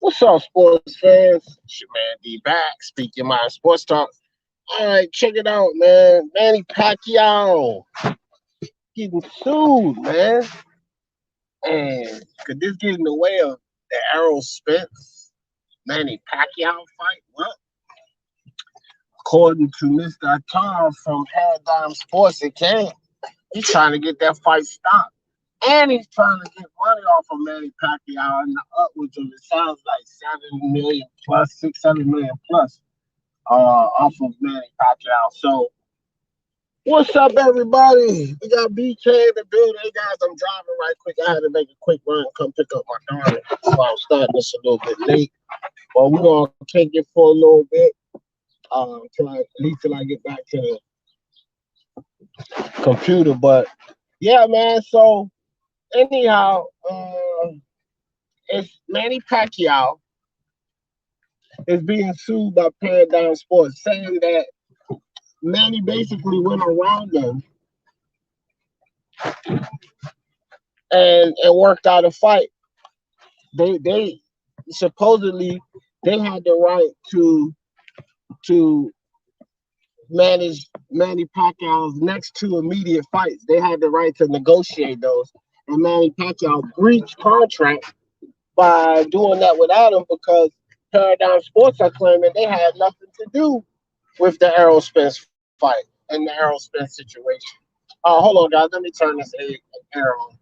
What's up, sports fans? It's your man D back, Speak Your Mind Sports Talk. All right, check it out, man. Manny Pacquiao getting sued, man. And could this get in the way of the Errol Spence Manny Pacquiao fight? Well, according to Mr. Atar from Paradigm Sports, it can. He's trying to get that fight stopped. And he's trying to get money off of Manny Pacquiao in the upwards of, it sounds like 7 million plus, 6, 7 million plus off of Manny Pacquiao. So, what's up, everybody? We got BK in the building. Hey, guys, I'm driving right quick. I had to make a quick run, come pick up my daughter. So I'm starting this a little bit late. But we're going to take it for a little bit till I get back to the computer. But, yeah, man, so anyhow, it's Manny Pacquiao is being sued by Paradigm Sports, saying that Manny basically went around them and worked out a fight. They supposedly they had the right to manage Manny Pacquiao's next two immediate fights. They had the right to negotiate those, and Manny Pacquiao breached contract by doing that without him because Paradigm Sports are claiming they had nothing to do with the Errol Spence fight and the Errol Spence situation. Hold on, guys. Let me turn this air on.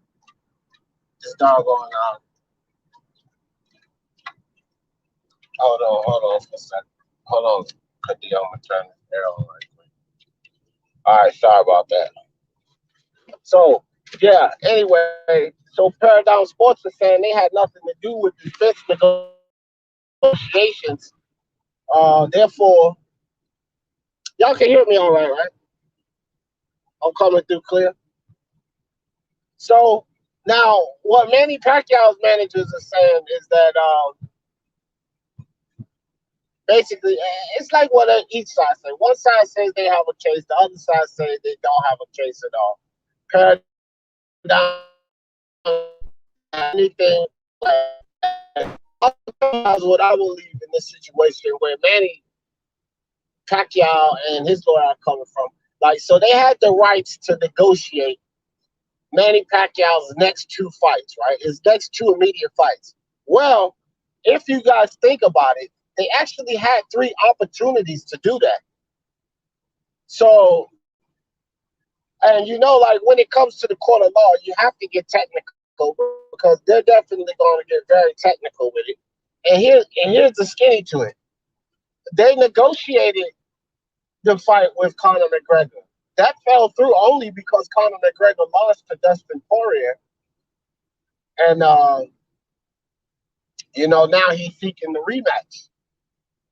This doggone. Hold on for a second. Hold on. I'm gonna turn this air on right quick. All right, sorry about that. So, yeah, anyway, so Paradigm Sports is saying they had nothing to do with the Spence negotiations. Therefore, y'all can hear me all right, right? I'm coming through clear. So now, what Manny Pacquiao's managers are saying is that basically it's like what each side says. One side says they have a case, the other side says they don't have a case at all. Paradigm anything. What I believe in this situation where Manny Pacquiao and his lawyer are coming from. Like, so they had the rights to negotiate Manny Pacquiao's next two fights, right? His next two immediate fights. Well, if you guys think about it, they actually had three opportunities to do that. So, and like when it comes to the court of law, you have to get technical because they're definitely going to get very technical with it. And here's the skinny to it. They negotiated the fight with Conor McGregor. That fell through only because Conor McGregor lost to Dustin Poirier. And, now he's seeking the rematch.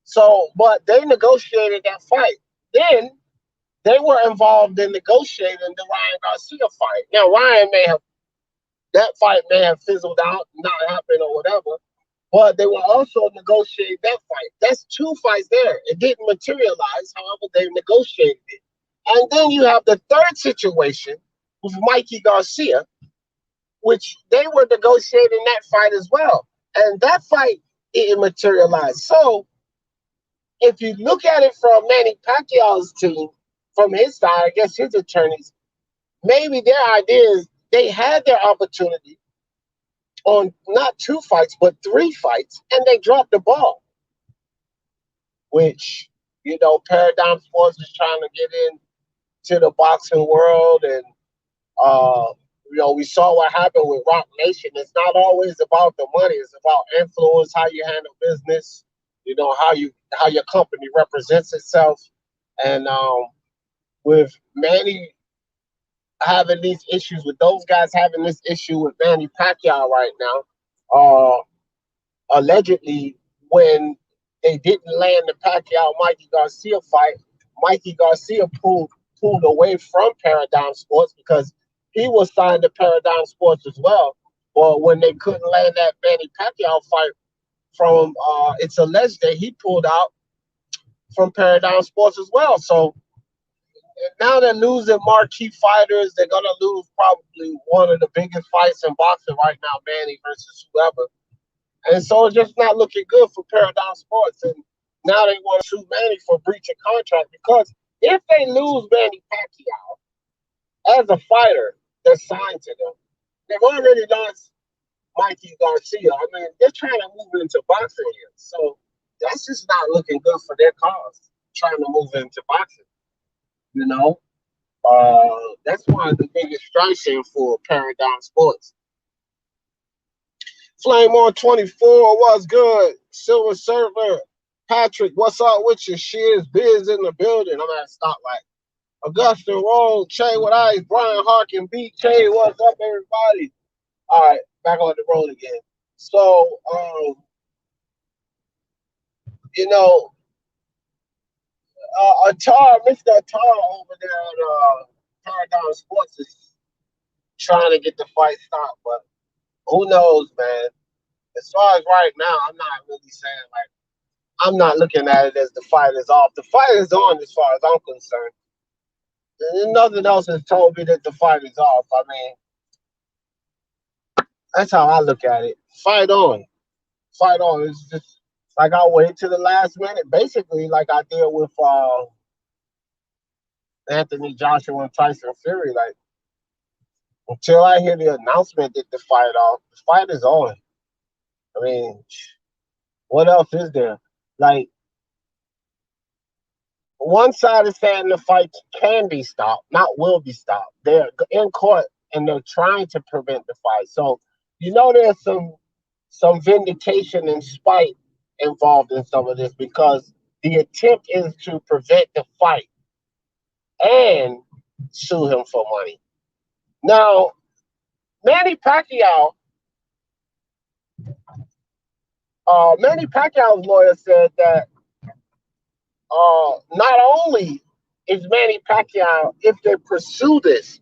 So, but they negotiated that fight. Then they were involved in negotiating the Ryan Garcia fight. Now, that fight may have fizzled out, not happened or whatever, but they were also negotiating that fight. That's two fights there. It didn't materialize. However, they negotiated it. And then you have the third situation with Mikey Garcia, which they were negotiating that fight as well. And that fight didn't materialize. So if you look at it from Manny Pacquiao's team, from his side, I guess his attorneys, maybe their idea is they had their opportunity on not two fights, but three fights, and they dropped the ball, which, Paradigm Sports is trying to get into the boxing world. And, we saw what happened with Rock Nation. It's not always about the money. It's about influence, how you handle business, how your company represents itself. And with Manny having these issues, with those guys having this issue with Manny Pacquiao right now, allegedly when they didn't land the Pacquiao-Mikey Garcia fight, Mikey Garcia pulled away from Paradigm Sports because he was signed to Paradigm Sports as well. Or when they couldn't land that Manny Pacquiao fight from, it's alleged that he pulled out from Paradigm Sports as well. So now they're losing marquee fighters. They're going to lose probably one of the biggest fights in boxing right now, Manny versus whoever. And so it's just not looking good for Paradigm Sports. And now they want to sue Manny for breach of contract because if they lose Manny Pacquiao as a fighter that's signed to them, they've already lost Mikey Garcia. I mean, they're trying to move into boxing here. So that's just not looking good for their cause, trying to move into boxing, you know? That's one of the biggest strikes here for Paradigm Sports. Flame on 24, what's good? Silver Server, Patrick, what's up with your shiz? Biz in the building. I'm at a stoplight. Augustin Roll, Che with Ice, Brian Harkin, BK, what's up, everybody? All right, back on the road again. So, you know, Mr. Attar over there at Paradigm Sports is trying to get the fight stopped, but who knows, man? As far as right now, I'm not really saying like I'm not looking at it as the fight is off. The fight is on as far as I'm concerned. And nothing else has told me that the fight is off. I mean, that's how I look at it. Fight on. Fight on. It's just like I wait to the last minute, basically like I did with Anthony Joshua and Tyson Fury. Like until I hear the announcement that the fight is on. I mean, what else is there? Like one side is saying the fight can be stopped, not will be stopped. They're in court and they're trying to prevent the fight. So you know there's some vindication and spite involved in some of this because the attempt is to prevent the fight and sue him for money. Now, Manny Pacquiao's lawyer said that not only is Manny Pacquiao, if they pursue this,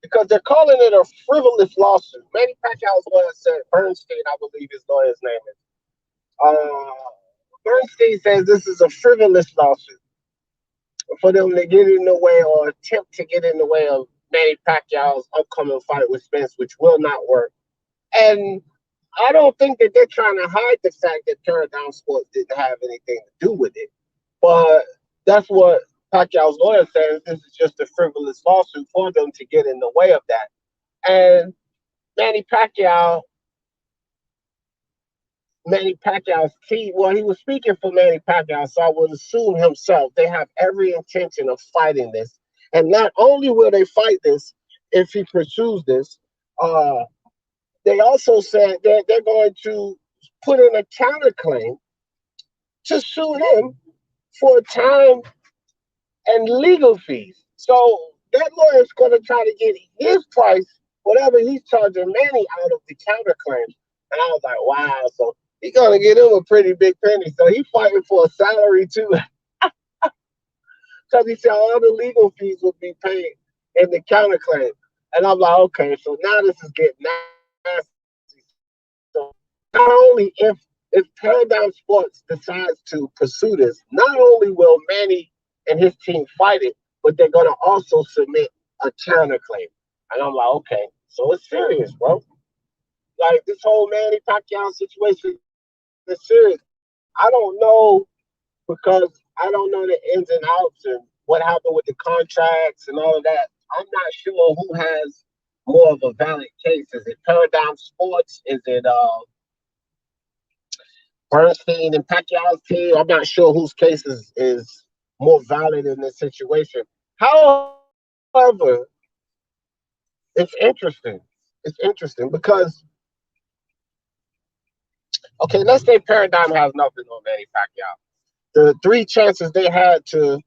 because they're calling it a frivolous lawsuit. Manny Pacquiao's lawyer said, Bernstein, I believe his lawyer's name is. Bernstein says this is a frivolous lawsuit for them to get in the way or attempt to get in the way of Manny Pacquiao's upcoming fight with Spence, which will not work. And I don't think that they're trying to hide the fact that Paradigm Sports didn't have anything to do with it. But that's what Pacquiao's lawyer says. This is just a frivolous lawsuit for them to get in the way of that. And Manny Pacquiao's team, well, he was speaking for Manny Pacquiao, so I would assume himself. They have every intention of fighting this. And not only will they fight this if he pursues this, they also said that they're going to put in a counterclaim to sue him for time and legal fees. So that lawyer's going to try to get his price, whatever he's charging Manny, out of the counterclaim. And I was like, wow. So he's going to get him a pretty big penny. So he's fighting for a salary too. Because he said all the legal fees will be paid in the counterclaim. And I'm like, okay, so now this is getting nasty. So not only if Paradigm Sports decides to pursue this, not only will Manny and his team fight it, but they're going to also submit a counterclaim. And I'm like, okay, so it's serious, bro. Like this whole Manny Pacquiao situation is serious. I don't know because I don't know the ins and outs and what happened with the contracts and all of that. I'm not sure who has more of a valid case. Is it Paradigm Sports? Is it Bernstein and Pacquiao's team? I'm not sure whose case is more valid in this situation. However, it's interesting. It's interesting because, okay, let's say Paradigm has nothing on Manny Pacquiao. The 3 chances they had to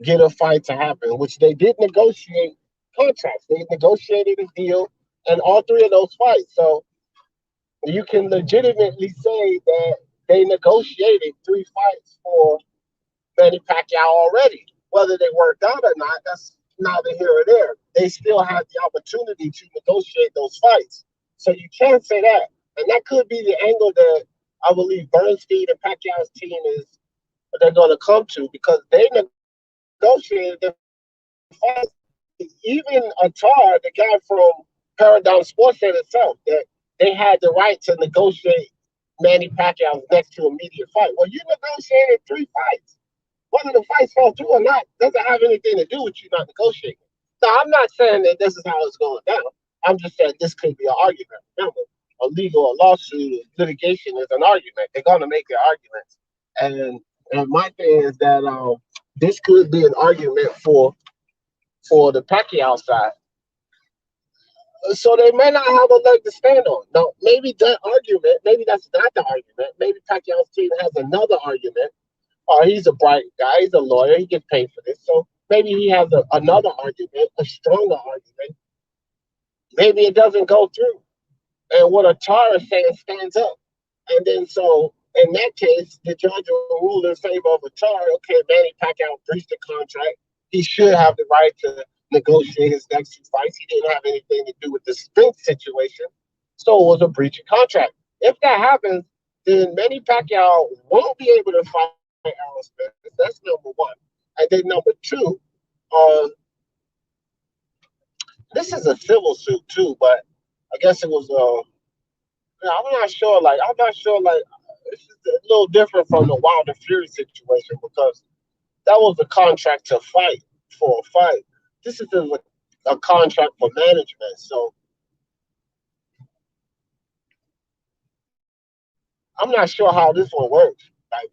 get a fight to happen, which they did negotiate contracts. They negotiated a deal in all 3 of those fights. So you can legitimately say that they negotiated 3 fights for Manny Pacquiao already. Whether they worked out or not, that's neither here or there. They still had the opportunity to negotiate those fights. So you can't say that. And that could be the angle that I believe Bernstein and Pacquiao's team they're going to come to, because they negotiated the fights. Even Attar, the guy from Paradigm Sports, said itself that they had the right to negotiate Manny Pacquiao's next to immediate fight. Well, you negotiated 3 fights. Whether the fights fall through or not doesn't have anything to do with you not negotiating. Now, I'm not saying that this is how it's going down. I'm just saying this could be an argument. Remember, a legal lawsuit, litigation is an argument. They're going to make their arguments. And my thing is that this could be an argument for the Pacquiao side. So they may not have a leg to stand on. Now, maybe that argument, maybe that's not the argument. Maybe Pacquiao's team has another argument. Or he's a bright guy. He's a lawyer. He gets paid for this. So maybe he has another argument, a stronger argument. Maybe it doesn't go through. And what Atara is saying stands up. And then so in that case, the judge will rule in favor of Atara. Okay, Manny Pacquiao breached the contract. He should have the right to negotiate his next 2 fights. He didn't have anything to do with the Spence situation. So it was a breach of contract. If that happens, then Manny Pacquiao won't be able to fight Errol Spence. That's number one. And then number two, this is a civil suit too, but I guess it was I'm not sure. This is a little different from the Wilder Fury situation because that was a contract to fight for a fight. This is a contract for management. So I'm not sure how this one works. Like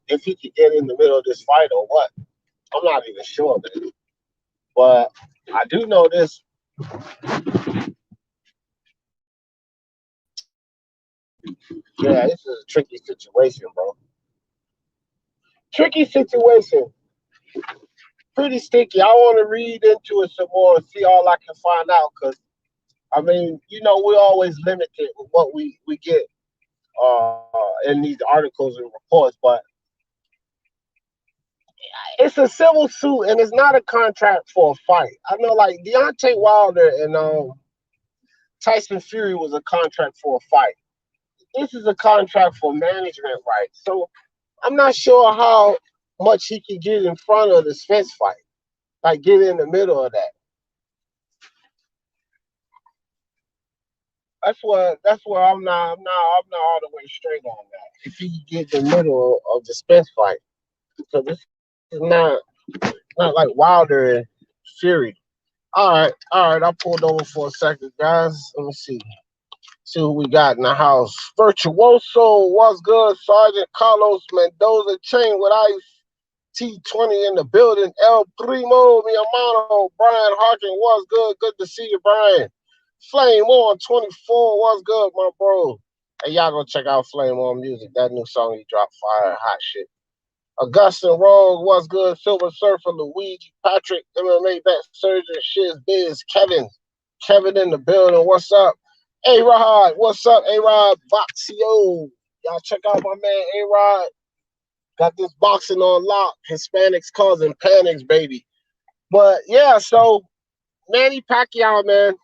if he could get in the middle of this fight or what. I'm not even sure, man. But I do know this. Yeah, this is a tricky situation, bro. Tricky situation. Pretty sticky. I want to read into it some more and see all I can find out because, I mean, we're always limited with what we get in these articles and reports, but it's a civil suit and it's not a contract for a fight. I know, like Deontay Wilder and Tyson Fury was a contract for a fight. This is a contract for management rights. So I'm not sure how much he can get in front of the Spence fight, like get in the middle of that. That's where I'm not all the way straight on that. If he can get in the middle of the Spence fight, so this is not like Wilder and Fury. All right. I pulled over for a second, guys. Let me see who we got in the house. Virtuoso, what's good? Sergeant Carlos Mendoza, chain with ice. T20 in the building. El Primo, mi hermano. Brian Harkin, what's good? Good to see you, Brian. Flame On 24, what's good, my bro? Hey, y'all go check out Flame On Music. That new song he dropped, fire, hot shit. Augustin Rogue, what's good? Silver Surfer, Luigi, Patrick, MMA Vet Surgeon, Shiz Biz, Kevin in the building, what's up? A-Rod, what's up? A-Rod, Boxio. Y'all check out my man A-Rod. Got this boxing on lock. Hispanics causing panics, baby. But yeah, so Manny Pacquiao, man.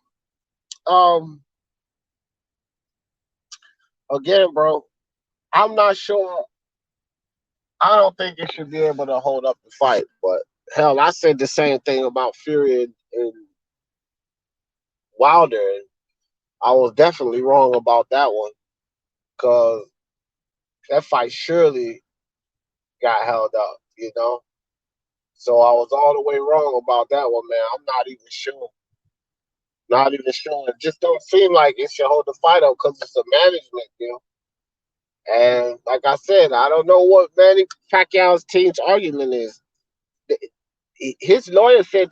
Again, bro, I'm not sure. I don't think it should be able to hold up the fight. But hell, I said the same thing about Fury and Wilder. I was definitely wrong about that one because that fight surely got held up, So I was all the way wrong about that one, man. I'm not even sure. Not even sure. It just don't seem like it should hold the fight up because it's a management deal. And like I said, I don't know what Manny Pacquiao's team's argument is. His lawyer said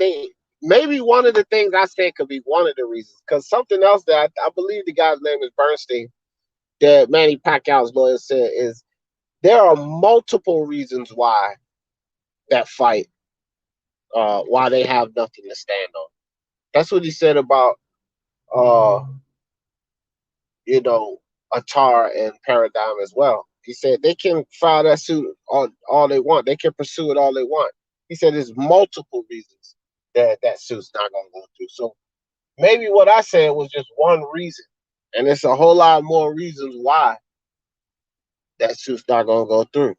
maybe one of the things I said could be one of the reasons. Because something else that I believe the guy's name is Bernstein, that Manny Pacquiao's lawyer said is there are multiple reasons why that fight, why they have nothing to stand on. That's what he said about, Attar and Paradigm as well. He said they can file that suit all they want. They can pursue it all they want. He said there's multiple reasons that suit's not going to go through. So maybe what I said was just one reason. And there's a whole lot more reasons why that suit's not going to go through.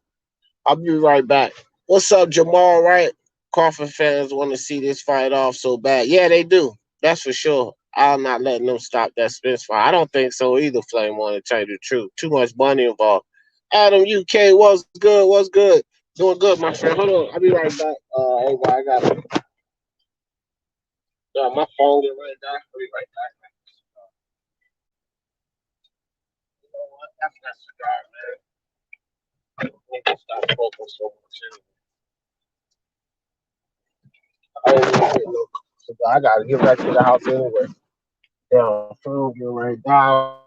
I'll be right back. What's up, Jamal, right? Crawford fans want to see this fight off so bad. Yeah, they do. That's for sure. I'm not letting them stop that Spence fight. I don't think so either, Flame, want to tell you the truth. Too much money involved. Adam UK, what's good? What's good? Doing good, my friend. Hold on. I'll be right back. Everybody, I got my phone get right now. I'll be right back. You know what? That's that cigar, man. I need to stop smoking so much. I ain't even getting no cigar. I got to get back to the house anyway. Yeah, phone get right down.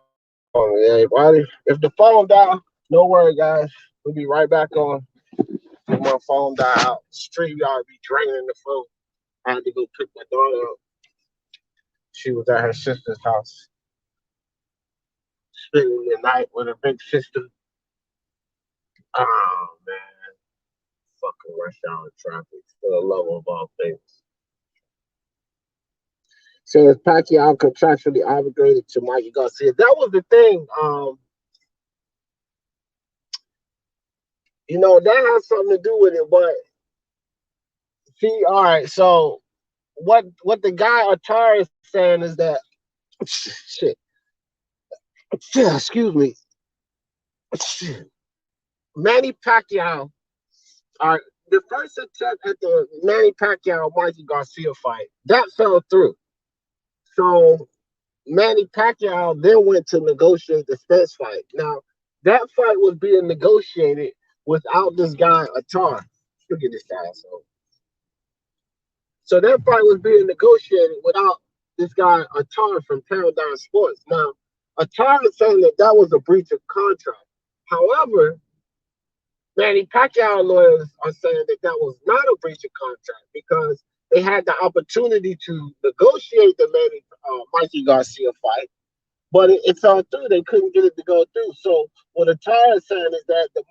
Everybody, if the phone down, no worry, guys. We'll be right back on. If my phone die out, stream y'all be draining the phone. I had to go pick my daughter up. She was at her sister's house, spending the night with her big sister. Oh man, fucking rush hour traffic for the love of all things. So is Pacquiao contractually obligated to Mikey Garcia? That was the thing. You know, that has something to do with it, but see, all right, so what the guy Atari is saying is that shit. Excuse me. Manny Pacquiao, the first attempt at the Manny Pacquiao Mikey Garcia fight, that fell through. So Manny Pacquiao then went to negotiate the Spence fight. Now, that fight was being negotiated without this guy Atari. Look at this asshole. So that fight was being negotiated without this guy Atari from Paradigm Sports. Now, Atari is saying that was a breach of contract. However, Manny Pacquiao lawyers are saying that was not a breach of contract because they had the opportunity to negotiate the Mikey Garcia fight, but it fell through. They couldn't get it to go through. So what Atara is saying is that the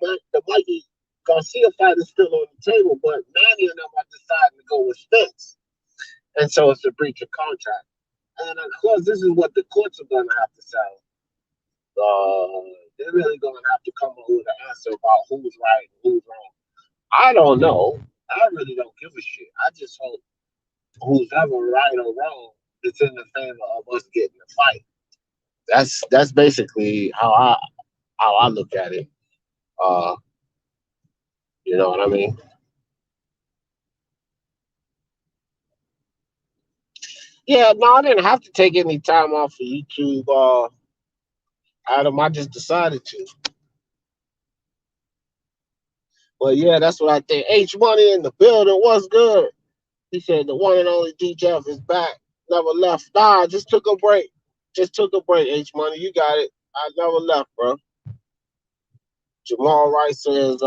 Mikey Garcia fight is still on the table, but Manny and them are deciding to go with Spence. And so it's a breach of contract. And of course, this is what the courts are going to have to say. They're really going to have to come up with an answer about who's right and who's wrong. I don't know. I really don't give a shit. I just hope who's ever right or wrong is in the favor of us getting the fight. That's basically how I look at it. You know what I mean? Yeah, no, I didn't have to take any time off of YouTube, Adam. I just decided to. But yeah, that's what I think. H Money in the building. What's good? He said the one and only DJF is back. Never left. Nah, I just took a break. Just took a break, H Money. You got it. I never left, bro. Jamal Rice says,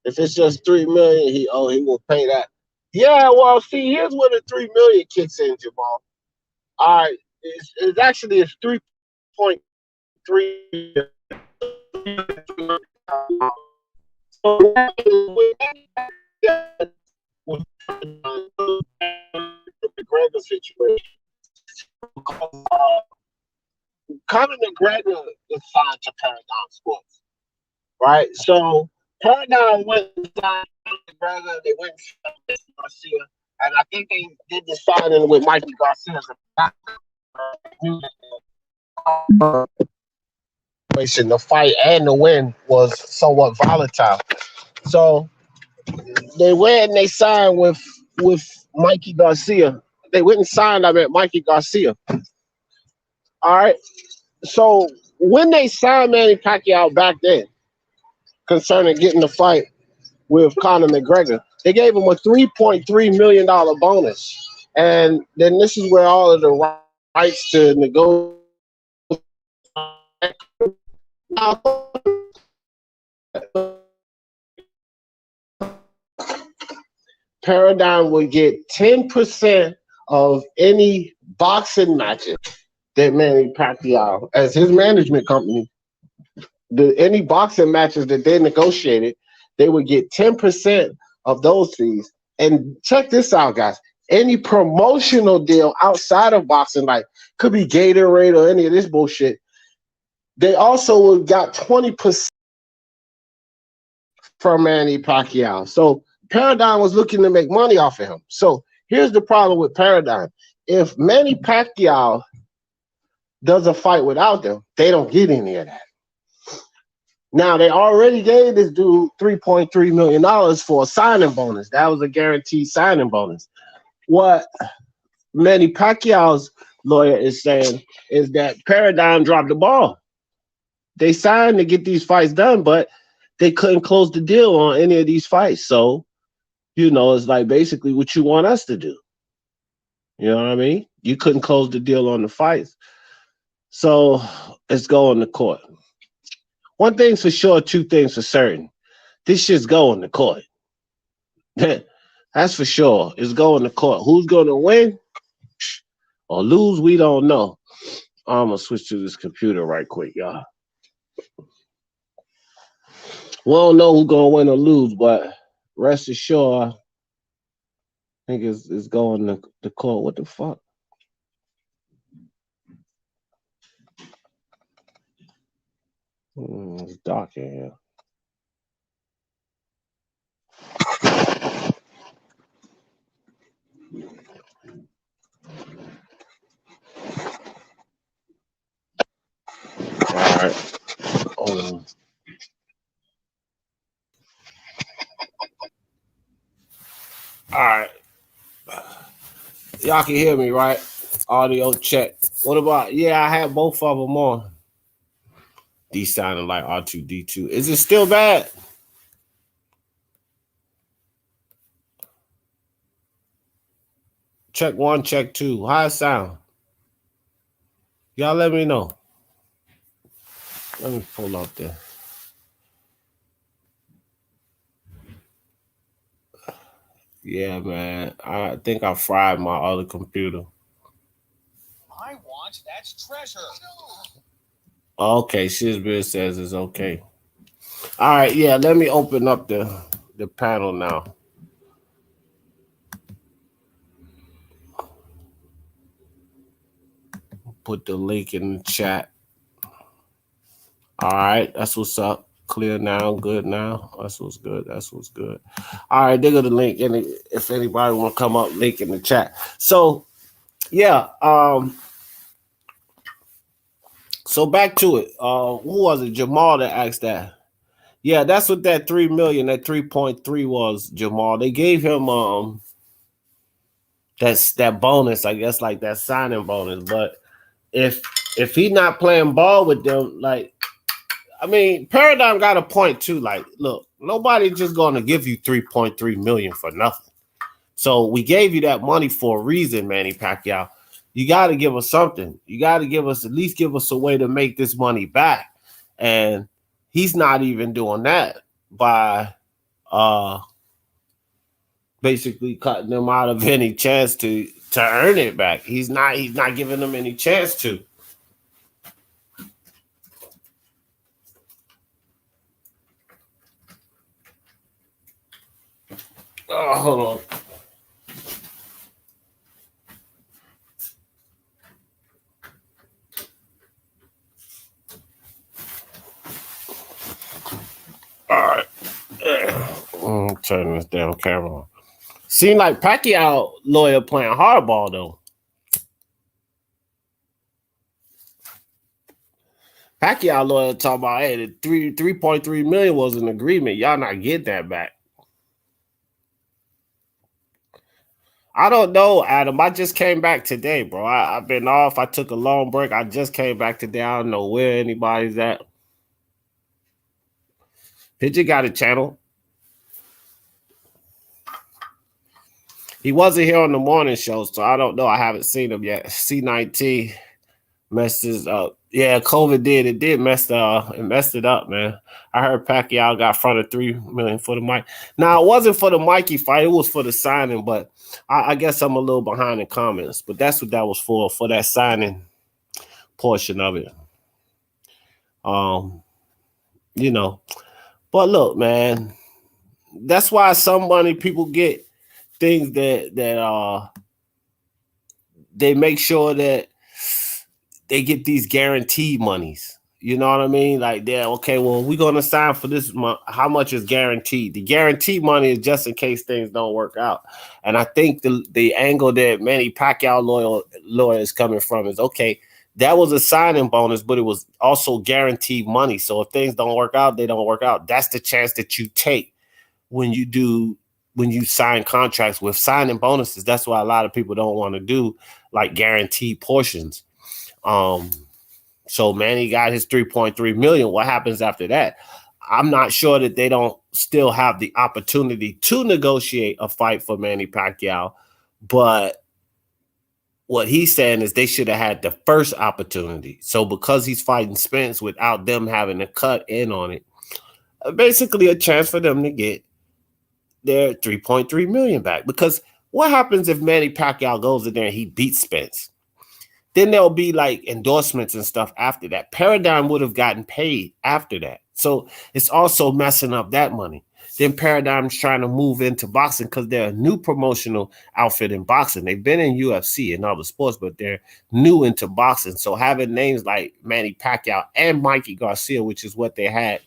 if it's just $3 million, he will pay that. Yeah, well, see, here's where the $3 million kicks in, Jamal. All right, it's actually 3.3. So the McGregor situation. Conor McGregor is signed to Paradigm Sports, right? So Paradigm went and signed McGregor. They went and signed Garcia, and I think they did the signing with Mikey Garcia. The fight and the win was somewhat volatile. So they went and they signed with Mikey Garcia. They went and signed, Mikey Garcia. All right. So when they signed Manny Pacquiao back then, concerning getting the fight with Conor McGregor, they gave him a $3.3 million bonus. And then this is where all of the rights to negotiate. Paradigm would get 10% of any boxing matches that Manny Pacquiao, as his management company, any boxing matches that they negotiated, they would get 10% of those fees. And check this out, guys. Any promotional deal outside of boxing, like could be Gatorade or any of this bullshit, they also got 20% from Manny Pacquiao. So Paradigm was looking to make money off of him. So here's the problem with Paradigm. if Manny Pacquiao does a fight without them, they don't get any of that. Now, they already gave this dude $3.3 million for a signing bonus. That was a guaranteed signing bonus. What Manny Pacquiao's lawyer is saying is that Paradigm dropped the ball. They signed to get these fights done, but they couldn't close the deal on any of these fights. So, it's like basically what you want us to do. You know what I mean? You couldn't close the deal on the fights. So it's going to court. One thing's for sure, two things for certain. This shit's going to court. That's for sure. It's going to court. Who's going to win or lose, we don't know. I'm going to switch to this computer right quick, y'all. We don't know who's going to win or lose, but rest assured, I think it's going to court. What the fuck? It's dark in here. All right. All right. Y'all can hear me, right? Audio check. What about? Yeah, I had both of them on. These sounding like R2D2. Is it still bad? Check one, check two. How it sound? Y'all let me know. Let me pull up there. Yeah, man. I think I fried my other computer. I want that's treasure. Okay, Shizbeer says it's okay. All right, yeah, let me open up the panel now. Put the link in the chat. All right, that's what's up. Clear now, good now. That's what's good. That's what's good. All right, dig the link in it. If anybody want to come up, link in the chat. So, yeah. So back to it. Who was it? Jamal that asked that. Yeah, that's what that 3 million, that 3.3 was, Jamal. They gave him that bonus, I guess, like that signing bonus. But if he not playing ball with them, like, I mean, Paradigm got a point too. Like, look, nobody just gonna give you 3.3 million for nothing. So we gave you that money for a reason, Manny Pacquiao. You got to give us something. You got to at least give us a way to make this money back. And he's not even doing that by basically cutting them out of any chance to earn it back. He's not giving them any chance to. Oh, hold on. All right. Turn this damn camera on. Seemed like Pacquiao lawyer playing hardball though. Pacquiao lawyer talking about, hey, the 3.3 million was an agreement. Y'all not get that back. I don't know, Adam. I just came back today, bro. I've been off. I took a long break. I just came back today. I don't know where anybody's at. Pidgey got a channel. He wasn't here on the morning show, so I don't know. I haven't seen him yet. C19 messed his up. Yeah, COVID did. It did mess it up, man. I heard Pacquiao got fronted 3 million for the mic. Now, it wasn't for the Mikey fight. It was for the signing, but I guess I'm a little behind in comments. But that's what that was for that signing portion of it. You know. But look, man, that's why some money people get things that they make sure that they get these guaranteed monies. You know what I mean? Like, yeah, okay, well, we're gonna sign for this month. How much is guaranteed? The guaranteed money is just in case things don't work out. And I think the angle that Manny Pacquiao lawyer is coming from is okay. That was a signing bonus, but it was also guaranteed money. So if things don't work out, they don't work out. That's the chance that you take when you sign contracts with signing bonuses. That's why a lot of people don't want to do like guaranteed portions. Um, so Manny got his 3.3 million. What happens after that? I'm not sure that they don't still have the opportunity to negotiate a fight for Manny Pacquiao, but what he's saying is they should have had the first opportunity. So because he's fighting Spence without them having to cut in on it, basically a chance for them to get their 3.3 million back. Because what happens if Manny Pacquiao goes in there and he beats Spence? Then there'll be like endorsements and stuff after that. Paradigm would have gotten paid after that. So it's also messing up that money. Then Paradigm's trying to move into boxing because they're a new promotional outfit in boxing. They've been in UFC and other sports, but they're new into boxing. So having names like Manny Pacquiao and Mikey Garcia, which is what they had,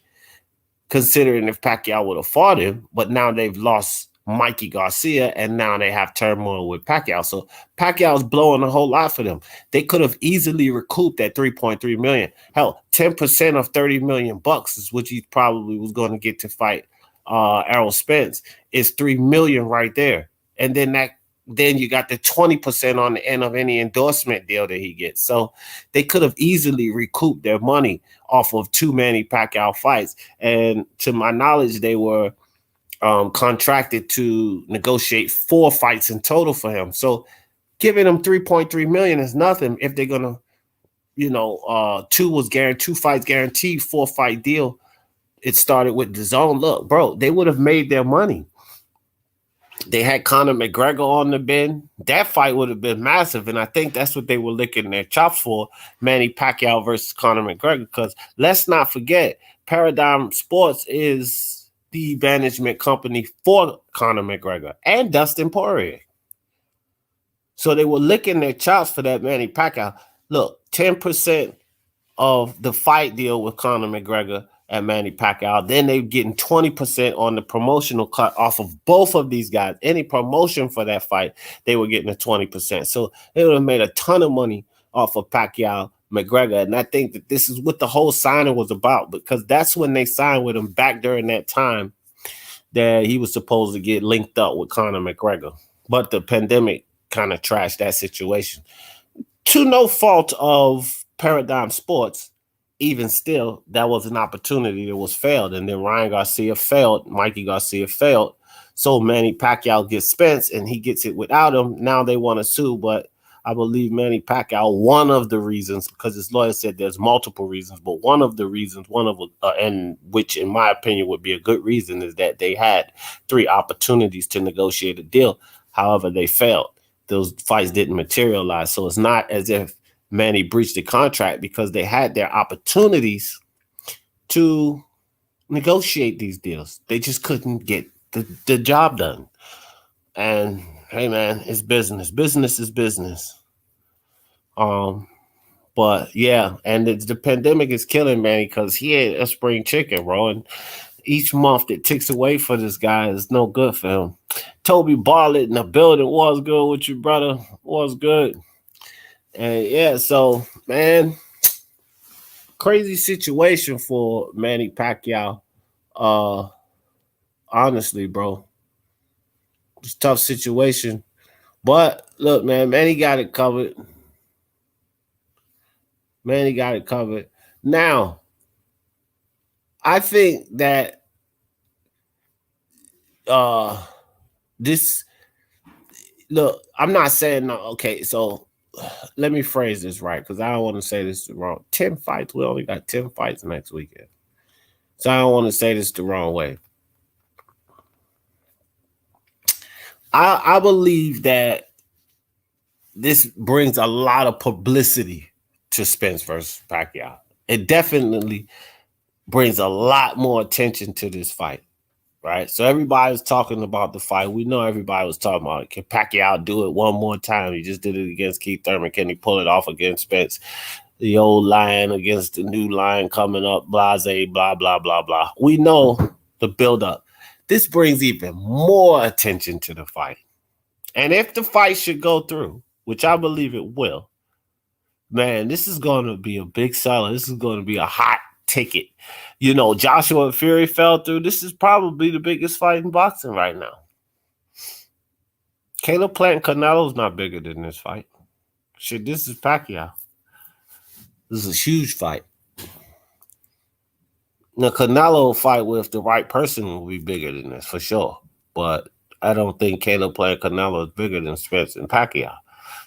considering if Pacquiao would have fought him, but now they've lost Mikey Garcia, and now they have turmoil with Pacquiao. So Pacquiao's blowing a whole lot for them. They could have easily recouped that 3.3 million. Hell, 10% of 30 million bucks is what he probably was going to get to fight Errol Spence. Is 3 million right there. And then you got the 20% on the end of any endorsement deal that he gets. So they could have easily recouped their money off of two Manny Pacquiao fights. And to my knowledge, they were contracted to negotiate 4 fights in total for him. So giving him 3.3 million is nothing if they're gonna, 2 fights guaranteed, 4-fight deal. It started with the zone. Look, bro, they would have made their money. They had Conor McGregor on the bin. That fight would have been massive, and I think that's what they were licking their chops for, Manny Pacquiao versus Conor McGregor, because let's not forget, Paradigm Sports is the management company for Conor McGregor and Dustin Poirier. So they were licking their chops for that Manny Pacquiao. Look, 10% of the fight deal with Conor McGregor and Manny Pacquiao. Then they're getting 20% on the promotional cut off of both of these guys. Any promotion for that fight, they were getting a 20%. So they would have made a ton of money off of Pacquiao, McGregor. And I think that this is what the whole signing was about, because that's when they signed with him back during that time that he was supposed to get linked up with Conor McGregor. But the pandemic kind of trashed that situation. To no fault of Paradigm Sports, even still, that was an opportunity that was failed. And then Ryan Garcia failed, Mikey Garcia failed. So Manny Pacquiao gets Spence, and he gets it without him. Now they want to sue, but I believe Manny Pacquiao, one of the reasons, because his lawyer said there's multiple reasons, but one of the reasons, and which in my opinion would be a good reason, is that they had 3 opportunities to negotiate a deal. However, they failed. Those fights didn't materialize. So it's not as if Manny breached the contract, because they had their opportunities to negotiate these deals. They just couldn't get the job done. And hey, man, it's business. Business is business. But yeah, and the pandemic is killing Manny, because he had a spring chicken, bro. And each month that ticks away for this guy is no good for him. Toby Bartlett in the building. Was good with you, brother. Was good. And yeah, so man, crazy situation for Manny Pacquiao. Honestly, bro, it's a tough situation. But look, man, Manny got it covered. Manny got it covered. Now, I think that this look, I'm not saying no, okay, so let me phrase this right, because I don't want to say this wrong. 10 fights. We only got 10 fights next weekend. So I don't want to say this the wrong way. I believe that this brings a lot of publicity to Spence versus Pacquiao. It definitely brings a lot more attention to this fight, right? So everybody's talking about the fight. We know everybody was talking about it. Can Pacquiao do it one more time? He just did it against Keith Thurman. Can he pull it off against Spence? the old lion against the new lion coming up, blase, blah, blah, blah, blah. We know the buildup. This brings even more attention to the fight. And if the fight should go through, which I believe it will, man, this is going to be a big seller. This is going to be a hot ticket. You know, Joshua and Fury fell through. This is probably the biggest fight in boxing right now. Caleb Plant and Canelo's not bigger than this fight. Shit, this is Pacquiao. This is a huge fight. The Canelo fight with the right person will be bigger than this, for sure. But I don't think Caleb playing Canelo is bigger than Spence and Pacquiao.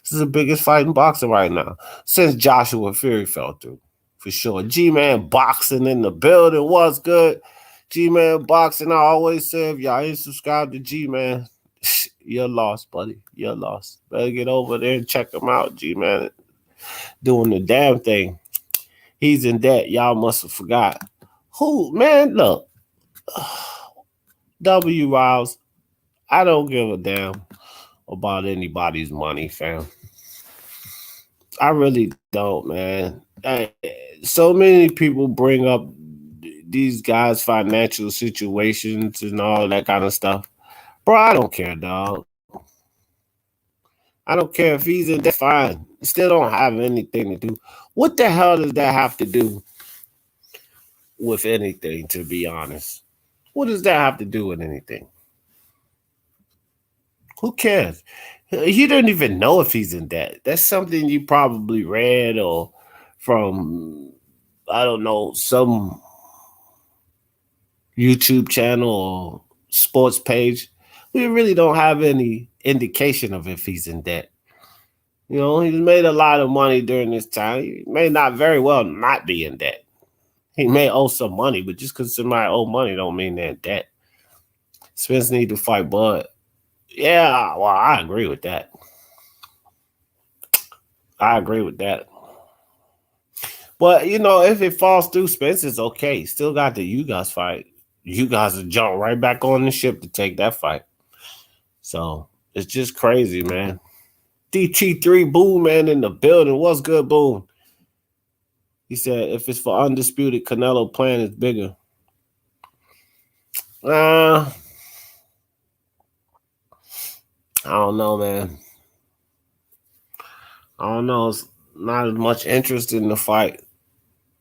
This is the biggest fight in boxing right now since Joshua Fury fell through, for sure. G-Man boxing in the building was good. G-Man boxing, I always say, if y'all ain't subscribed to G-Man, you're lost, buddy. You're lost. Better get over there and check him out, G-Man. Doing the damn thing. He's in debt. Y'all must have forgot. Who, man, look. W. Riles, I don't give a damn about anybody's money, fam. I really don't, man. So many people bring up these guys' financial situations and all that kind of stuff. Bro, I don't care, dog. I don't care if he's in debt, fine. Still don't have anything to do. What the hell does that have to do with anything, to be honest? What does that have to do with anything? Who cares? You don't even know if he's in debt. That's something you probably read or from, I don't know, some YouTube channel or sports page. We really don't have any indication of if he's in debt. You know, he's made a lot of money during this time. He may not very well not be in debt. He may owe some money, but just because somebody owe money don't mean they're in debt. Spence need to fight Bud. Yeah, well, I agree with that. I agree with that. But, you know, if it falls through, Spence is okay. Still got the you guys fight. You guys will jump right back on the ship to take that fight. So, it's just crazy, man. DT3 Boom, man, in the building. What's good, Boom? He said, if it's for undisputed, Canelo plan is bigger. I don't know, man. I don't know. It's not as much interest in the fight.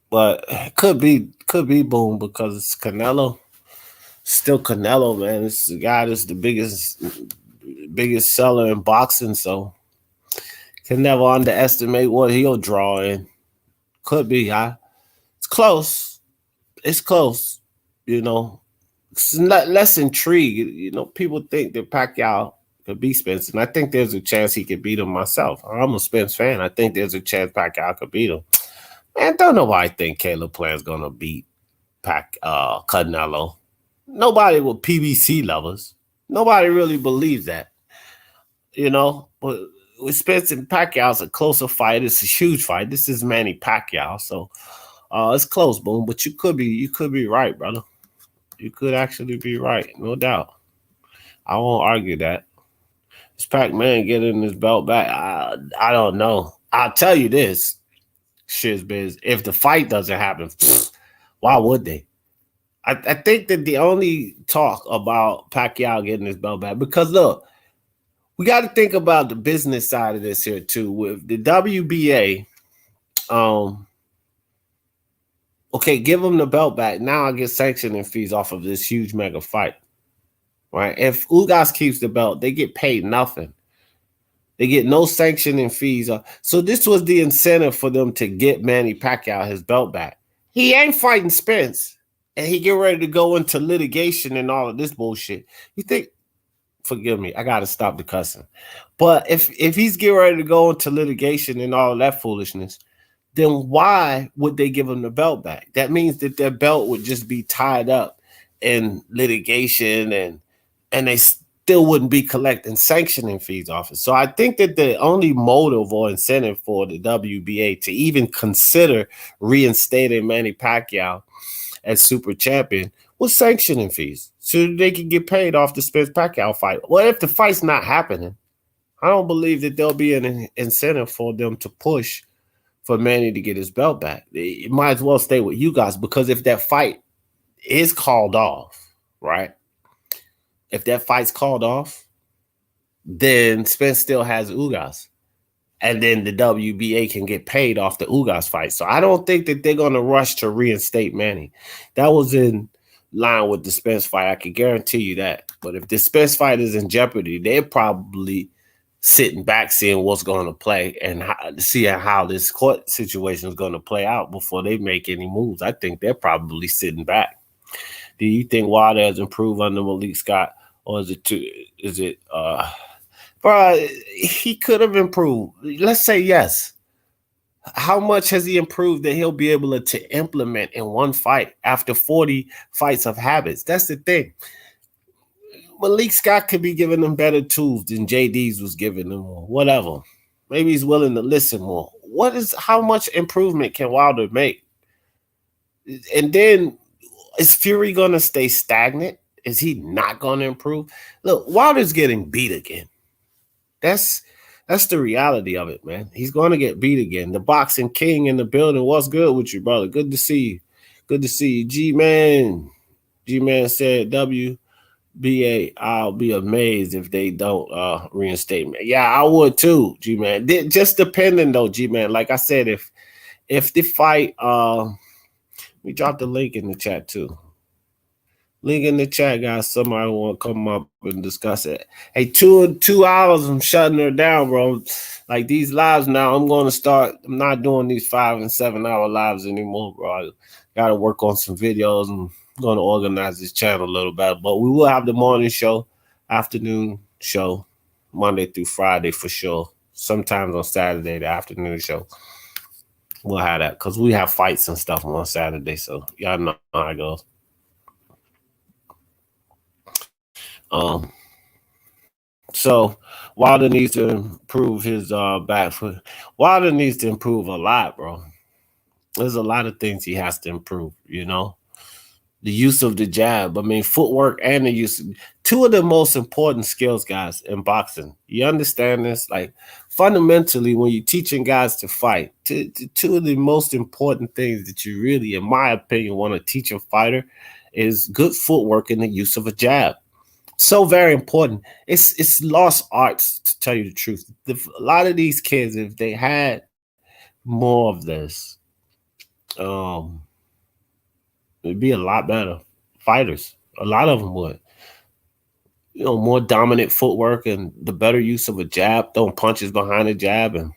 But it could be Boom because it's Canelo. Still Canelo, man. It's the guy that's the biggest seller in boxing, so can never underestimate what he'll draw in. Could be, it's close. It's close, you know. It's not less intrigue. You know, people think that Pacquiao could beat Spence, and I think there's a chance he could beat him myself. I'm a Spence fan. I think there's a chance Pacquiao could beat him. Man, don't nobody think Caleb Plant's gonna beat Canelo. Nobody with PBC lovers. Nobody really believes that. You know, but with Spence and Pacquiao, it's a closer fight. It's a huge fight. This is Manny Pacquiao, so it's close, Boom. But you could be right, brother. You could actually be right, no doubt. I won't argue that. Is Pac-Man getting his belt back? I don't know. I'll tell you this, Shizbiz. If the fight doesn't happen, why would they? I think that the only talk about Pacquiao getting his belt back, because look, we got to think about the business side of this here too. With the WBA, okay, give them the belt back. Now I get sanctioning fees off of this huge mega fight, right? If Ugas keeps the belt, they get paid nothing. They get no sanctioning fees. So this was the incentive for them to get Manny Pacquiao his belt back. He ain't fighting Spence, and he get ready to go into litigation and all of this bullshit. You think? Forgive me, I gotta stop the cussing. But if he's getting ready to go into litigation and all of that foolishness, then why would they give him the belt back? That means that their belt would just be tied up in litigation and they still wouldn't be collecting sanctioning fees off it. So I think that the only motive or incentive for the WBA to even consider reinstating Manny Pacquiao as super champion was sanctioning fees, so they can get paid off the Spence Pacquiao fight. Well, if the fight's not happening, I don't believe that there'll be an incentive for them to push for Manny to get his belt back. It might as well stay with you guys, because if that fight is called off, right? If that fight's called off, then Spence still has Ugas. And then the WBA can get paid off the Ugas fight. So I don't think that they're going to rush to reinstate Manny. That was in line with the Spence fight. I can guarantee you that. But if the Spence fight is in jeopardy, they're probably sitting back, seeing what's going to play and seeing how this court situation is going to play out before they make any moves. I think they're probably sitting back. Do you think Wilder has improved under Malik Scott, or is it bro, he could have improved. Let's say yes. How much has he improved that he'll be able to implement in one fight after 40 fights of habits? That's the thing. Malik Scott could be giving them better tools than JD's was giving them, or whatever. Maybe he's willing to listen more. How much improvement can Wilder make? And then, is Fury going to stay stagnant? Is he not going to improve? Look, Wilder's getting beat again. That's the reality of it, man. He's going to get beat again. The boxing king in the building. What's good with you, brother? Good to see you. Good to see you. G-Man. G-Man said, WBA, I'll be amazed if they don't reinstate me. Yeah, I would too, G-Man. Just depending, though, G-Man. Like I said, if the fight, we dropped the link in the chat, too. Link in the chat, guys. Somebody want to come up and discuss it. Hey, 2 hours, I'm shutting her down, bro. Like these lives now, I'm not doing these 5 and 7 hour lives anymore, bro. I got to work on some videos and I'm going to organize this channel a little better. But we will have the morning show, afternoon show, Monday through Friday for sure. Sometimes on Saturday, the afternoon show. We'll have that because we have fights and stuff on Saturday. So y'all know how it goes. So Wilder needs to improve his back foot. Wilder needs to improve a lot, bro. There's a lot of things he has to improve, you know. The use of the jab, I mean, footwork and the use of, 2 of the most important skills, guys, in boxing. You understand this? Like, fundamentally, when you're teaching guys to fight, 2 of the most important things that you really, in my opinion, want to teach a fighter is good footwork and the use of a jab. So very important. It's lost arts, to tell you the truth. A lot of these kids, if they had more of this, it'd be a lot better fighters. A lot of them would. You know, more dominant footwork and the better use of a jab, throwing punches behind a jab, and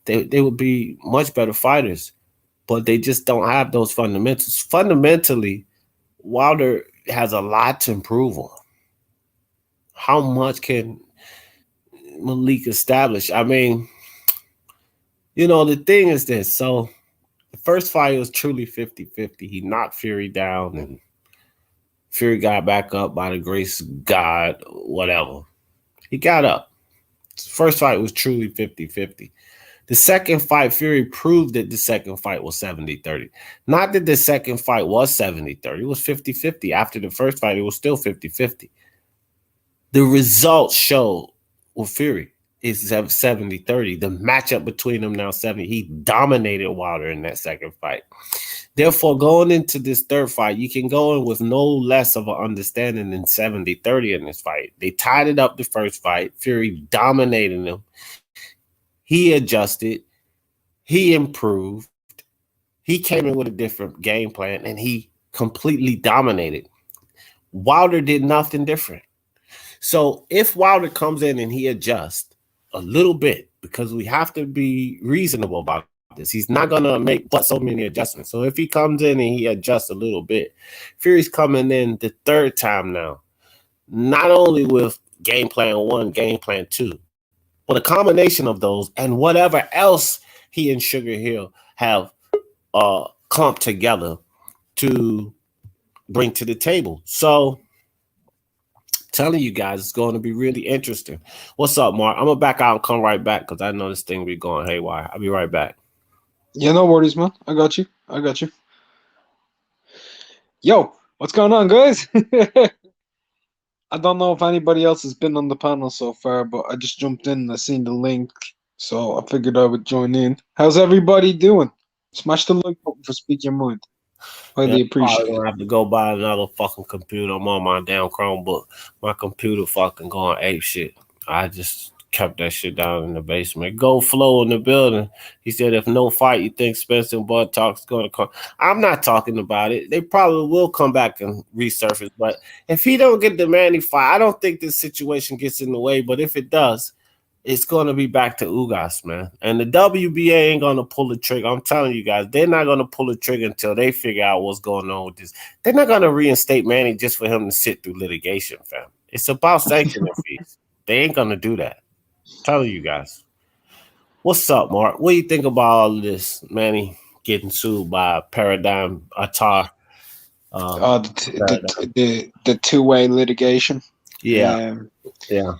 they would be much better fighters. But they just don't have those fundamentals. Fundamentally, Wilder has a lot to improve on. How much can Malik establish? I mean, you know, the thing is this. So the first fight was truly 50-50. He knocked Fury down and Fury got back up by the grace of God, whatever. He got up. The first fight was truly 50-50. The second fight, Fury proved that the second fight was 70-30. Not that the second fight was 70-30. It was 50-50. After the first fight, it was still 50-50. The results show with Fury is 70-30. The matchup between them now 70. He dominated Wilder in that second fight. Therefore, going into this third fight, you can go in with no less of an understanding than 70-30 in this fight. They tied it up the first fight. Fury dominated him. He adjusted. He improved. He came in with a different game plan, and he completely dominated. Wilder did nothing different. So if Wilder comes in and he adjusts a little bit, because we have to be reasonable about this, he's not going to make but so many adjustments. So if he comes in and he adjusts a little bit, Fury's coming in the third time now, not only with game plan 1, game plan 2, but a combination of those and whatever else he and Sugar Hill have clumped together to bring to the table. So telling you guys, it's going to be really interesting. What's up, Mark? I'm gonna back out and come right back because I know this thing be going haywire. I'll be right back. Yeah, no worries, man. I got you. Yo, what's going on, guys? I don't know if anybody else has been on the panel so far, but I just jumped in and I seen the link so I figured I would join in. How's everybody doing? Smash the like button for Speak Your Mind. Yeah, Highly I'm probably appreciate it. gonna have to go buy another fucking computer. I'm on my damn Chromebook. My computer fucking going ape shit. I just kept that shit down in the basement. Go Flow in the building. He said, if no fight, you think Spencer and Bud Talk's gonna come? I'm not talking about it. They probably will come back and resurface. But if he don't get the Manny fight, I don't think this situation gets in the way. But if it does, it's going to be back to Ugas, man. And the WBA ain't going to pull the trigger. I'm telling you guys, they're not going to pull the trigger until they figure out what's going on with this. They're not going to reinstate Manny just for him to sit through litigation, fam. It's about sanctioning fees. They ain't going to do that. I'm telling you guys. What's up, Mark? What do you think about all of this, Manny getting sued by Paradigm Atar? The two-way litigation. Yeah, Um, yeah.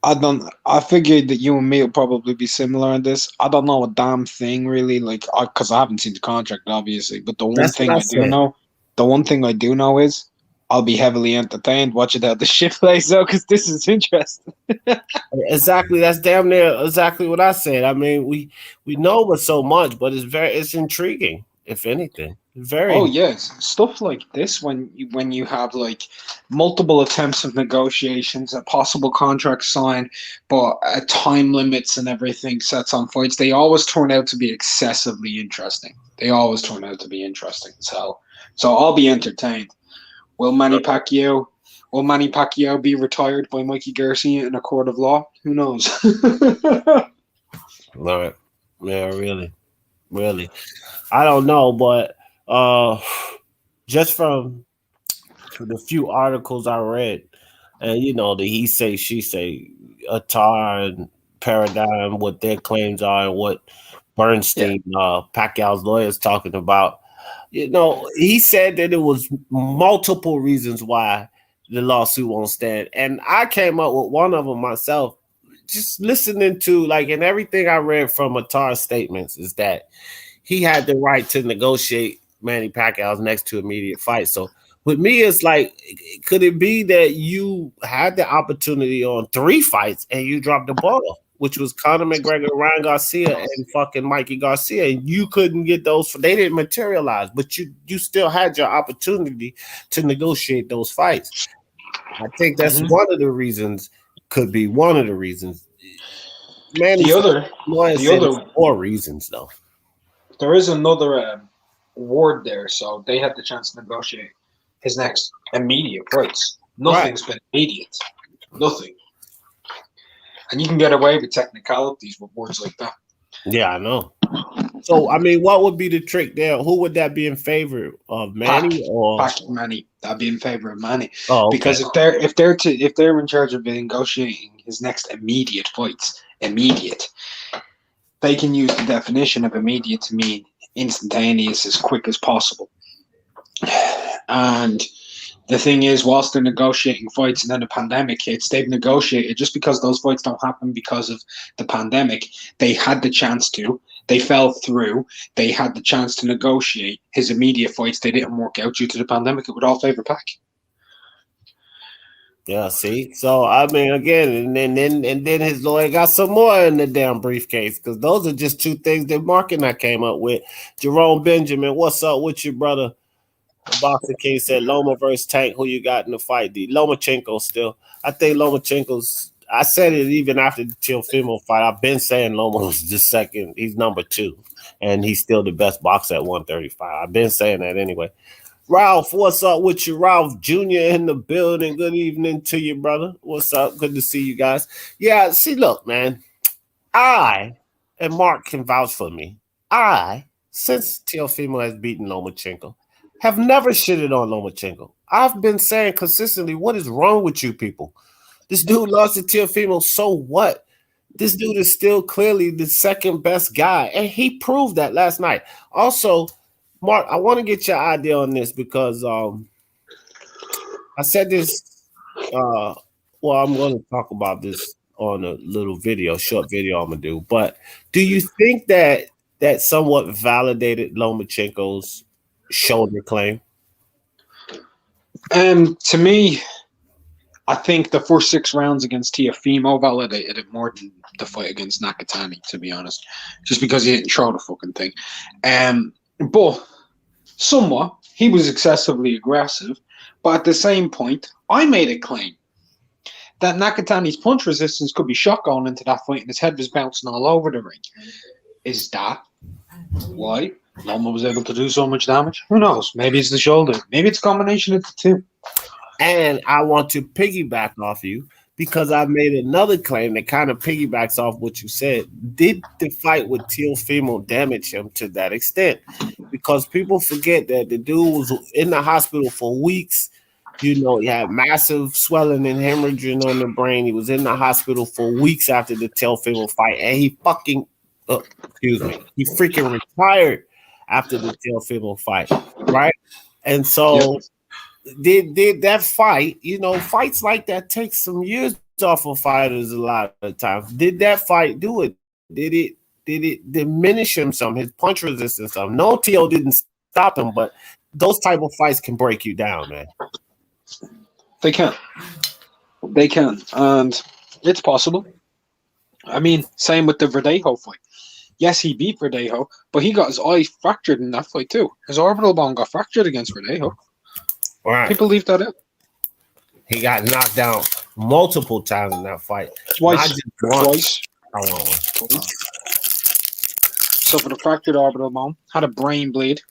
I figured that you and me will probably be similar on this. I don't know a damn thing really, like, because I haven't seen the contract, obviously. But That's what I said. the one thing I do know is I'll be heavily entertained watching how the shit plays out because this is interesting. Exactly. That's damn near exactly what I said. I mean, we know but so much, but it's intriguing, if anything. Oh Very yes, stuff like this when you have like multiple attempts of negotiations, a possible contract signed, but time limits and everything sets on fights. They always turn out to be excessively interesting. They always turn out to be interesting. So I'll be entertained. Will Manny Pacquiao will Manny Pacquiao be retired by Mikey Garcia in a court of law? Who knows? right. Yeah, really. Really. I don't know, but just from the few articles I read, and you know, the he say, she say, Attar and Paradigm, what their claims are and what Yeah. Bernstein, Pacquiao's lawyers talking about. You know, he said that it was multiple reasons why the lawsuit won't stand. And I came up with one of them myself, just listening to like, and everything I read from Attar's statements is that he had the right to negotiate Manny Pacquiao's next to immediate fight. So with me, it's like, could it be that you had the opportunity on 3 fights and you dropped the ball, which was Conor McGregor, Ryan Garcia, and fucking Mikey Garcia, and you couldn't get those? They didn't materialize, but you still had your opportunity to negotiate those fights. I think that's Mhm. one of the reasons. Could be one of the reasons. The Manny's other, lawyer the said it's other, 4 reasons though. there is another award there, so they had the chance to negotiate his next immediate fights. Right. Nothing's been immediate. Nothing. And you can get away with technicalities with words like that. Yeah, I know. So, I mean, what would be the trick there? Who would that be in favor of, Manny or? Pack Manny. I'd be in favor of Manny. Oh, okay. Because if they're in charge of negotiating his next immediate fights, they can use the definition of immediate to mean instantaneous, as quick as possible. And the thing is, whilst they're negotiating fights and then the pandemic hits, they've negotiated just because those fights don't happen because of the pandemic. They had the chance to. They fell through. They had the chance to negotiate his immediate fights. They didn't work out due to the pandemic. It would all favor Pac. Yeah, see. So I mean, again, and then his lawyer got some more in the damn briefcase because those are just 2 things that Mark and I came up with. Jerome Benjamin, what's up with you, brother? The Boxing King said Loma versus Tank. Who you got in the fight? The Lomachenko still. I think Lomachenko's. I said it even after the Teofimo fight. I've been saying Loma was the second. He's number 2, and he's still the best boxer at 135. I've been saying that anyway. Ralph, what's up with you? Ralph Jr. in the building. Good evening to you, brother. What's up? Good to see you guys. Yeah, see, look, man. I, and Mark can vouch for me, since Teofimo has beaten Lomachenko, have never shitted on Lomachenko. I've been saying consistently, what is wrong with you people? This dude lost to Teofimo, so what? This dude is still clearly the second best guy, and he proved that last night. Also, Mark, I want to get your idea on this because I said this. Well, I'm going to talk about this on a little video, short video I'm gonna do. But do you think that somewhat validated Lomachenko's shoulder claim? To me, I think the first 6 rounds against Teofimo validated it more than the fight against Nakatani, to be honest. Just because he didn't throw the fucking thing. But somewhat, he was excessively aggressive. But at the same point, I made a claim that Nakatani's punch resistance could be shot going into that fight and his head was bouncing all over the ring. Is that why Loma was able to do so much damage? Who knows? Maybe it's the shoulder. Maybe it's a combination of the two. And I want to piggyback off you because I made another claim that kind of piggybacks off what you said. Did the fight with Teofimo damage him to that extent? Because people forget that the dude was in the hospital for weeks. You know, he had massive swelling and hemorrhaging on the brain. He was in the hospital for weeks after the Teofimo fight, and he freaking retired after the Teofimo fight, right? And so, did that fight? You know, fights like that take some years off of fighters a lot of times. Did that fight do it? Did it diminish him some? His punch resistance some? No, Teo didn't stop him, but those type of fights can break you down, man. They can, and it's possible. I mean, same with the Verdejo fight. Yes, he beat Verdejo, but he got his eye fractured in that fight too. His orbital bone got fractured against Verdejo. Right. People leave that out. He got knocked down multiple times in that fight. Twice. Suffered a fractured orbital bone. Had a brain bleed.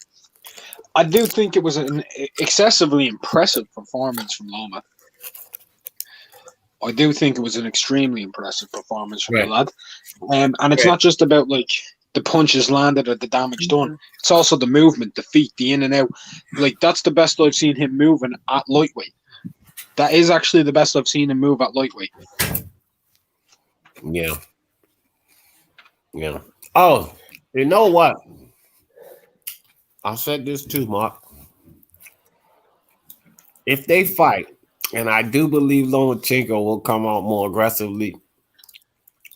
I do think it was an excessively impressive performance from Loma. I do think it was an extremely impressive performance from the lad. And it's not just about like the punches landed or the damage done. It's also the movement, the feet, the in and out. Like that's the best I've seen him moving at lightweight. That is actually the best I've seen him move at lightweight. Yeah. Oh, you know what? I said this too, Mark. If they fight, and I do believe Lomachenko will come out more aggressively,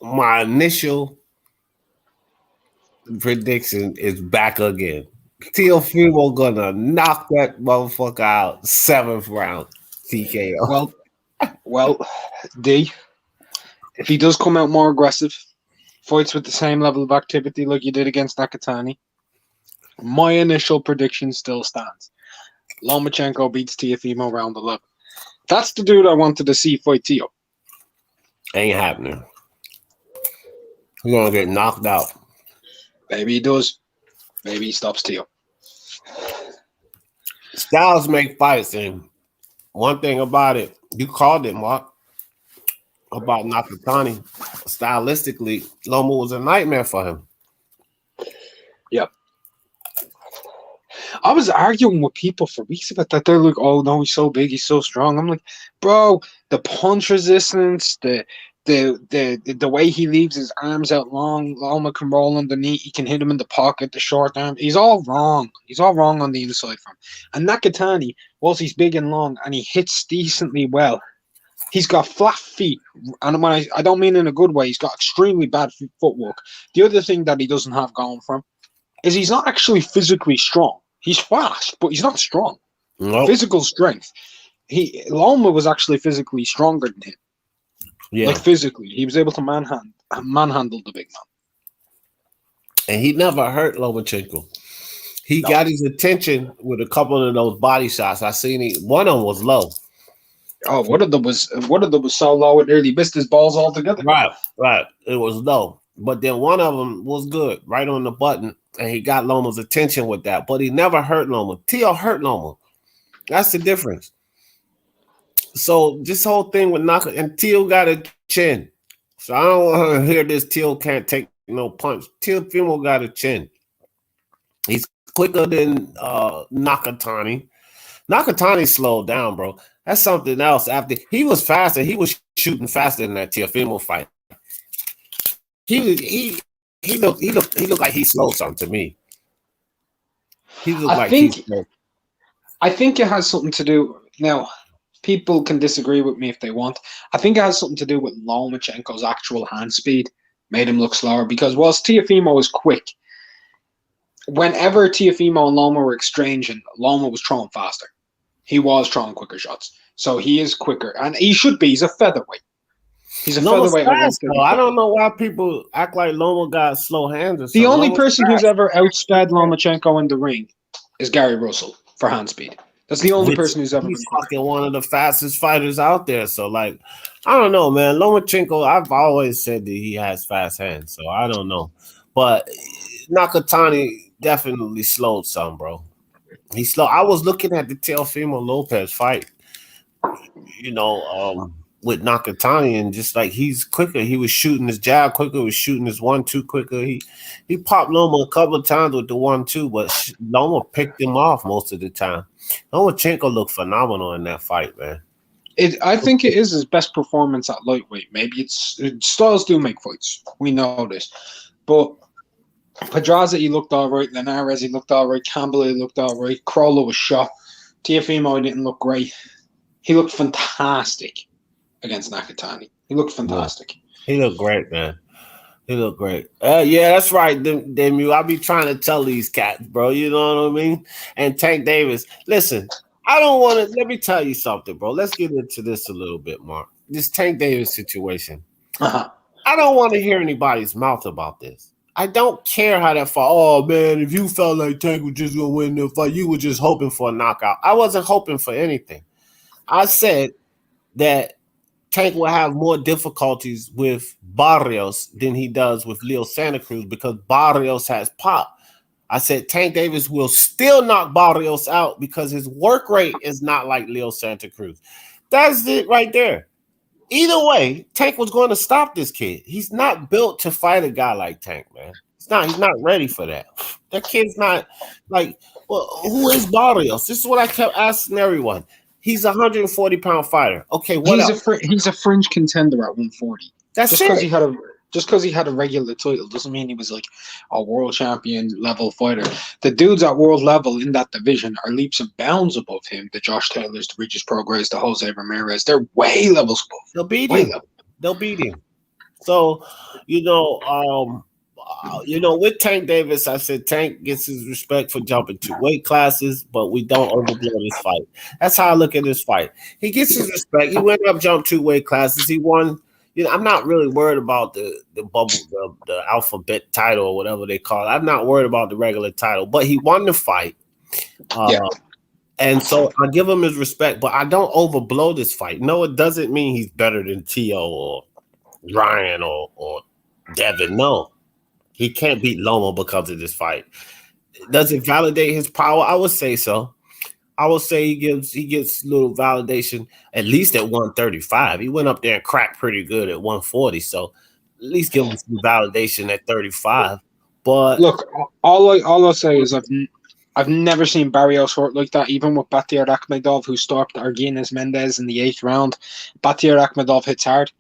my initial prediction is back again. Teofimo gonna knock that motherfucker out 7th round TKO. Well, D, if he does come out more aggressive, fights with the same level of activity like you did against Nakatani, my initial prediction still stands. Lomachenko beats Teofimo round 11. That's the dude I wanted to see fight Teo. Ain't happening. He's gonna get knocked out. Maybe he does. Maybe he stops Teo. Styles make fights, and one thing about it, you called it, Mark, about Nakatani. Stylistically, Loma was a nightmare for him. Yep. I was arguing with people for weeks about that. They're like, "Oh no, he's so big, he's so strong." I'm like, "Bro, the punch resistance, the way he leaves his arms out long, Loma can roll underneath. He can hit him in the pocket, the short arm. He's all wrong. He's all wrong on the inside from him." And Nakatani, whilst he's big and long and he hits decently well, he's got flat feet. And when I don't mean in a good way, he's got extremely bad footwork. The other thing that he doesn't have going for him is he's not actually physically strong. He's fast, but he's not strong. Nope. Physical strength. Loma was actually physically stronger than him. Yeah. Like physically. He was able to manhandle the big man. And he never hurt Lomachenko. He got his attention with a couple of those body shots. I seen it. One of them was low. Oh, one of them was so low it nearly missed his balls altogether. Right. It was low. But then one of them was good, right on the button, and he got Loma's attention with that. But he never hurt Loma. Teo hurt Loma. That's the difference. So this whole thing with Naka, and Teo got a chin. So I don't want to hear this Teo can't take no punch. Teofimo got a chin. He's quicker than Nakatani. Nakatani slowed down, bro. That's something else. After he was faster, he was shooting faster than that Teofimo fight. He looked like he slowed something to me. I think it has something to do. Now, people can disagree with me if they want. I think it has something to do with Lomachenko's actual hand speed. Made him look slower because whilst Teofimo was quick, whenever Teofimo and Loma were exchanging, Loma was throwing faster. He was throwing quicker shots. So he is quicker. And he should be. He's a featherweight. He's a Loma's featherweight at fast, though. I 135. don't know why people act like Loma got slow hands or The something. only Loma's person who's fast. ever outsped Lomachenko in the ring is Gary Russell for hand speed. That's the only Which person who's ever he's been quicker. fucking one of the fastest fighters out there. So, like, I don't know, man. Lomachenko, I've always said that he has fast hands. So I don't know. But Nakatani definitely slowed some, bro. He's slow. I was looking at the Teofimo Lopez fight, with Nakatani, and just like he's quicker. He was shooting his jab quicker, was shooting his 1-2 quicker. He popped Loma a couple of times with the 1-2, but Loma picked him off most of the time. Lomachenko looked phenomenal in that fight, man. I think it is his best performance at lightweight. Maybe styles do make fights. We know this. But Pedraza, he looked all right. Linares, he looked all right. Campbell, he looked all right. Crawler was shot. Teofimo didn't look great. He looked fantastic against Nakatani. He looked fantastic. He looked great, man. He looked great. Yeah, that's right, Demu. I be trying to tell these cats, bro. You know what I mean? And Tank Davis. Listen, I don't want to. Let me tell you something, bro. Let's get into this a little bit, Mark. This Tank Davis situation. Uh-huh. I don't want to hear anybody's mouth about this. I don't care how that far. Oh, man, if you felt like Tank was just going to win the fight, you were just hoping for a knockout. I wasn't hoping for anything. I said that Tank will have more difficulties with Barrios than he does with Leo Santa Cruz because Barrios has pop. I said Tank Davis will still knock Barrios out because his work rate is not like Leo Santa Cruz. That's it right there. Either way, Tank was going to stop this kid. He's not built to fight a guy like Tank, man. He's not ready for that. That kid's not like, well, who is Barrios? This is what I kept asking everyone. He's a 140-pound fighter. Okay, what else? He's a fringe contender at 140. That's just it. Just because he had a regular title doesn't mean he was like a world champion level fighter. The dudes at world level in that division are leaps and bounds above him. The Josh Taylors, the Regis Prograis, the Jose Ramirez. They're way levels above. They'll beat him. They'll beat him. So, with Tank Davis, I said Tank gets his respect for jumping 2 weight classes, but we don't overblow this fight. That's how I look at this fight. He gets his respect. He went up, jumped 2 weight classes. He won. I'm not really worried about the bubble, the alphabet title or whatever they call it. I'm not worried about the regular title, but he won the fight. And so I give him his respect, but I don't overblow this fight. No, it doesn't mean he's better than Tio or Ryan or Devin. No, he can't beat Loma because of this fight. Does it validate his power? I would say so. I would say he gets a little validation at least at 135. He went up there and cracked pretty good at 140, so at least give him some validation at 35. But look, all I'll say is I've never seen Barrios hurt like that. Even with Batyar Akhmedov, who stopped Arguines Mendez in the 8th round, Batyar Akhmedov hits hard.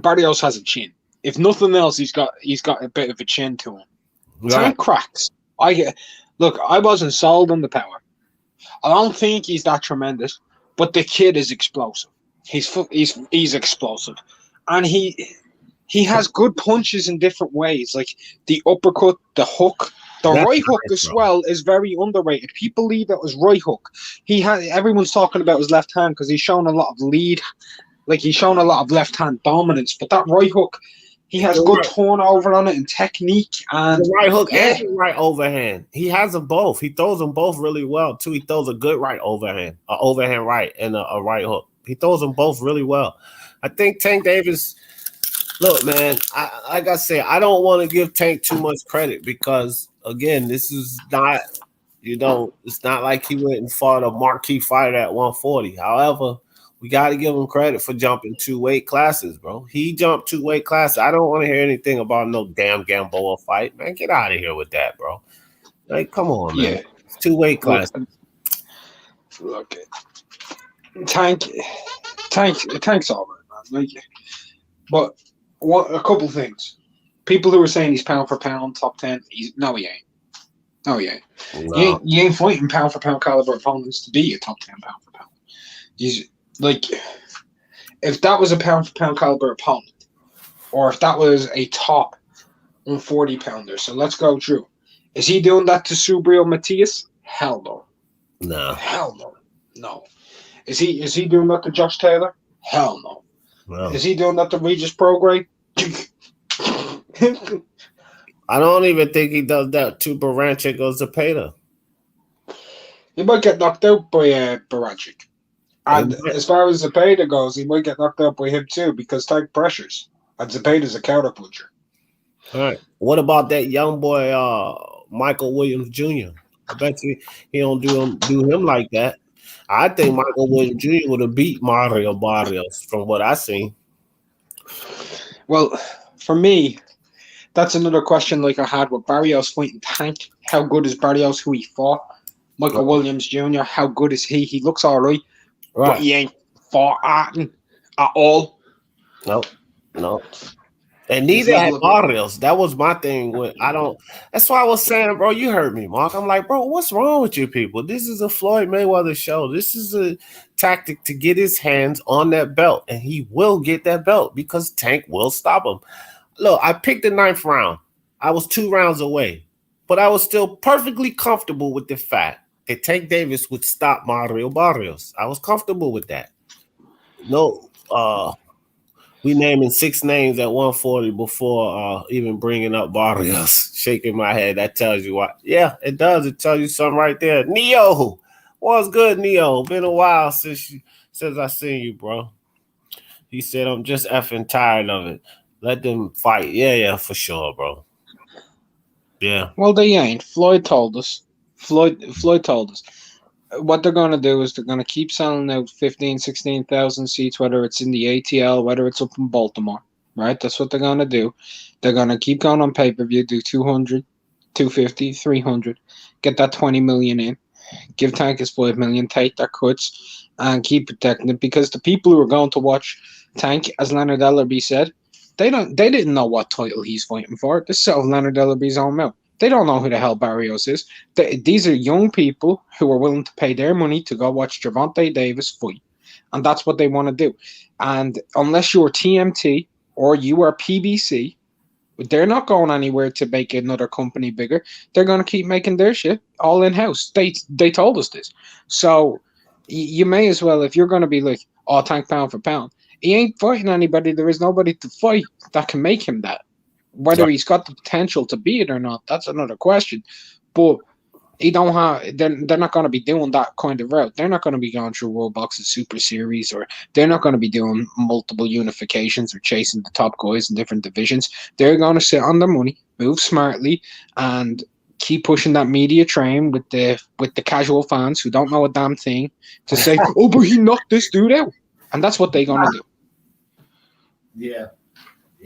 Barrios has a chin. If nothing else, he's got a bit of a chin to him. right. Tank cracks. I wasn't sold on the power. I don't think he's that tremendous, but the kid is explosive. He's explosive, and he has good punches in different ways, like the uppercut, the hook. The That's right hook nice, as well is very underrated. People leave it as right hook. Everyone's talking about his left hand because he's shown a lot of lead, like he's shown a lot of left hand dominance. But that right hook, he has good turnover on it and technique. And the right hook and the right overhand. He has them both. He throws them both really well too. He throws a good right overhand, an overhand right, and a right hook. He throws them both really well. I think Tank Davis. Look, man. Like I said, I don't want to give Tank too much credit because again, this is not. It's not like he went and fought a marquee fighter at 140. However, we got to give him credit for jumping 2 weight classes, bro. He jumped 2 weight classes. I don't want to hear anything about no damn Gamboa fight, man. Get out of here with that, bro. Like, come on, man. Yeah. It's 2 weight classes. Look, Tank's all right, man. But a couple things. People who are saying he's pound for pound top 10, he ain't. No, he ain't. No. You ain't fighting pound for pound caliber opponents to be a top 10 pound for pound. He's like, if that was a pound for pound caliber opponent, or if that was a top 140 pounder. So let's go through. Is he doing that to Subriel Matias? Hell no. No. Hell no. No. Is he doing that to Josh Taylor? Hell no. Well, Is he doing that to Regis Prograis? I don't even think he does that to Baranchik or Zepeda. He might get knocked out by Barancic. And And as far as Zepeda goes, he might get knocked out by him too because Tank pressures. And Zepeda's a counter puncher. all right. What about that young boy, Michael Williams Jr.? I bet you he don't do him like that. I think Michael Williams Jr. would have beat Mario Barrios from what I seen. Well, for me, that's another question like I had with Barrios fighting Tank. How good is Barrios who he fought? Michael Williams Jr., how good is he? He looks all right, but Right. he ain't fought at him at all. No. And His neither had level of Barrios. That was my thing. That's why I was saying, bro, you heard me, Mark. I'm like, bro, what's wrong with you people? This is a Floyd Mayweather show. This is a tactic to get his hands on that belt, and he will get that belt because Tank will stop him. Look, I picked the 9th round. I was 2 rounds away, but I was still perfectly comfortable with the fact that Tank Davis would stop Mario Barrios. I was comfortable with that. No, we naming 6 names at 140 before even bringing up Barrios. Shaking my head. That tells you what. Yeah, it does. It tells you something right there. Neo, what's good, Neo? Been a while since I seen you, bro. He said, I'm just effing tired of it. Let them fight. Yeah, for sure, bro. Yeah. Well, they ain't. Floyd told us. Floyd told us. What they're going to do is they're going to keep selling out 15, 16,000 seats, whether it's in the ATL, whether it's up in Baltimore, right? That's what they're going to do. They're going to keep going on pay-per-view, do 200, 250, 300, get that 20 million in, give Tank his 5 million, take their cuts, and keep protecting it because the people who are going to watch Tank, as Leonard Ellerby said, they didn't know what title he's fighting for. This is out of Leonard Ellerby's own mouth. They don't know who the hell Barrios is. These are young people who are willing to pay their money to go watch Gervonta Davis fight. And that's what they want to do. And unless you're TMT or you are PBC, they're not going anywhere to make another company bigger. They're going to keep making their shit all in-house. They told us this. So you may as well, if you're going to be like, oh, Tank pound for pound, he ain't fighting anybody. There is nobody to fight that can make him that. Whether he's got the potential to be it or not, that's another question. But he don't have. They're not going to be doing that kind of route. They're not going to be going through World Boxing Super Series, or they're not going to be doing multiple unifications or chasing the top guys in different divisions. They're going to sit on their money, move smartly, and keep pushing that media train with the casual fans who don't know a damn thing to say, "Oh, but he knocked this dude out," and that's what they're going to do.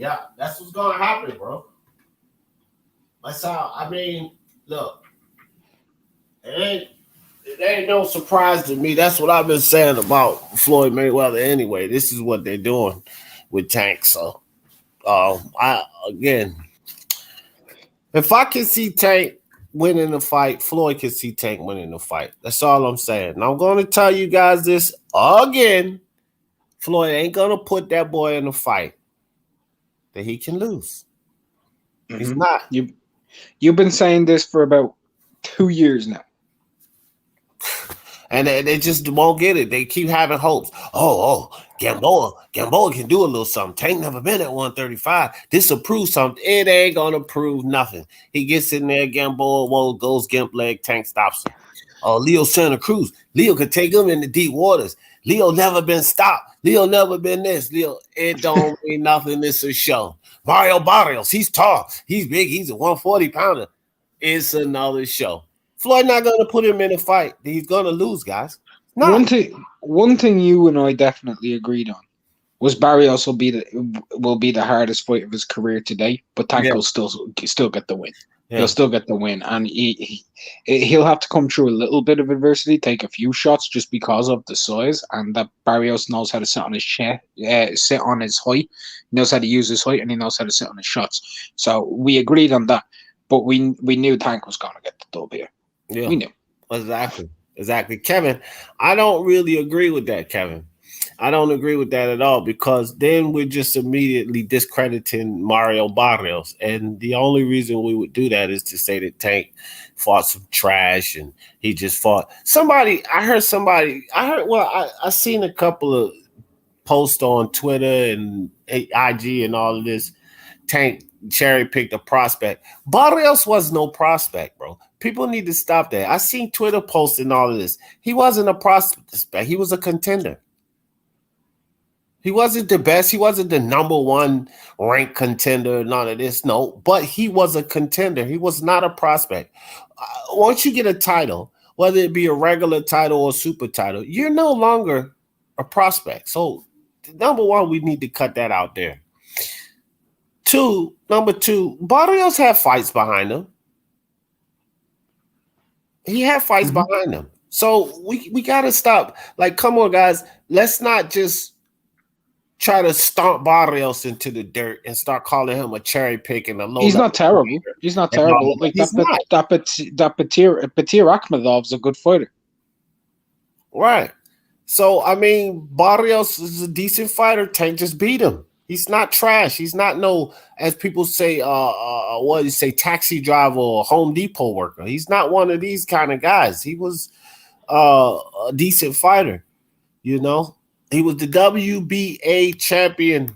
Yeah, that's what's gonna happen, bro. That's how. I mean, look, it ain't no surprise to me. That's what I've been saying about Floyd Mayweather. Anyway, this is what they're doing with Tank. So, if I can see Tank winning the fight, Floyd can see Tank winning the fight. That's all I'm saying. And I'm going to tell you guys this again. Floyd ain't gonna put that boy in the fight that he can lose. Mm-hmm. He's not. You've been saying this for about 2 years now. And they just won't get it. They keep having hopes. Gamboa can do a little something. Tank never been at 135. This will prove something. It ain't gonna prove nothing. He gets in there, Gamboa goes gimp leg, Tank stops him. Leo Santa Cruz. Leo could take him in the deep waters. Leo never been stopped. Leo never been this. Leo, it don't mean nothing. It's a show. Mario Barrios, he's tall. He's big. He's a 140 pounder. It's another show. Floyd not going to put him in a fight. He's going to lose, guys. One thing you and I definitely agreed on was Barrios will be the hardest fight of his career today, but Tank will still get the win. Yeah. He'll still get the win, and he'll have to come through a little bit of adversity, take a few shots just because of the size, and that Barrios knows how to sit on his sit on his height. He knows how to use his height, and he knows how to sit on his shots. So we agreed on that, but we knew Tank was going to get the dub here. Yeah, we knew exactly, Kevin. I don't really agree with that, Kevin. I don't agree with that at all because then we're just immediately discrediting Mario Barrios. And the only reason we would do that is to say that Tank fought some trash and he just fought somebody. I seen a couple of posts on Twitter and IG and all of this. Tank cherry picked a prospect. Barrios was no prospect, bro. People need to stop that. I seen Twitter posting all of this. He wasn't a prospect. He was a contender. He wasn't the best. He wasn't the number one ranked contender. None of this. No, but he was a contender. He was not a prospect. Once you get a title, whether it be a regular title or a super title, you're no longer a prospect. So, number one, we need to cut that out there. Number two, Barrios had fights behind him. He had fights behind him. So we got to stop. Like, come on, guys. Let's not just try to stomp Barrios into the dirt and start calling him a cherry pick and a low. He's not terrible. He's not terrible. Like that Petir Akhmedov's a good fighter. Right. So, I mean, Barrios is a decent fighter. Tank just beat him. He's not trash. He's not no, as people say, what do you say, taxi driver or Home Depot worker. He's not one of these kind of guys. He was a decent fighter, you know. He was the WBA champion,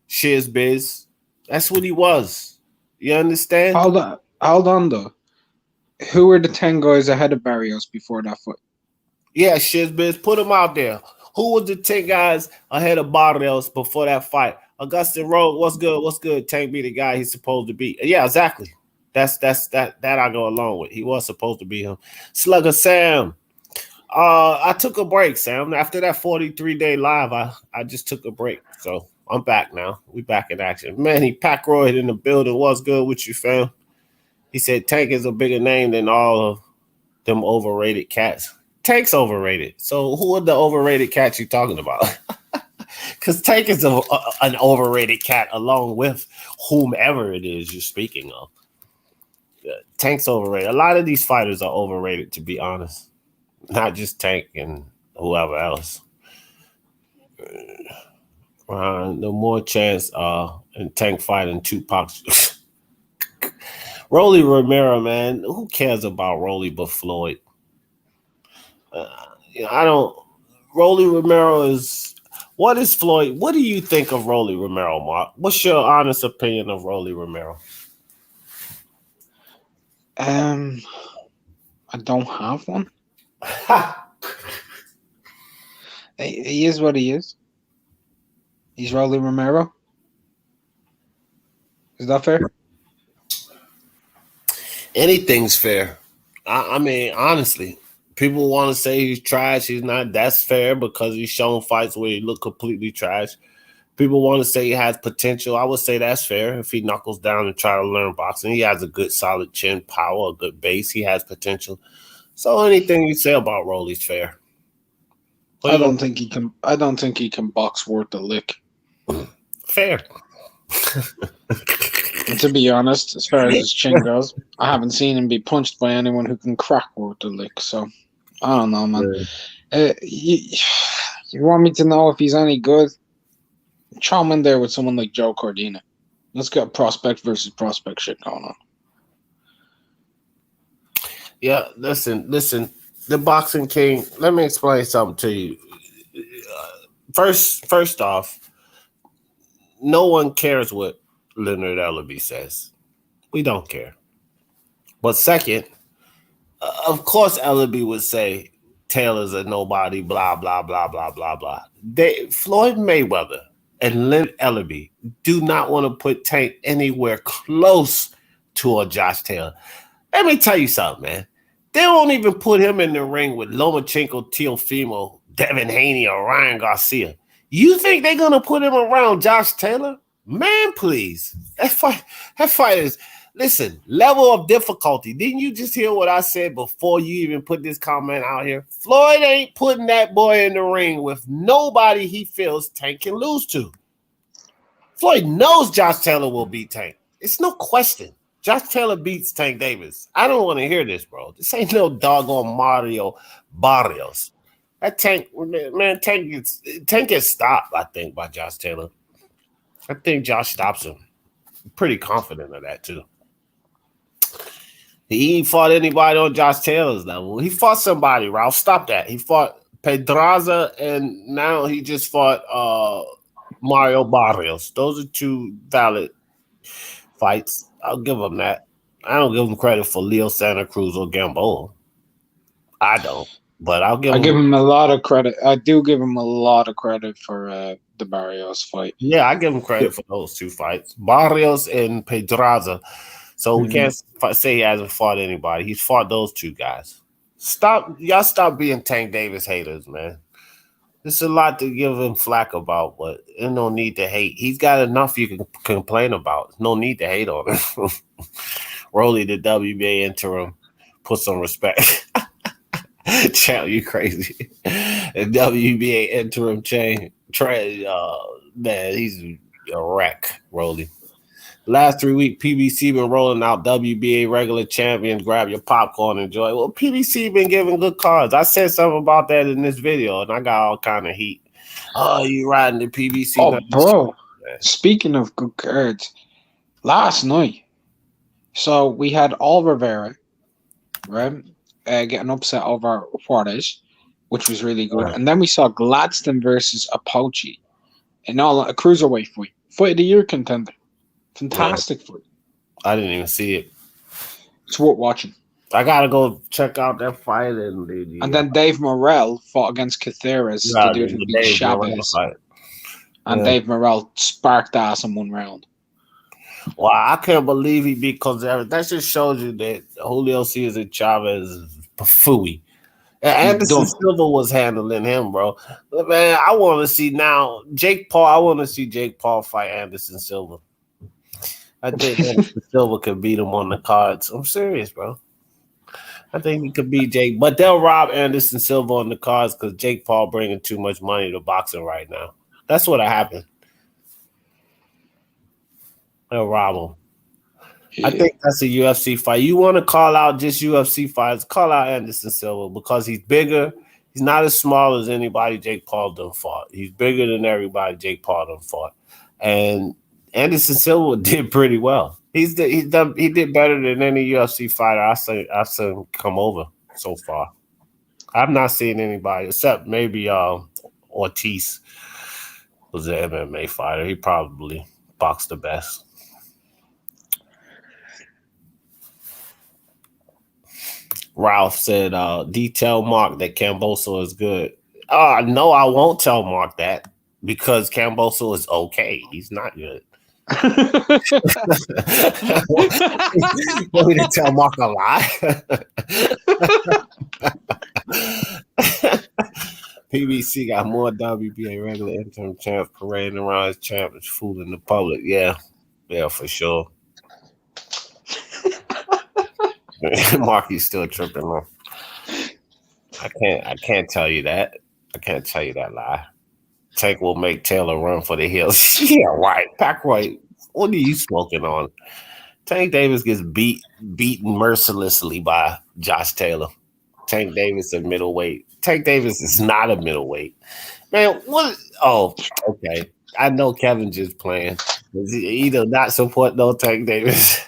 Shizbiz. That's what he was. You understand? Hold on, though. Who were the 10 guys ahead of Barrios before that fight? Yeah, Shizbiz, put him out there. Who was the 10 guys ahead of Barrios before that fight? Augustin Road, what's good? What's good? Tank be the guy he's supposed to be. Yeah, exactly. That I go along with. He was supposed to be him. Slugger Sam. I took a break, Sam. After that 43-day live, I just took a break. So I'm back now. We back in action. Manny Pacquiao in the building. What's good with you, fam? He said Tank is a bigger name than all of them overrated cats. Tank's overrated. So who are the overrated cats you talking about? Because Tank is an overrated cat along with whomever it is you're speaking of. Tank's overrated. A lot of these fighters are overrated, to be honest. Not just Tank and whoever else. No more chance in Tank fighting Tupac. Rolly Romero, man. Who cares about Rolly but Floyd? I don't. Rolly Romero is. What is Floyd? What do you think of Rolly Romero, Mark? What's your honest opinion of Rolly Romero? I don't have one. He is what he is. He's Rolly Romero. Is that fair? Anything's fair. I mean, honestly. People want to say he's trash. He's not. That's fair because he's shown fights where he looked completely trash. People want to say he has potential. I would say that's fair. If he knuckles down and try to learn boxing, he has a good solid chin power, a good base. He has potential. So anything you say about Rolly's fair. I don't think he can. I don't think he can box worth a lick. Fair. And to be honest, as far as his chin goes, I haven't seen him be punched by anyone who can crack worth a lick. So I don't know, man. You want me to know if he's any good? Throw him in there with someone like Joe Cordina. Let's get prospect versus prospect shit going on. Yeah, listen. The Boxing King. Let me explain something to you. First off, no one cares what Leonard Ellaby says. We don't care. But second, of course, Ellaby would say Taylor's a nobody, blah, blah, blah, blah, blah, blah. Floyd Mayweather and Leonard Ellaby do not want to put Tank anywhere close to a Josh Taylor. Let me tell you something, man. They won't even put him in the ring with Lomachenko, Teofimo, Devin Haney, or Ryan Garcia. You think they're going to put him around Josh Taylor? Man, please. That fight is, listen, level of difficulty. Didn't you just hear what I said before you even put this comment out here? Floyd ain't putting that boy in the ring with nobody he feels Tank can lose to. Floyd knows Josh Taylor will beat Tank. It's no question. Josh Taylor beats Tank Davis. I don't want to hear this, bro. This ain't no doggone Mario Barrios. That Tank, man, Tank gets stopped, I think, by Josh Taylor. I think Josh stops him. I'm pretty confident of that, too. He ain't fought anybody on Josh Taylor's level. He fought somebody, Ralph. Stop that. He fought Pedraza, and now he just fought Mario Barrios. Those are two valid fights. I'll give him that. I don't give him credit for Leo Santa Cruz or Gamboa. I don't. But I'll give him a lot of credit. I do give him a lot of credit for the Barrios fight. Yeah, I give him credit for those two fights. Barrios and Pedraza. So we can't say he hasn't fought anybody. He's fought those two guys. Y'all stop being Tank Davis haters, man. There's a lot to give him flack about, but there's no need to hate. He's got enough you can complain about. No need to hate on him. Rolly, the WBA interim, put some respect. Chow, you crazy. The WBA interim man, he's a wreck, Rolly. Last 3 weeks, PBC been rolling out WBA regular champions. Grab your popcorn and enjoy. Well, PBC been giving good cards. I said something about that in this video, and I got all kind of heat. Oh, you riding the PBC? Oh, bro. Speaking of good cards, last night, so we had Rivera, right, getting upset over Juarez, which was really good. And then we saw Gladstone versus Apochi, and all a cruiserweight fight of the year contender. Fantastic fight. I didn't even see it. It's worth watching. I gotta go check out that fight. And then Dave Morrell fought against Caceres, the dude who beat Chavez. And Dave Morrell sparked ass in 1 round. Wow, I can't believe he beat Caceres. That just shows you that Julio Cesar Chavez is pafooey. Anderson Silva was handling him, bro. Man, I want to see now Jake Paul. I want to see Jake Paul fight Anderson Silva. I think Anderson Silva could beat him on the cards. I'm serious, bro. I think he could beat Jake, but they'll rob Anderson Silva on the cards because Jake Paul bringing too much money to boxing right now. That's what happened. They'll rob him. Yeah. I think that's a UFC fight. You want to call out just UFC fights, call out Anderson Silva because he's bigger. He's not as small as anybody Jake Paul done fought. He's bigger than everybody Jake Paul done fought. And Anderson Silva did pretty well. He did better than any UFC fighter I've seen come over so far. I've not seen anybody except maybe Ortiz was an MMA fighter. He probably boxed the best. Ralph said, detail Mark that Camboso is good. No, I won't tell Mark that because Camboso is okay. He's not good. Want me to tell Mark a lie? PBC got more WBA regular interim champs parading around his champions, fooling the public. Yeah, for sure. Marky's still tripping on. I can't tell you that. I can't tell you that lie. Tank will make Taylor run for the hills. Yeah, right. Pacquiao, what are you smoking on? Tank Davis gets beaten mercilessly by Josh Taylor. Tank Davis is middleweight. Tank Davis is not a middleweight. Man, what? Oh, okay. I know Kevin just playing. He either not support no Tank Davis.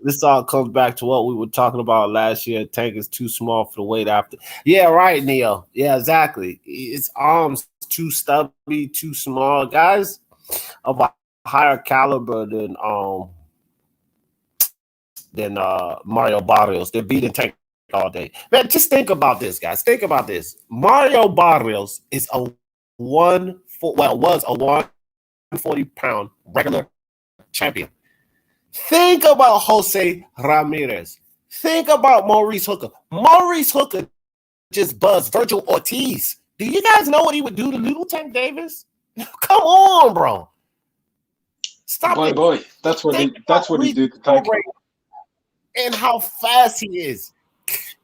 This all comes back to what we were talking about last year. Tank is too small for the weight after. Yeah, right, Neil. Yeah, exactly. His arms too stubby, too small. Guys of a higher caliber than Mario Barrios. They're beating Tank all day. Man, just think about this, guys. Think about this. Mario Barrios is was a 140-pound regular champion. Think about Jose Ramirez. Think about Maurice Hooker. Maurice Hooker just buzzed Virgil Ortiz. Do you guys know what he would do to little Tank Davis? Come on, bro. Stop it. Boy. That's what he did to Tank. And how fast he is.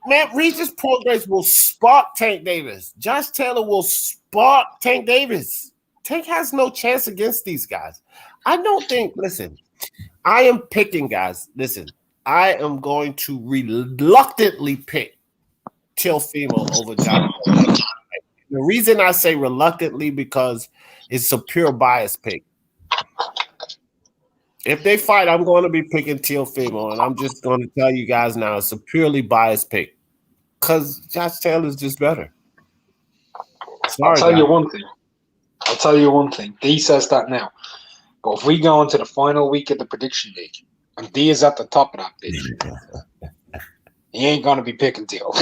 Man, Regis Progress will spark Tank Davis. Josh Taylor will spark Tank Davis. Tank has no chance against these guys. I don't think, listen, I am picking, guys. Listen, I am going to reluctantly pick Teofimo over Josh. The reason I say reluctantly because it's a pure bias pick. If they fight, I'm going to be picking Teofimo, and I'm just going to tell you guys now it's a purely biased pick because Josh Taylor's just better. Sorry, I'll tell guys. you one thing. I'll tell you one thing. D says that now. But if we go into the final week of the prediction league and D is at the top of that bitch, he ain't going to be picking Teal.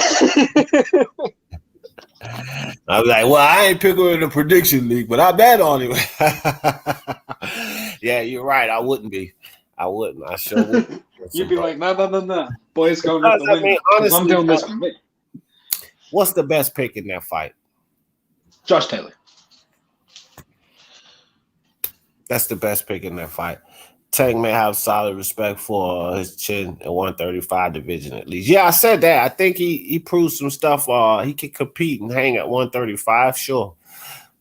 I'm like, well, I ain't picking in the prediction league, but I bet on him. Yeah, you're right. I wouldn't be. I wouldn't. I sure wouldn't. You'd be like, no. Boys going with the I win. mean, honestly, I'm doing this for me. What's the best pick in that fight? Josh Taylor. That's the best pick in that fight. Tank may have solid respect for his chin at 135 division at least. Yeah, I said that. I think he proved some stuff. He can compete and hang at 135, sure.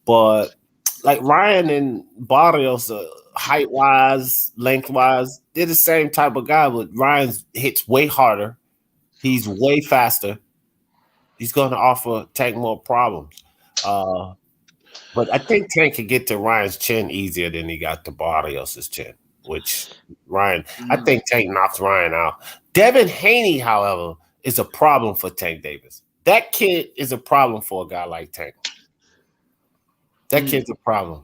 But like Ryan and Barrios, height-wise, length-wise, they're the same type of guy, but Ryan hits way harder. He's way faster. He's going to offer Tank more problems. But I think Tank can get to Ryan's chin easier than he got to Barrios' chin, which Ryan, I think Tank knocks Ryan out. Devin Haney, however, is a problem for Tank Davis. That kid is a problem for a guy like Tank. That kid's a problem.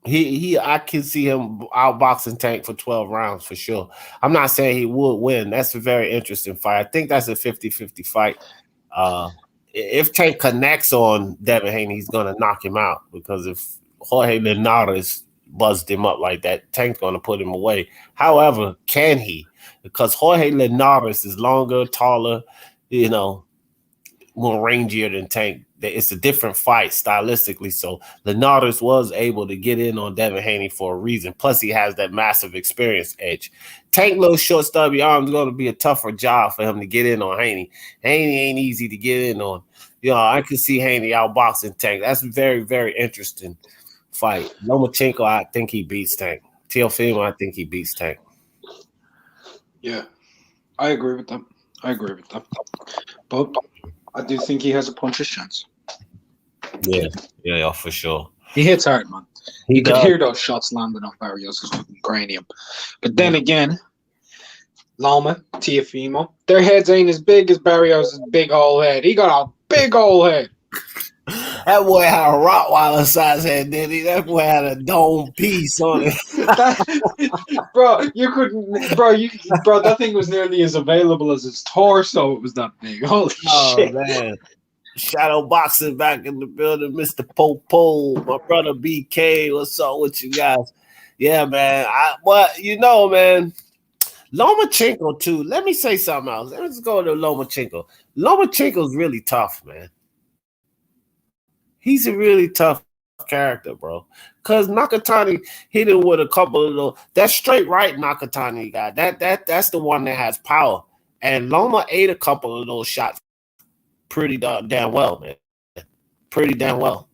I can see him outboxing Tank for 12 rounds for sure. I'm not saying he would win. That's a very interesting fight. I think that's a 50-50 fight. If Tank connects on Devin Haney, he's going to knock him out because if Jorge Linares buzzed him up like that, Tank's going to put him away. However, can he? Because Jorge Linares is longer, taller, more rangier than Tank. It's a different fight stylistically. So Linares was able to get in on Devin Haney for a reason. Plus, he has that massive experience edge. Tank, little short, stubby arms, going to be a tougher job for him to get in on Haney. Haney ain't easy to get in on. I can see Haney outboxing Tank. That's a very, very interesting fight. Lomachenko, I think he beats Tank. Teofimo, I think he beats Tank. Yeah, I agree with them. But I do think he has a puncher's chance. Yeah, for sure. He hits hard, man. You could hear those shots landing off Barrios' cranium. But then again, Loma, Teofimo, their heads ain't as big as Barrios' big old head. He got a big old head. That boy had a Rottweiler size head, didn't he? That boy had a dome piece on it. You couldn't, that thing was nearly as available as his torso. It was that big. Holy shit. Man. Shadow boxing back in the building, Mr. Popo, my brother BK. What's up with you guys? Yeah, man. Man, Lomachenko too. Let me say something else. Let's go to Lomachenko. Lomachenko's really tough, man. He's a really tough character, bro. Because Nakatani hit him with a couple of those. That straight right Nakatani guy. That's the one that has power. And Loma ate a couple of those shots pretty damn well, man. Pretty damn well.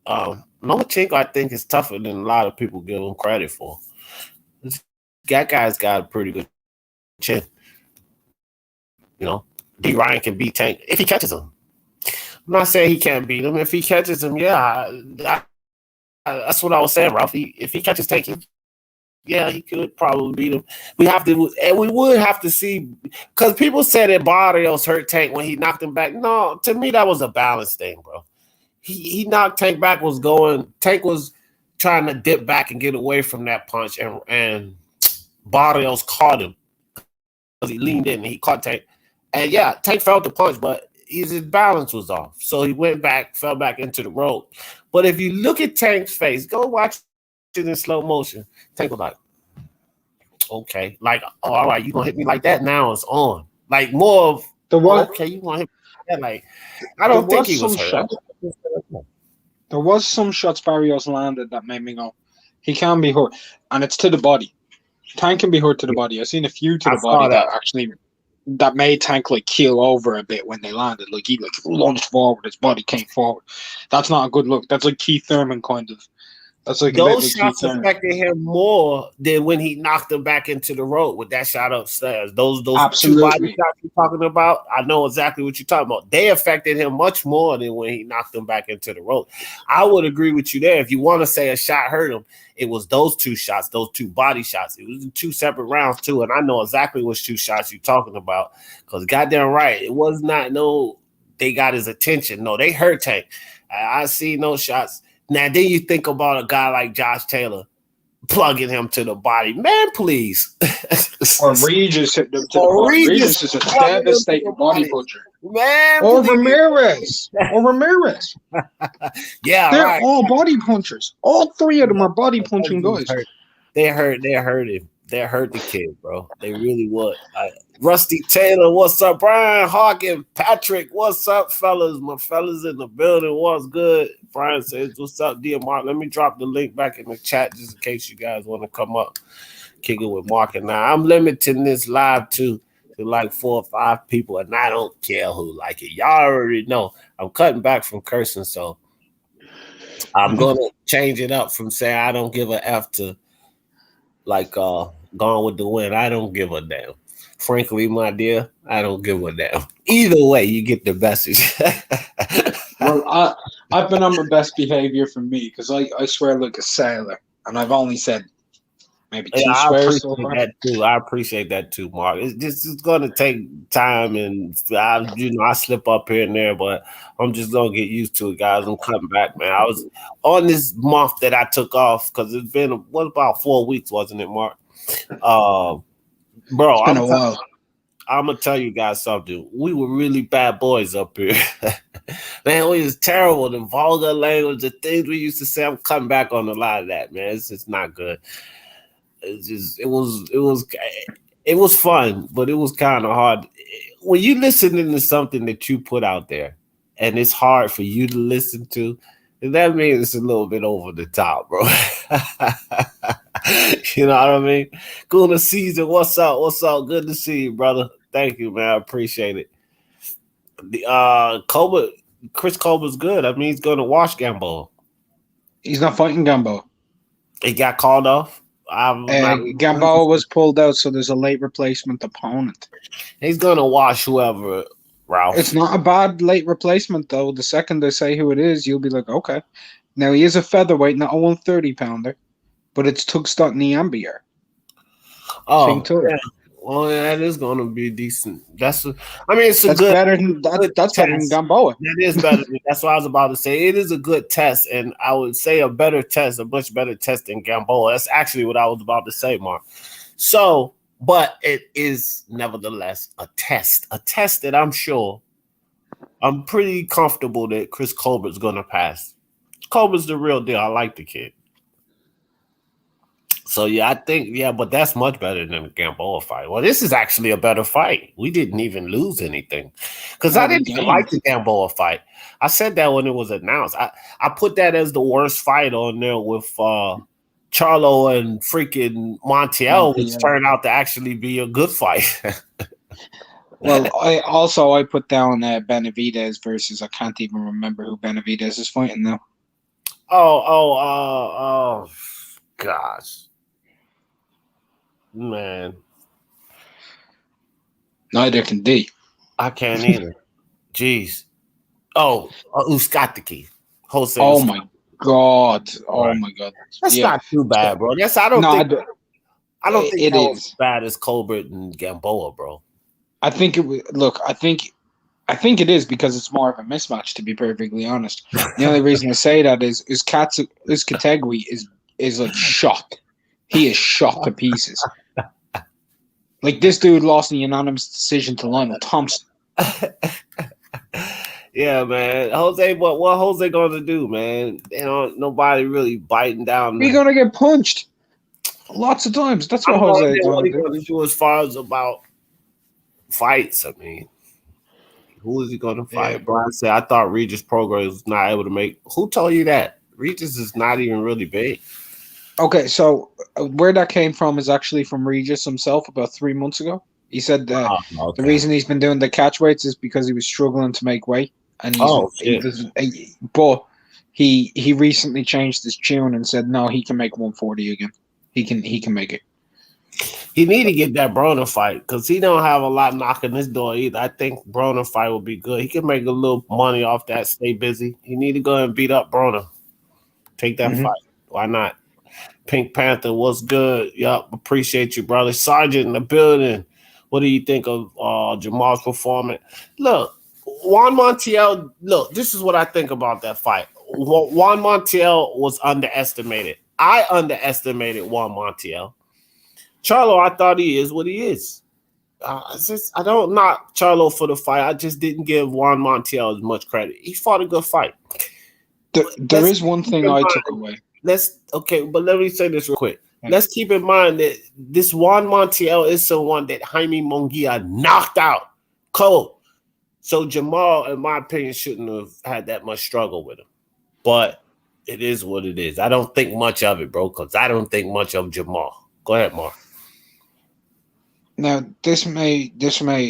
Lomachenko, I think, is tougher than a lot of people give him credit for. That guy's got a pretty good chin. D. Ryan can beat Tank if he catches him. I'm not saying he can't beat him. If he catches him, that's what I was saying, Ralph. If he catches Tank, he could probably beat him. We would have to see, because people said that Barrios hurt Tank when he knocked him back. No, to me, that was a balance thing, bro. He knocked Tank back, Tank was trying to dip back and get away from that punch, and Barrios caught him because he leaned in and he caught Tank. And Tank felt the punch, but his balance was off. So he went back, fell back into the rope. But if you look at Tank's face, go watch it in slow motion. Tank was like, okay. Like, all right, you going to hit me like that? Now it's on. Like, more of, okay, you want to hit me like that? Like, I don't think he was hurt. There was some shots Barrios landed that made me go, he can be hurt. And it's to the body. Tank can be hurt to the body. I've seen a few to the body that actually... that made Tank keel over a bit when they landed. He lunged forward, his body came forward. That's not a good look. That's like Keith Thurman kind of That's like a bit of those a shots concern. affected him more than when he knocked him back into the road with that shot upstairs. Those two body Absolutely. shots you're talking about, I know exactly what you're talking about. They affected him much more than when he knocked him back into the road. I would agree with you there. If you want to say a shot hurt him, it was those two shots, those two body shots. It was in two separate rounds too, and I know exactly which two shots you're talking about. Because goddamn right, it was not they got his attention. No, they hurt Tank. I see no shots. Now, then you think about a guy like Josh Taylor plugging him to the body. Man, please. Or Regis hit them to the body. Regis is a devastating body puncher. Man, Or please. Ramirez. Yeah, They're right. all body punchers. All three of them are body punching guys. They hurt him. They hurt the kid, bro. They really would. Rusty Taylor, what's up? Brian Hawkins, Patrick, what's up, fellas? My fellas in the building, what's good? Brian says, what's up, dear Mark? Let me drop the link back in the chat just in case you guys want to come up, kick it with Mark and I. I'm limiting this live to like 4 or 5 people, and I don't care who like it. Y'all already know I'm cutting back from cursing, so I'm gonna change it up from saying I don't give a F to like Gone with the Wind. I don't give a damn. Frankly, my dear, I don't give a damn. Either way, you get the message. Well, I've been on my best behavior for me because I swear like a sailor, and I've only said maybe 2 swears so far. I appreciate that too, Mark. It's going to take time, and I slip up here and there, but I'm just going to get used to it, guys. I'm cutting back, man. I was on this month that I took off because it's been about 4 weeks, wasn't it, Mark? Bro, It's been a while. I'm gonna tell you guys something. We were really bad boys up here. Man, we was terrible. The vulgar language, the things we used to say. I'm cutting back on a lot of that, man. It's just not good. It was fun, but it was kind of hard. When you listening to something that you put out there and it's hard for you to listen to, that means it's a little bit over the top, bro. You know what I mean? Guna Season, what's up? What's up? Good to see you, brother. Thank you, man. I appreciate it. The Chris Colbert's good. I mean, he's going to watch Gamboa. He's not fighting Gamboa. He got called off. Gamboa was pulled out, so there's a late replacement opponent. He's going to watch whoever, Ralph. It's not a bad late replacement, though. The second they say who it is, you'll be like, okay. Now, he is a featherweight, not a 130-pounder, but it's Tugstad Niambier. Oh, yeah. Well, that is going to be decent. That's better than Gamboa. That is better. That's what I was about to say. It is a good test, and I would say a much better test than Gamboa. That's actually what I was about to say, Mark. So, but it is nevertheless a test that I'm pretty comfortable that Chris Colbert's going to pass. Colbert's the real deal. I like the kid. So, yeah, I think, but that's much better than the Gamboa fight. Well, this is actually a better fight. We didn't even lose anything because I didn't even like the Gamboa fight. I said that when it was announced. I put that as the worst fight on there with Charlo and freaking Montiel, which turned out to actually be a good fight. Well, I put down Benavidez versus, I can't even remember who Benavidez is fighting now. Oh, gosh. Man. Neither can D. I can't either. Jeez. Oh, Uskatiki. Jose. Oh my God. Oh my God. That's not too bad, bro. I don't think it is as bad as Colbert and Gamboa, bro. I think it is because it's more of a mismatch, to be perfectly honest. The only reason I say that is Kategui is like shot. He is shot to pieces. Like, this dude lost a unanimous decision to Lionel Thompson. Yeah, man. Jose, what Jose going to do, man? Nobody really biting down. He's going to get punched lots of times. That's what Jose is going to do as far as about fights. I mean, who is he going to fight? Yeah. Brian said, I thought Regis Prograis was not able to make. Who told you that? Regis is not even really big. Okay, so where that came from is actually from Regis himself about 3 months ago. He said that the reason he's been doing the catch weights is because he was struggling to make weight. And but He recently changed his tune and said no, he can make 140 again. He can make it. He need to get that Broner fight because he don't have a lot knocking this door either. I think Broner fight will be good. He can make a little money off that. Stay busy. He need to go and beat up Broner. Take that fight. Why not? Pink Panther, what's good? Yup, appreciate you, brother. Sergeant in the building. What do you think of Jamal's performance? Look, Juan Montiel. Look, this is what I think about that fight. Juan Montiel was underestimated. I underestimated Juan Montiel. Charlo, I thought he is what he is. I don't knock Charlo for the fight. I just didn't give Juan Montiel as much credit. He fought a good fight. There is one thing I took away. But let me say this real quick. Yeah. Let's keep in mind that this Juan Montiel is someone that Jaime Munguia knocked out cold. So Jamal, in my opinion, shouldn't have had that much struggle with him. But it is what it is. I don't think much of it, bro, because I don't think much of Jamal. Go ahead, Mark. Now, this may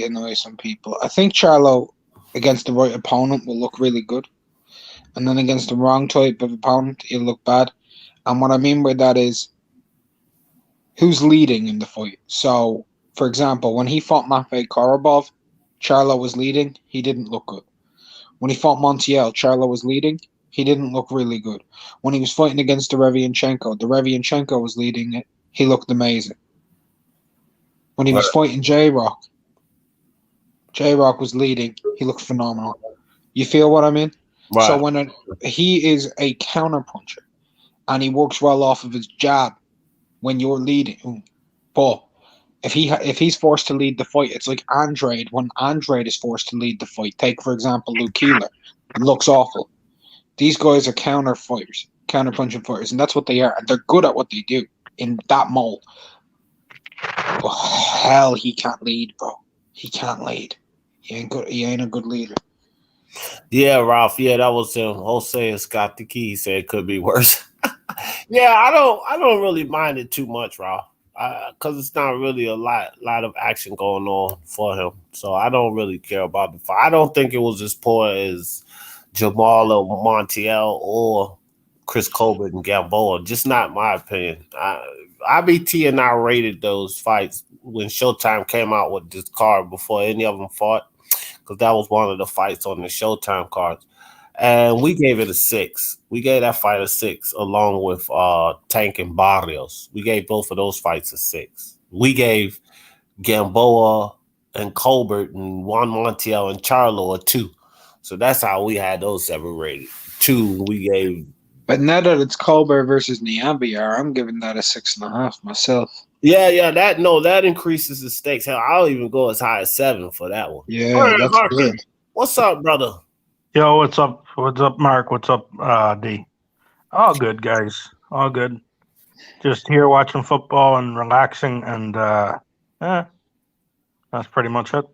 annoy some people. I think Charlo, against the right opponent, will look really good. And then against the wrong type of opponent, he'll look bad. And what I mean by that is, who's leading in the fight? So, for example, when he fought Matvey Korobov, Charlo was leading. He didn't look good. When he fought Montiel, Charlo was leading. He didn't look really good. When he was fighting against Derevianchenko was leading it. He looked amazing. When he was fighting J-Rock was leading. He looked phenomenal. You feel what I mean? Right. So when he is a counterpuncher, and he works well off of his jab when you're leading. But if he's forced to lead the fight, it's like Andrade. When Andrade is forced to lead the fight, take, for example, Luke Keeler. It looks awful. These guys are counterpunching fighters, and that's what they are. And they're good at what they do in that mold. Oh, hell, he can't lead, bro. He can't lead. He ain't a good leader. Yeah, Ralph. Yeah, that was him. Jose and Scott the Key said it could be worse. Yeah, I don't really mind it too much, Ralph, because it's not really a lot of action going on for him. So I don't really care about the fight. I don't think it was as poor as Jamal or Montiel or Chris Colbert and Gamboa. Just not my opinion. IBT and I rated those fights when Showtime came out with this card before any of them fought, because that was one of the fights on the Showtime cards. And we gave it a 6. We gave that fight a 6, along with Tank and Barrios. We gave both of those fights a 6. We gave Gamboa and Colbert and Juan Montiel and Charlo a 2. So that's how we had those separated. 2 we gave. But now that it's Colbert versus Niambiar, I'm giving that a 6.5 myself. Yeah, that increases the stakes. Hell, I'll even go as high as 7 for that one. Yeah, that's good. What's up, brother? Yo, what's up? What's up, Mark? What's up, D? All good, guys. All good. Just here watching football and relaxing, and that's pretty much it.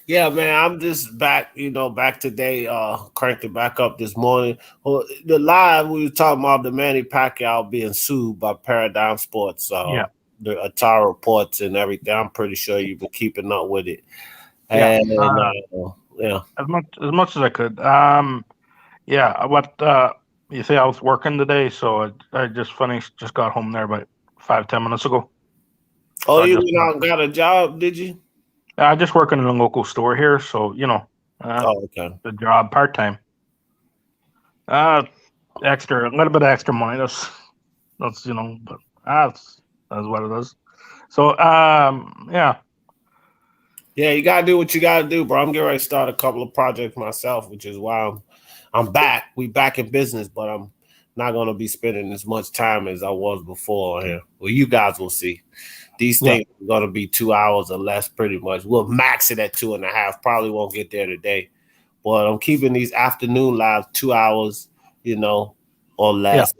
Yeah, man, I'm just back, back today, cranked it back up this morning. Well, the live, we were talking about the Manny Pacquiao being sued by Paradigm Sports, the Atara reports and everything. I'm pretty sure you've been keeping up with it. And, yeah. As much as I could. You say I was working today, so I just got home there about 5-10 minutes ago. Oh, so you went out and got a job, did you? I just working in a local store here, so okay. The job part-time. A little bit of extra money. That's but that's what it is. So yeah. Yeah, you gotta do what you gotta do, bro. I'm getting ready to start a couple of projects myself, which is why I'm back. We back in business, but I'm not gonna be spending as much time as I was before here. Well, you guys will see. These things are gonna be 2 hours or less, pretty much. We'll max it at 2.5. Probably won't get there today, but I'm keeping these afternoon lives 2 hours, or less,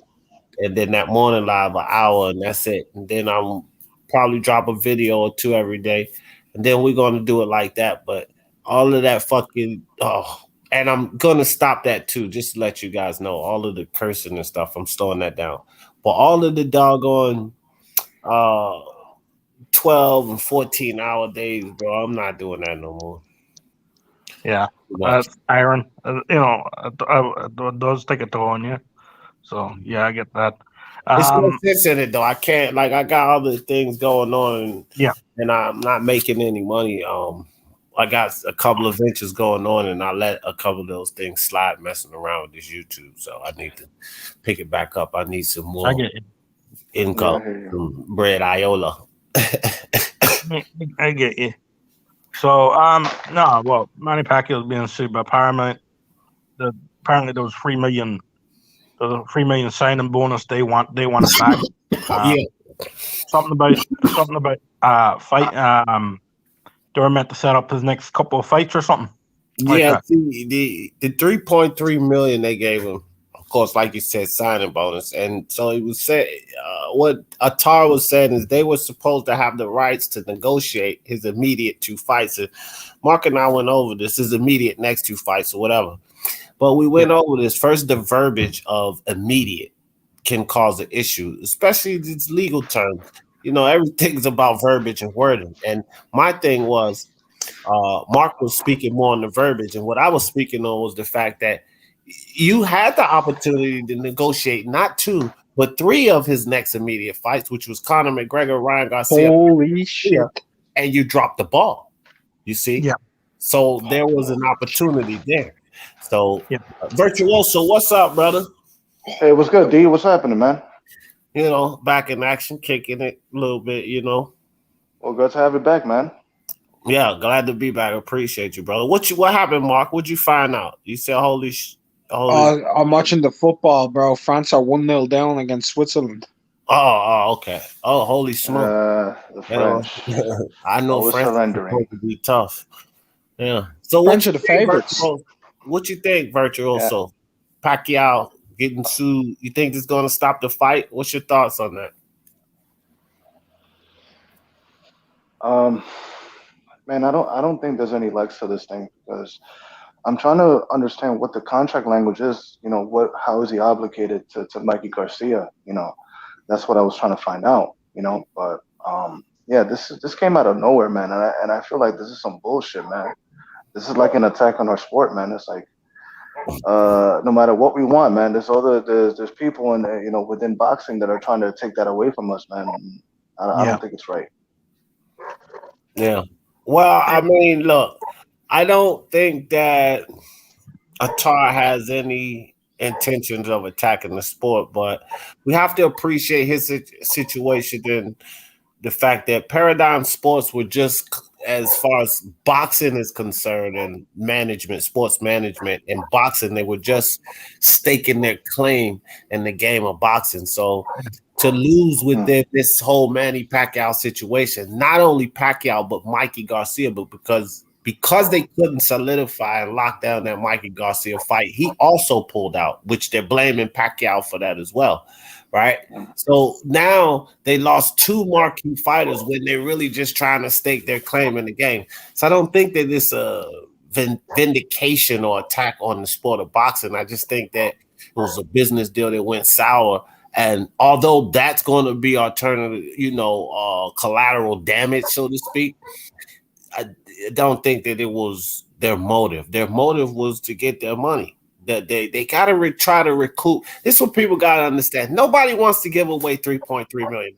and then that morning live an hour, and that's it. And then I'm probably drop a video or 2 every day. And then we're going to do it like that. But all of that and I'm going to stop that too, just to let you guys know. All of the cursing and stuff, I'm slowing that down. But all of the doggone 12 and 14-hour days, bro, I'm not doing that no more. Yeah, that's iron. It does take a toll on you. So yeah, I get that. It's no sense in it though. I can't I got other things going on, and I'm not making any money. I got a couple of ventures going on, and I let a couple of those things slide, messing around with this YouTube. So I need to pick it back up. I need some more income, some bread Iola. I get you. So Manny Pacquiao is being sued by Paramount. Apparently there was $3 million signing bonus. They want it back. Something about fight. They were meant to set up his next couple of fights or something. The $3.3 million they gave him, of course, like you said, signing bonus. And so he was saying, what Attar was saying is they were supposed to have the rights to negotiate his immediate 2 fights. And Mark and I went over this, his immediate next 2 fights or whatever. But we went over this. First, the verbiage of immediate can cause an issue, especially its legal terms. Everything's about verbiage and wording. And my thing was, Mark was speaking more on the verbiage, and what I was speaking on was the fact that you had the opportunity to negotiate not 2, but 3 of his next immediate fights, which was Conor McGregor, Ryan Garcia. Holy shit. And you dropped the ball, you see? Yeah. So there was an opportunity there. So, Virtuoso, what's up, brother? Hey, what's good, D? What's happening, man? Back in action, kicking it a little bit, Well, good to have you back, man. Yeah, glad to be back. Appreciate you, brother. What happened, Mark? What'd you find out? You said, holy. I'm watching the football, bro. France are 1-0 down against Switzerland. Oh, okay. Oh, holy smoke. The French. I know France is supposed to be tough. Yeah. So French are the favorites. What you think, Virtuoso? Pacquiao getting sued. You think it's going to stop the fight? What's your thoughts on that? Man, I don't think there's any legs to this thing because I'm trying to understand what the contract language is. How is he obligated to Mikey Garcia? That's what I was trying to find out. But this came out of nowhere, man, and I feel like this is some bullshit, man. This is like an attack on our sport, man. It's like no matter what we want, man, there's people in within boxing that are trying to take that away from us, man. I don't think it's right. Yeah. Well, I mean, look, I don't think that Attar has any intentions of attacking the sport, but we have to appreciate his situation and the fact that Paradigm Sports were just, as far as boxing is concerned and management, sports management and boxing, they were just staking their claim in the game of boxing. So to lose within this whole Manny Pacquiao situation, not only Pacquiao, but Mikey Garcia, but because they couldn't solidify and lock down that Mikey Garcia fight, he also pulled out, which they're blaming Pacquiao for that as well, right? So now they lost 2 marquee fighters when they're really just trying to stake their claim in the game. So I don't think that it's a vindication or attack on the sport of boxing. I just think that it was a business deal that went sour. And although that's going to be alternative, collateral damage, so to speak, I don't think that it was their motive. Their motive was to get their money. That they got to try to recoup. This is what people got to understand. Nobody wants to give away $3.3 million.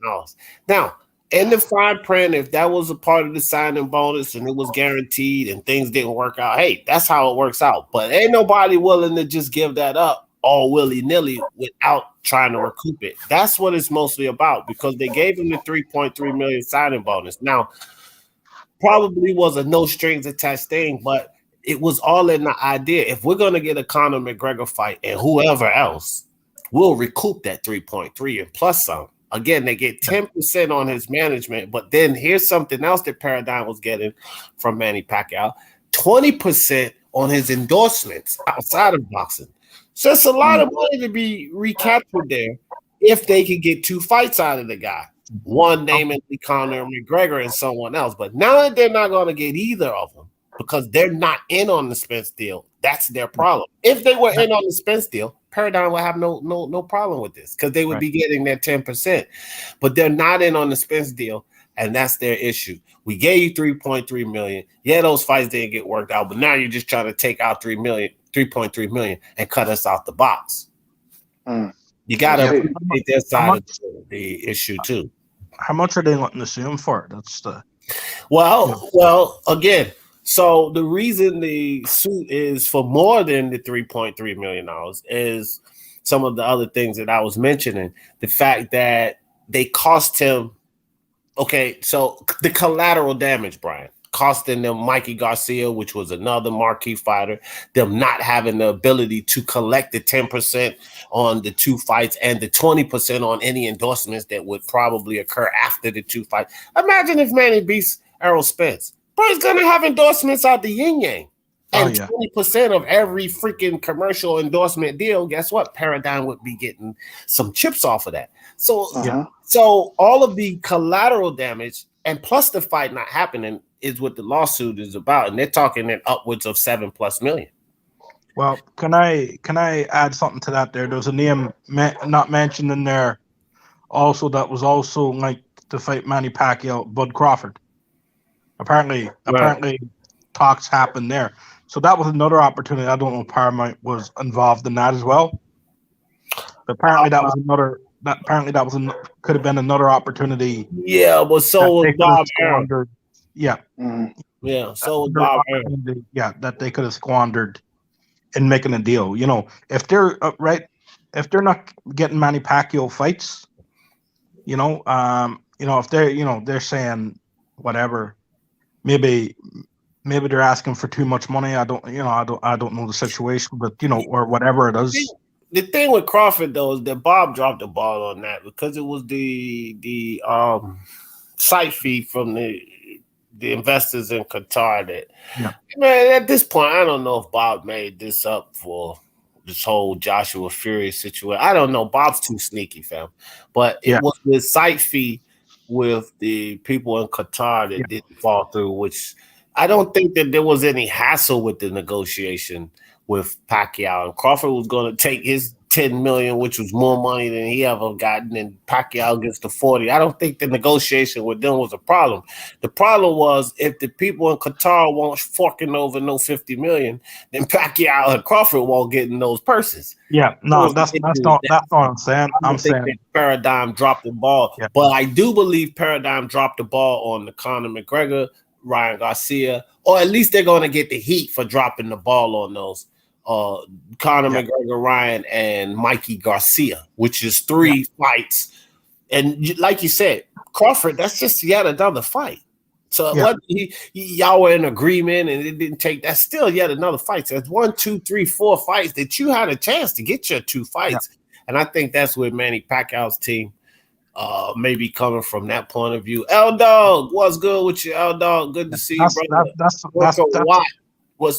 Now, in the fine print, if that was a part of the signing bonus and it was guaranteed and things didn't work out, hey, that's how it works out. But ain't nobody willing to just give that up all willy-nilly without trying to recoup it. That's what it's mostly about, because they gave him the $3.3 million signing bonus. Now, probably was a no strings attached thing, but it was all in the idea. If we're going to get a Conor McGregor fight and whoever else, we'll recoup that 3.3 and plus some. Again, they get 10% on his management, but then here's something else that Paradigm was getting from Manny Pacquiao, 20% on his endorsements outside of boxing. So it's a lot of money to be recaptured there if they could get 2 fights out of the guy. One naming Conor McGregor and someone else. But now that they're not going to get either of them because they're not in on the Spence deal, that's their problem. If they were in on the Spence deal, Paradigm would have no problem with this because they would be getting their 10%. But they're not in on the Spence deal. and that's their issue. We gave you 3.3 million. Yeah, those fights didn't get worked out, but now you're just trying to take out 3.3 million, and cut us out the box. You got to take their side of the issue too. How much are they wanting to sue him for? That's the well, again. So the reason the suit is for more than the $3.3 million is some of the other things that I was mentioning. The fact that they cost him. Okay, so the collateral damage, Brian, costing them Mikey Garcia, which was another marquee fighter, them not having the ability to collect the 10% on the 2 fights and the 20% on any endorsements that would probably occur after the 2 fights. Imagine if Manny beats Errol Spence. Bro, he's going to have endorsements out the yin-yang. And 20% of every freaking commercial endorsement deal, guess what? Paradigm would be getting some chips off of that. So, so all of the collateral damage and plus the fight not happening is what the lawsuit is about. And they're talking in upwards of $7+ million. Well, can I add something to that there? There's a name not mentioned in there also that was also like to fight Manny Pacquiao, Bud Crawford. Apparently talks happened there. So that was another opportunity. I don't know if Paramount was involved in that as well. But apparently that was another. Could have been another opportunity. Yeah, but so was Bob Arum. Yeah. Yeah, so was Bob Arum. Yeah, that they could have squandered in making a deal. You know, if they're if they're not getting Manny Pacquiao fights, if they're saying whatever. Maybe they're asking for too much money. I don't know the situation, but or whatever it is. The thing with Crawford though is that Bob dropped the ball on that because it was the site fee from the investors in Qatar that man, at this point I don't know if Bob made this up for this whole Joshua Fury situation. I don't know. Bob's too sneaky, fam. But it was the site fee with the people in Qatar that didn't fall through, which I don't think that there was any hassle with the negotiation with Pacquiao. And Crawford was going to take his $10 million, which was more money than he ever gotten, and Pacquiao gets the 40. I don't think the negotiation with them was a problem. The problem was if the people in Qatar won't forking over no $50 million, then Pacquiao and Crawford won't get in those purses. Yeah, no, that's not what I'm saying. I'm saying that Paradigm dropped the ball, but I do believe Paradigm dropped the ball on the Conor McGregor, Ryan Garcia, or at least they're going to get the heat for dropping the ball on those. Conor McGregor, Ryan, and Mikey Garcia, which is 3 fights. And like you said, Crawford, that's just yet another fight. So what y'all were in agreement and it didn't take, that's still yet another fight. So it's 1, 2, 3, 4 fights that you had a chance to get your 2 fights. And I think that's where Manny Pacquiao's team maybe coming from that point of view. L-Dog, what's good with you, L-Dog? Good to see you, brother. That's what's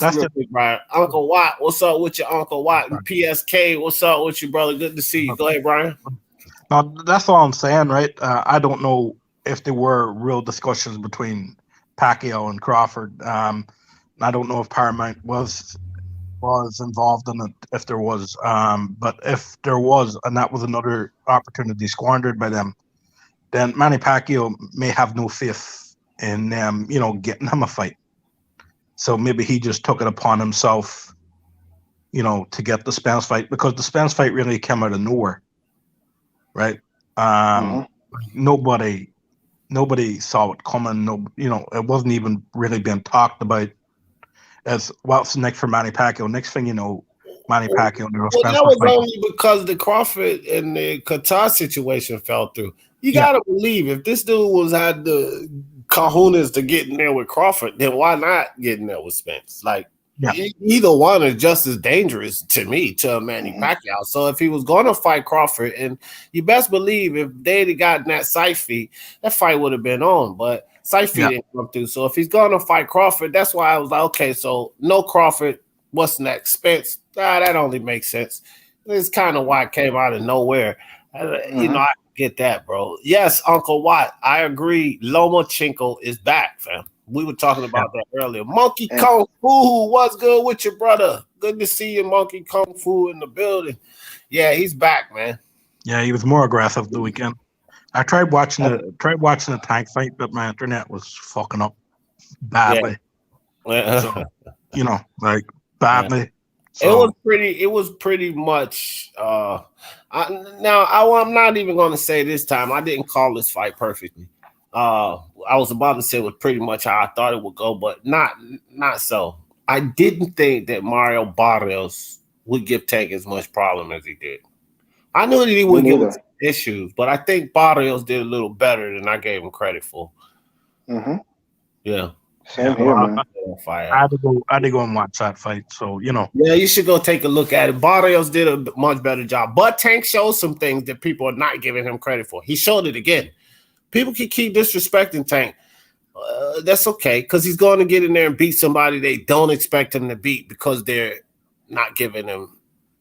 up, Brian? Uncle Watt, what's up with you, Uncle Watt? And PSK, what's up with you, brother? Good to see you. Go ahead, Brian. Now, that's all I'm saying, right? I don't know if there were real discussions between Pacquiao and Crawford. I don't know if Paramount was involved in it, if there was. But if there was, and that was another opportunity squandered by them, then Manny Pacquiao may have no faith in them, getting him a fight. So maybe he just took it upon himself, to get the Spence fight, because the Spence fight really came out of nowhere, right? Nobody saw it coming. No, it wasn't even really being talked about. As what's next for Manny Pacquiao? Next thing you know, Manny Pacquiao and the Spence that was fight. only because the Crawford and the Qatar situation fell through. You gotta believe if this dude had the kahunas to get in there with Crawford, then why not get in there with Spence? Like either one is just as dangerous to me to Manny Pacquiao. So if he was going to fight Crawford, and you best believe if they'd have gotten that site fee, that fight would have been on. But site fee didn't come through. So if he's going to fight Crawford, that's why I was like, okay, so no Crawford. What's next? Spence? That only makes sense. It's kind of why it came out of nowhere. I get that, bro. Yes, Uncle Watt, I agree. Lomachenko is back, fam. We were talking about that earlier. Monkey Kung Fu, what's good with you, brother? Good to see you, Monkey Kung Fu, in the building. Yeah, he's back, man. Yeah, he was more aggressive the weekend. I tried watching the Tank fight, but my internet was fucking up badly. Yeah. So, like badly. It So was pretty much. I'm not even going to say this time. I didn't call this fight perfectly. I was about to say it was pretty much how I thought it would go, but not so. I didn't think that Mario Barrios would give Tank as much problem as he did. I knew that he would give him issues, but I think Barrios did a little better than I gave him credit for. Mm-hmm. Yeah. Same here, man. I had to go and watch that fight. So, Yeah, you should go take a look at it. Barrios did a much better job. But Tank showed some things that people are not giving him credit for. He showed it again. People can keep disrespecting Tank. That's okay, because he's going to get in there and beat somebody they don't expect him to beat because they're not giving him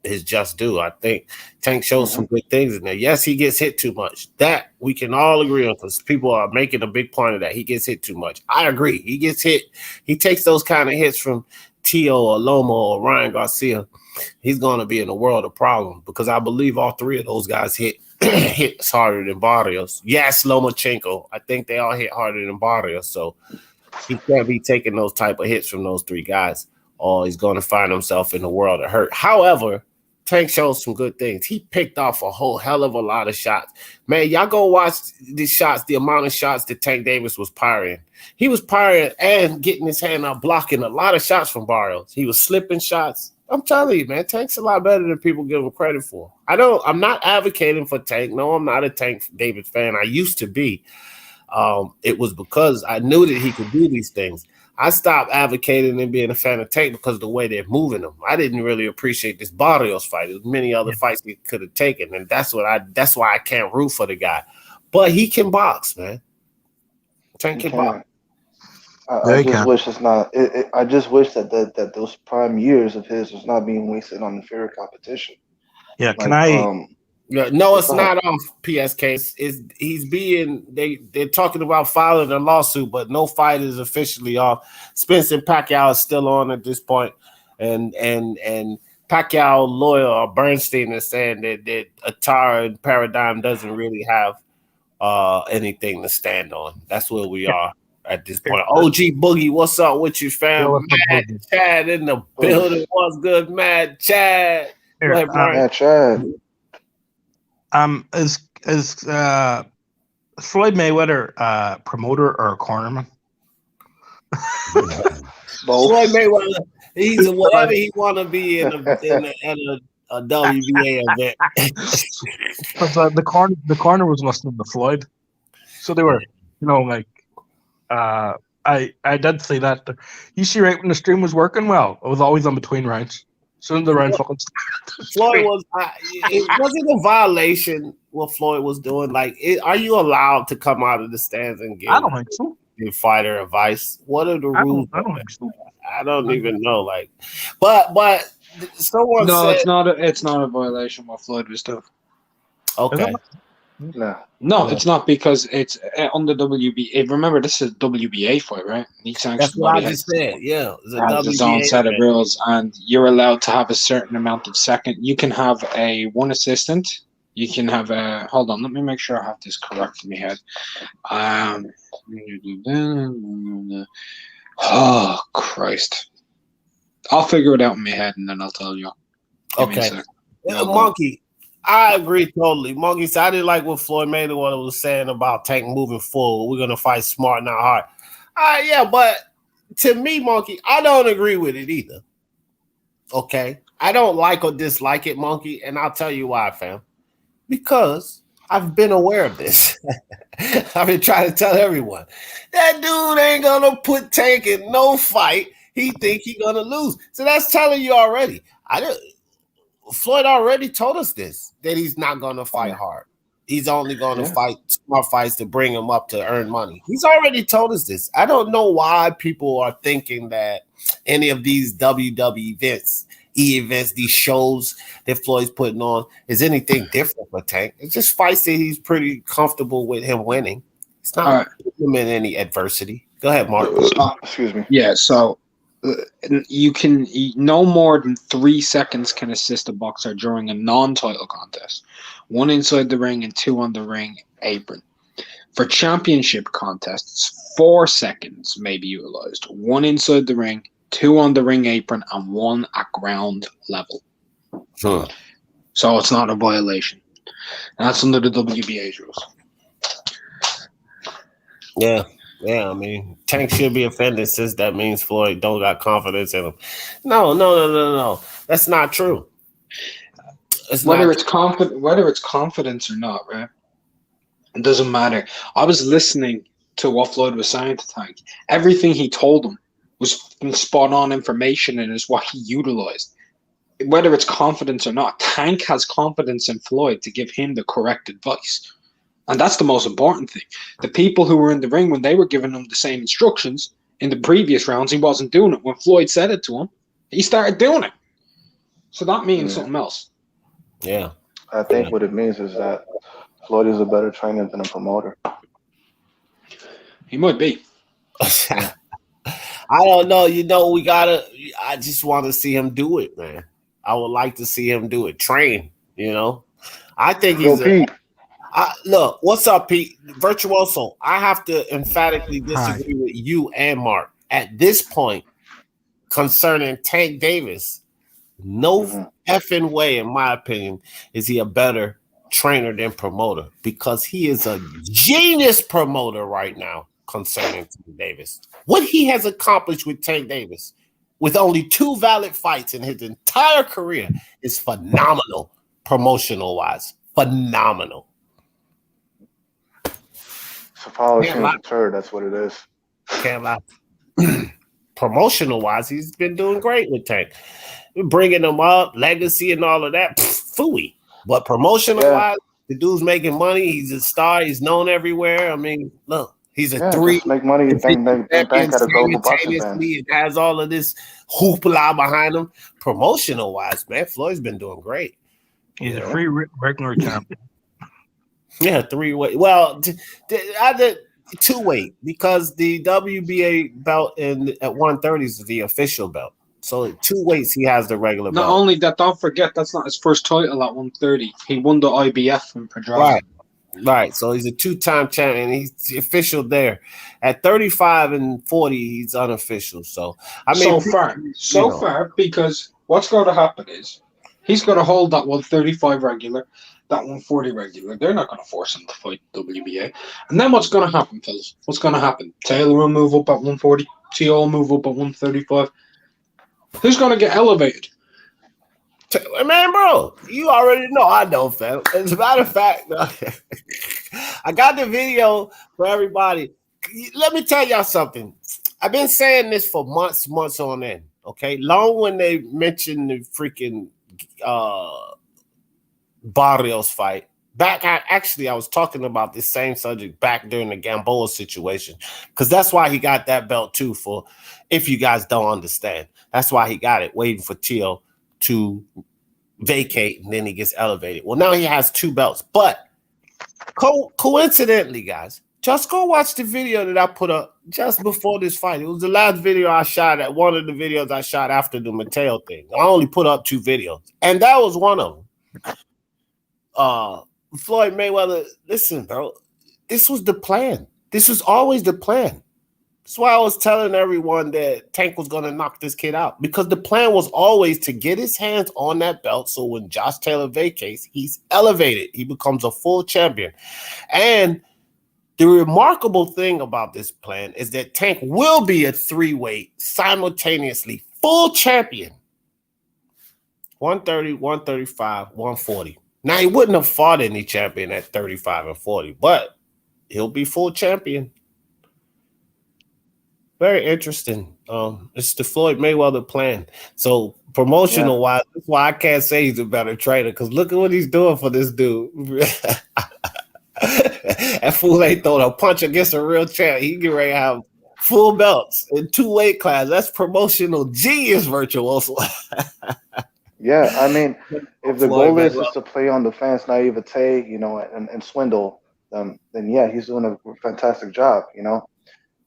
his just due. I think Tank shows some good things in there. Yes, he gets hit too much. That we can all agree on, because people are making a big point of that. He gets hit too much. I agree. He gets hit. He takes those kind of hits from Tio or Loma or Ryan Garcia. He's going to be in a world of problems, because I believe all three of those guys hits harder than Barrios. Yes, Lomachenko. I think they all hit harder than Barrios. So he can't be taking those type of hits from those three guys, or he's going to find himself in the world of hurt. However, Tank shows some good things. He picked off a whole hell of a lot of shots. Man, y'all go watch the shots, the amount of shots that Tank Davis was parrying. He was parrying and getting his hand out, blocking a lot of shots from Barrios. He was slipping shots. I'm telling you, man, Tank's a lot better than people give him credit for. I'm not advocating for Tank. No, I'm not a Tank Davis fan. I used to be. It was because I knew that he could do these things. I stopped advocating and being a fan of Tank because of the way they're moving him. I didn't really appreciate this Barrios fight. There's many other fights he could have taken, and that's why I can't root for the guy. But he can box, man. Tank can box. I just wish it's not. I just wish that those prime years of his was not being wasted on inferior competition. Yeah, can I? No, it's not off PSK. They're talking about filing a lawsuit, but no fight is officially off. Spence and Pacquiao is still on at this point, and Pacquiao lawyer Bernstein is saying that Atara and Paradigm doesn't really have anything to stand on. That's where we are at this point. OG Boogie, what's up with you, fam? Mad Chad in the building. What's good, Mad Chad? Mad Chad. Is Floyd Mayweather promoter or a cornerman? Floyd Mayweather, he's whatever he want to be in a WBA event. But the corner was listening to Floyd, so they were, I did say that. You see, right when the stream was working well, it was always on between rounds. Soon the round fucking started. Floyd was it wasn't a violation what Floyd was doing. Like, are you allowed to come out of the stands and give? I don't think so. Give fighter advice? What are the rules? I don't think so. I don't even know. Like, but someone said it's not a violation what Floyd was doing. Okay. No, it's not, because it's on the WBA. Remember, this is a WBA fight, right? That's what I just said. Yeah, it's his own set of rules, and you're allowed to have a certain amount of second. You can have one assistant. You can have a. Hold on, let me make sure I have this correct in my head. Oh Christ! I'll figure it out in my head, and then I'll tell you. Okay, Monkey. I agree totally. Monkey said, I didn't like what Floyd Mayweather was saying about Tank moving forward. We're going to fight smart, not hard. Yeah, but to me, Monkey, I don't agree with it either. Okay? I don't like or dislike it, Monkey, and I'll tell you why, fam. Because I've been aware of this. I've been trying to tell everyone. That dude ain't going to put Tank in no fight. He think he's going to lose. So that's telling you already. Floyd already told us this, that he's not going to fight hard. He's only going to fight smart fights to bring him up to earn money. He's already told us this. I don't know why people are thinking that any of these WW events, these shows that Floyd's putting on is anything different for Tank. It's just fights that he's pretty comfortable with him winning. It's not putting him in any adversity. Go ahead, Mark. Excuse me. Yeah, so you can no more than 3 seconds can assist a boxer during a non-title contest. 1 inside the ring and 2 on the ring apron. For championship contests, 4 seconds may be utilized. 1 inside the ring, 2 on the ring apron, and 1 at ground level. Huh. So it's not a violation. That's under the WBA's rules. Yeah. Yeah, I mean, Tank should be offended since that means Floyd don't got confidence in him. No. That's not true. Whether it's confidence or not, right? It doesn't matter. I was listening to what Floyd was saying to Tank. Everything he told him was spot on information and is what he utilized. Whether it's confidence or not, Tank has confidence in Floyd to give him the correct advice. And that's the most important thing. The people who were in the ring, when they were giving him the same instructions in the previous rounds, he wasn't doing it. When Floyd said it to him, he started doing it. So that means something else. Yeah. I think what it means is that Floyd is a better trainer than a promoter. He might be. I don't know. I just want to see him do it, man. I would like to see him do it. Train, I think he's look, what's up, Pete? Virtuoso, I have to emphatically disagree with you and Mark. At this point, concerning Tank Davis, no effing way, in my opinion, is he a better trainer than promoter, because he is a genius promoter right now concerning Tank Davis. What he has accomplished with Tank Davis, with only 2 valid fights in his entire career, is phenomenal, promotional-wise. Phenomenal. So polishing the turd, that's what it is. Can't lie. Promotional-wise, he's been doing great with Tank. Bringing him up, legacy and all of that, phooey. But promotional-wise, the dude's making money. He's a star. He's known everywhere. I mean, look, he's a 3. Just make money. Bank at a global boxing fans. It has all of this hoopla behind him. Promotional-wise, man, Floyd's been doing great. He's a free regular champion. Yeah, 3-weight. Well, I did 2-weight, because the WBA belt at 130 is the official belt. So at 2 weights, he has the regular belt. Not only that, don't forget, that's not his first title at 130. He won the IBF from Pedraza. Right. So he's a 2-time champion. He's official there. At 35 and 40, he's unofficial. So, I mean, so far, because what's going to happen is he's going to hold that 135 regular, that 140 regular. They're not going to force him to fight WBA. And then what's going to happen, fellas? What's going to happen? Taylor will move up at 140. T.O. will move up at 135. Who's going to get elevated? Man, bro, you already know. I know, fam. As a matter of fact, I got the video for everybody. Let me tell y'all something. I've been saying this for months on end, okay? Long when they mentioned the freaking Barrios fight. I was talking about this same subject back during the Gamboa situation, because that's why he got that belt too, for if you guys don't understand. That's why he got it, waiting for Tio to vacate, and then he gets elevated. Well, now he has 2 belts. But coincidentally, guys, just go watch the video that I put up just before this fight. It was the last video I shot, at one of the videos I shot after the Mateo thing. I only put up 2 videos, and that was one of them. Floyd Mayweather, listen, bro, this was the plan. This was always the plan. That's why I was telling everyone that Tank was going to knock this kid out, because the plan was always to get his hands on that belt, so when Josh Taylor vacates, he's elevated. He becomes a full champion. And the remarkable thing about this plan is that Tank will be a 3-weight, simultaneously full champion. 130, 135, 140. Now, he wouldn't have fought any champion at 35 and 40, but he'll be full champion. Very interesting. It's the Floyd Mayweather plan. So promotional wise, that's why I can't say he's a better trainer, because look at what he's doing for this dude. That fool ain't throwing a punch against a real champ. He get ready to have full belts in 2 weight class. That's promotional genius, Virtuoso. Yeah, I mean, if the goal is to play on the fans' naivete, and swindle them, then yeah, he's doing a fantastic job,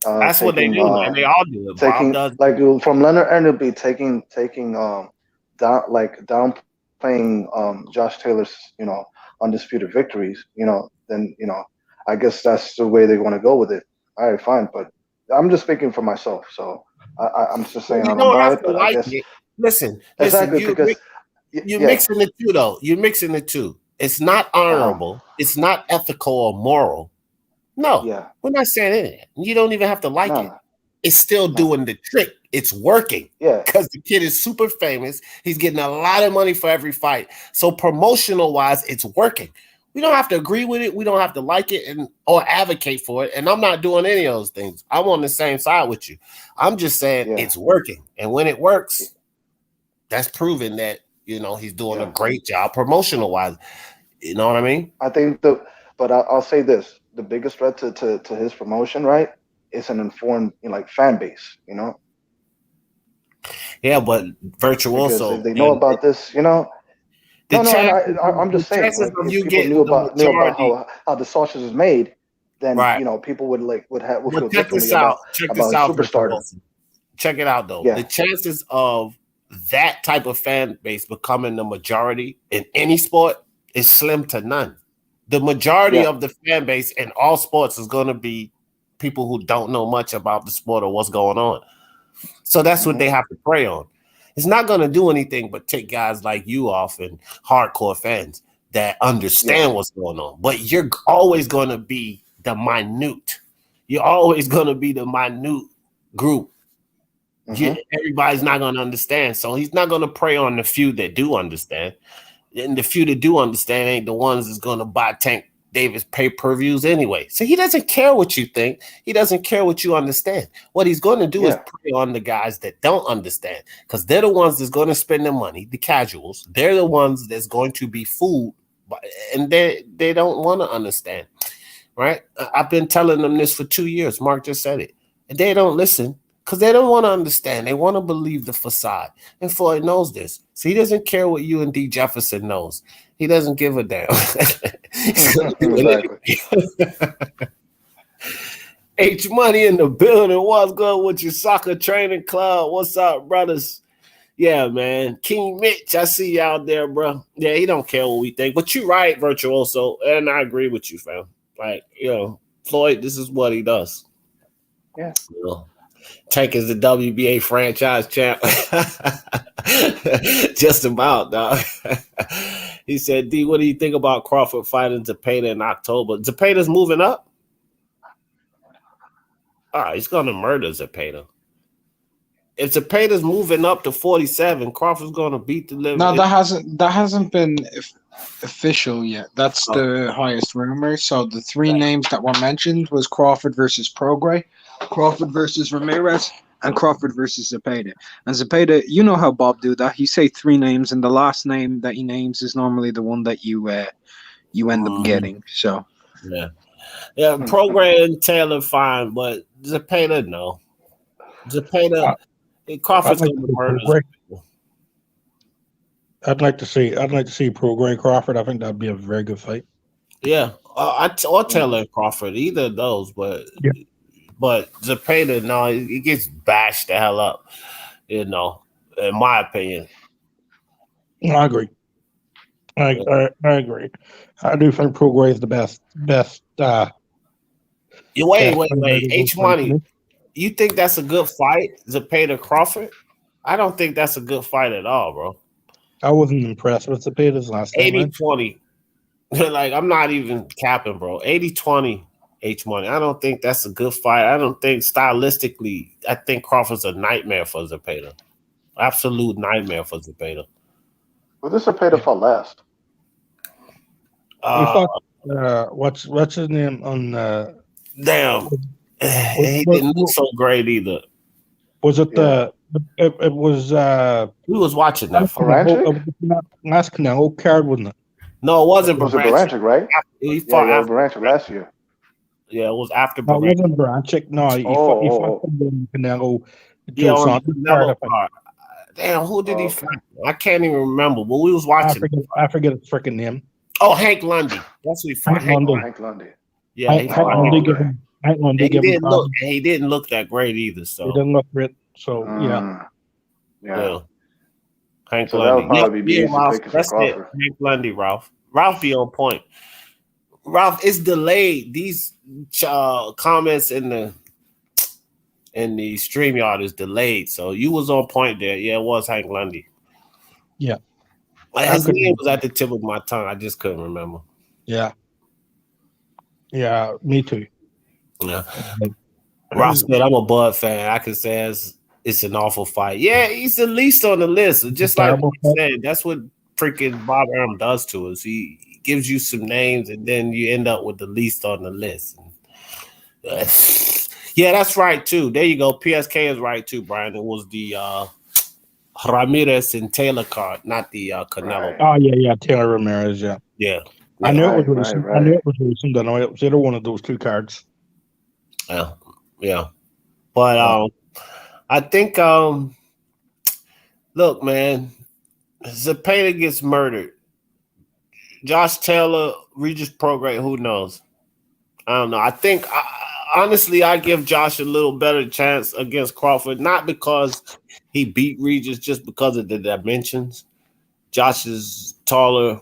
That's what they do, man. They all do it. Like from Leonard Enderby, taking downplaying Josh Taylor's, undisputed victories, then I guess that's the way they want to go with it. All right, fine, but I'm just speaking for myself, so I'm just saying You I don't don't buy have it. to But I like guess it. Listen. exactly because You're yeah, mixing the two, though. You're mixing the two. It's not uh-huh, honorable. It's not ethical or moral. No, yeah, we're not saying it. You don't even have to like no, it. no, It's still no, doing the trick. It's working yeah, because the kid is super famous. He's getting a lot of money for every fight. So promotional wise, it's working. We don't have to agree with it. We don't have to like it and or advocate for it. And I'm not doing any of those things. I'm on the same side with you. I'm just saying yeah, it's working. And when it works, that's proven that he's doing a yeah. great job promotional wise. You know what I mean? I think but I'll say this: the biggest threat to his promotion, right, is an informed, like, fan base, Yeah, but because if virtuoso they know and about this, the no, no, and chances I'm the just saying, chances like, of if you people getting the knew about majority, how the sausage is made, then right? people would But feel check differently this out. Check this about his out, superstardom. virtuoso. Check it out though. The Yeah, chances of that type of fan base becoming the majority in any sport is slim to none. The majority yeah, of the fan base in all sports is going to be people who don't know much about the sport or what's going on. So that's what hmm, they have to prey on. It's not going to do anything but take guys like you off and hardcore fans that yeah, understand what's going on. But you're always going to be the minute. You're always going to be the minute group. hmm, Everybody's not going to understand. So he's not going to prey on the few that do understand. And the few that do understand ain't the ones that's going to buy Tank Davis pay-per-views anyway. So he doesn't care what you think. He doesn't care what you understand. What he's going to do is yeah, prey on the guys that don't understand because they're the ones that's going to spend their money, the casuals. They're the ones that's going to be fooled, and they don't want to understand, right? I've been telling them this for 2 years. Mark just said it. And they don't listen because they don't want to understand. They want to believe the facade. And Floyd knows this. So he doesn't care what you and D. Jefferson knows. He doesn't give a damn. He's going to do exactly. it anyway. H Money in the building. What's good with your soccer training club? What's up, brothers? Yeah, man. King Mitch, I see you out there, bro. Yeah, he don't care what we think. But you're right, Virtuoso. And I agree with you, fam. Like, Floyd, this is what he does. Yeah, Tank is the WBA franchise champ. Just about, dog. He said, D, what do you think about Crawford fighting Zepeda in October? Zepeda's moving up? He's going to murder Zepeda. If Zepeda's moving up to 47, Crawford's going to beat the living. No, that hasn't been official yet. That's the highest rumor. So the three names that were mentioned was Crawford versus Prograis, Crawford versus Ramirez, and Crawford versus Zepeda. And Zepeda, you know how Bob do that. He say three names, and the last name that he names is normally the one that you end up getting. So yeah, Prograis and Taylor fine, but Zepeda, no. Zepeda, Crawford's going to murder Zepeda. I'd like to see Prograis Crawford. I think that'd be a very good fight. Yeah, or Taylor and Crawford, either of those, but Zepeda, no, he gets bashed the hell up, in my opinion. I agree. I agree. I do think Prograis is the best. Wait. H Money, you think that's a good fight, Zepeda Crawford? I don't think that's a good fight at all, bro. I wasn't impressed with Zepeda's last time. 80-20. Like, I'm not even capping, bro. 80-20 H Money. I don't think that's a good fight. I don't think stylistically, I think Crawford's a nightmare for Zepeda. Absolute nightmare for Zepeda. Well, this Zepeda fought last. He fought, what's his name on? Damn, he didn't look so great either. Was it the? It was. We was watching that fight. Baranchik? Canelo card, wasn't it? No, it wasn't. It was Baranchik, right? He fought after Baranchik last year. Yeah, it was after No, Baranchik. it wasn't Baranchik. No, he fought Canelo. Yeah, on the Canelo card. Damn, who did he fight? I can't even remember. But we was watching. I forget his freaking name. Oh, Hank Lundy. That's who he fought. Hank Lundy. Yeah, Hank Lundy. He didn't look that great either. So he didn't look great. So yeah. Hank so Lundy. That would probably be easy Ralph, pick for that's Crawford. it. Hank Lundy, Ralph. Ralph be on point. Ralph, it's delayed. These comments in the StreamYard is delayed. So you was on point there. Yeah, it was Hank Lundy. Yeah. His name was at the tip of my tongue. I just couldn't remember. Yeah. Yeah, me too. Yeah. Ross said, I'm a Bud fan. I can say it's an awful fight. Yeah, he's the least on the list. Just like you said, that's what freaking Bob Arum does to us. He gives you some names, and then you end up with the least on the list. Yeah, that's right, too. There you go. PSK is right, too, Brian. It was the Ramirez and Taylor card, not the Canelo. Right. Oh, yeah. Taylor Ramirez, yeah. Yeah. I knew it was recent. I knew it was recent. I know it was either one of those two cards. Yeah. But I think look, man, Zepeda gets murdered. Josh Taylor, Regis Prograde, who knows? I don't know. I think honestly, I give Josh a little better chance against Crawford, not because he beat Regis, just because of the dimensions. Josh is taller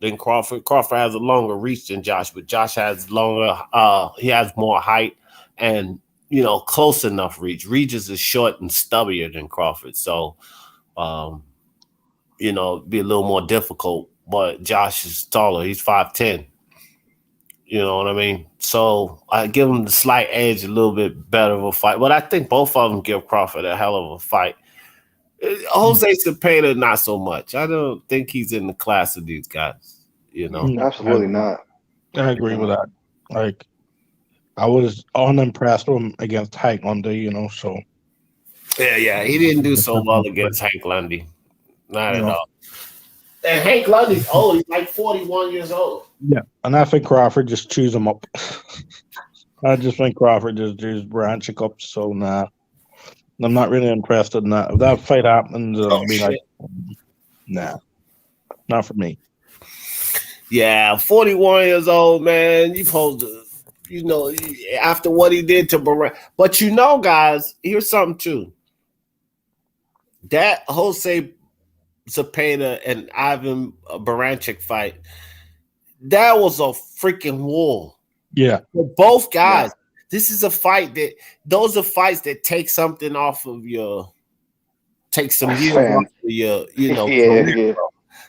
than Crawford. Crawford has a longer reach than Josh, but Josh has longer. He has more height and close enough reach. Regis is short and stubbier than Crawford, so be a little more difficult. But Josh is taller. He's 5'10". You know what I mean? So I give him the slight edge, a little bit better of a fight. But I think both of them give Crawford a hell of a fight. Jose Cepeda, not so much. I don't think he's in the class of these guys. Absolutely not. I agree with that. Like, I was unimpressed with him against Hank Lundy, so. Yeah, he didn't do so well against Hank Lundy. Not at all. And Hank Lundy's old. He's like 41 years old. Yeah, and I think Crawford just chews him up. I just think Crawford just branching up. So, nah. I'm not really interested in that. If that fight happens, I'll be like, nah, not for me. Yeah, 41 years old, man. You're supposed to, after what he did to Barrett. But guys, here's something too. That Jose Cepeda and Ivan Baranchyk fight, that was a freaking war. Yeah. For both guys. Yeah. This is a fight those are fights that take something off of take some years off of your, career,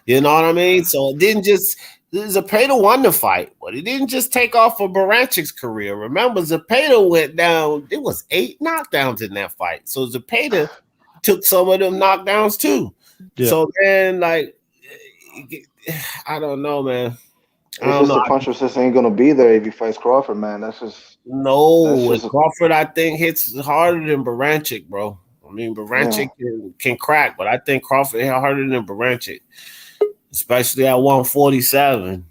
You know what I mean? So it didn't just, Zepeda won the fight, but it didn't just take off of Baranchik's career. Remember, Zepeda went down, it was 8 knockdowns in that fight. So Zepeda took some of them knockdowns too. Yeah. So then, I don't know, man. The punch resist ain't gonna be there if he fights Crawford, man. Crawford, I think, hits harder than Baranchyk, bro. I mean, Baranchyk can crack, but I think Crawford hit harder than Baranchyk, especially at 147.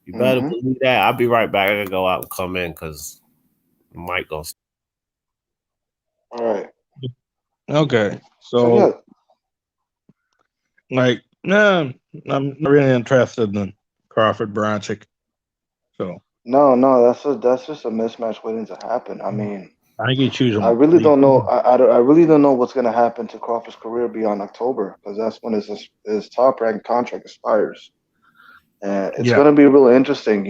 You better believe that. I'll be right back. I gotta go out and come in because the mic goes. All right. Okay. So I'm not really interested in Crawford Baranchyk. So no, that's just a mismatch waiting to happen. I mean, I think he chooses. I really don't know. I really don't know what's gonna happen to Crawford's career beyond October, because that's when his top ranked contract expires, and it's gonna be really interesting.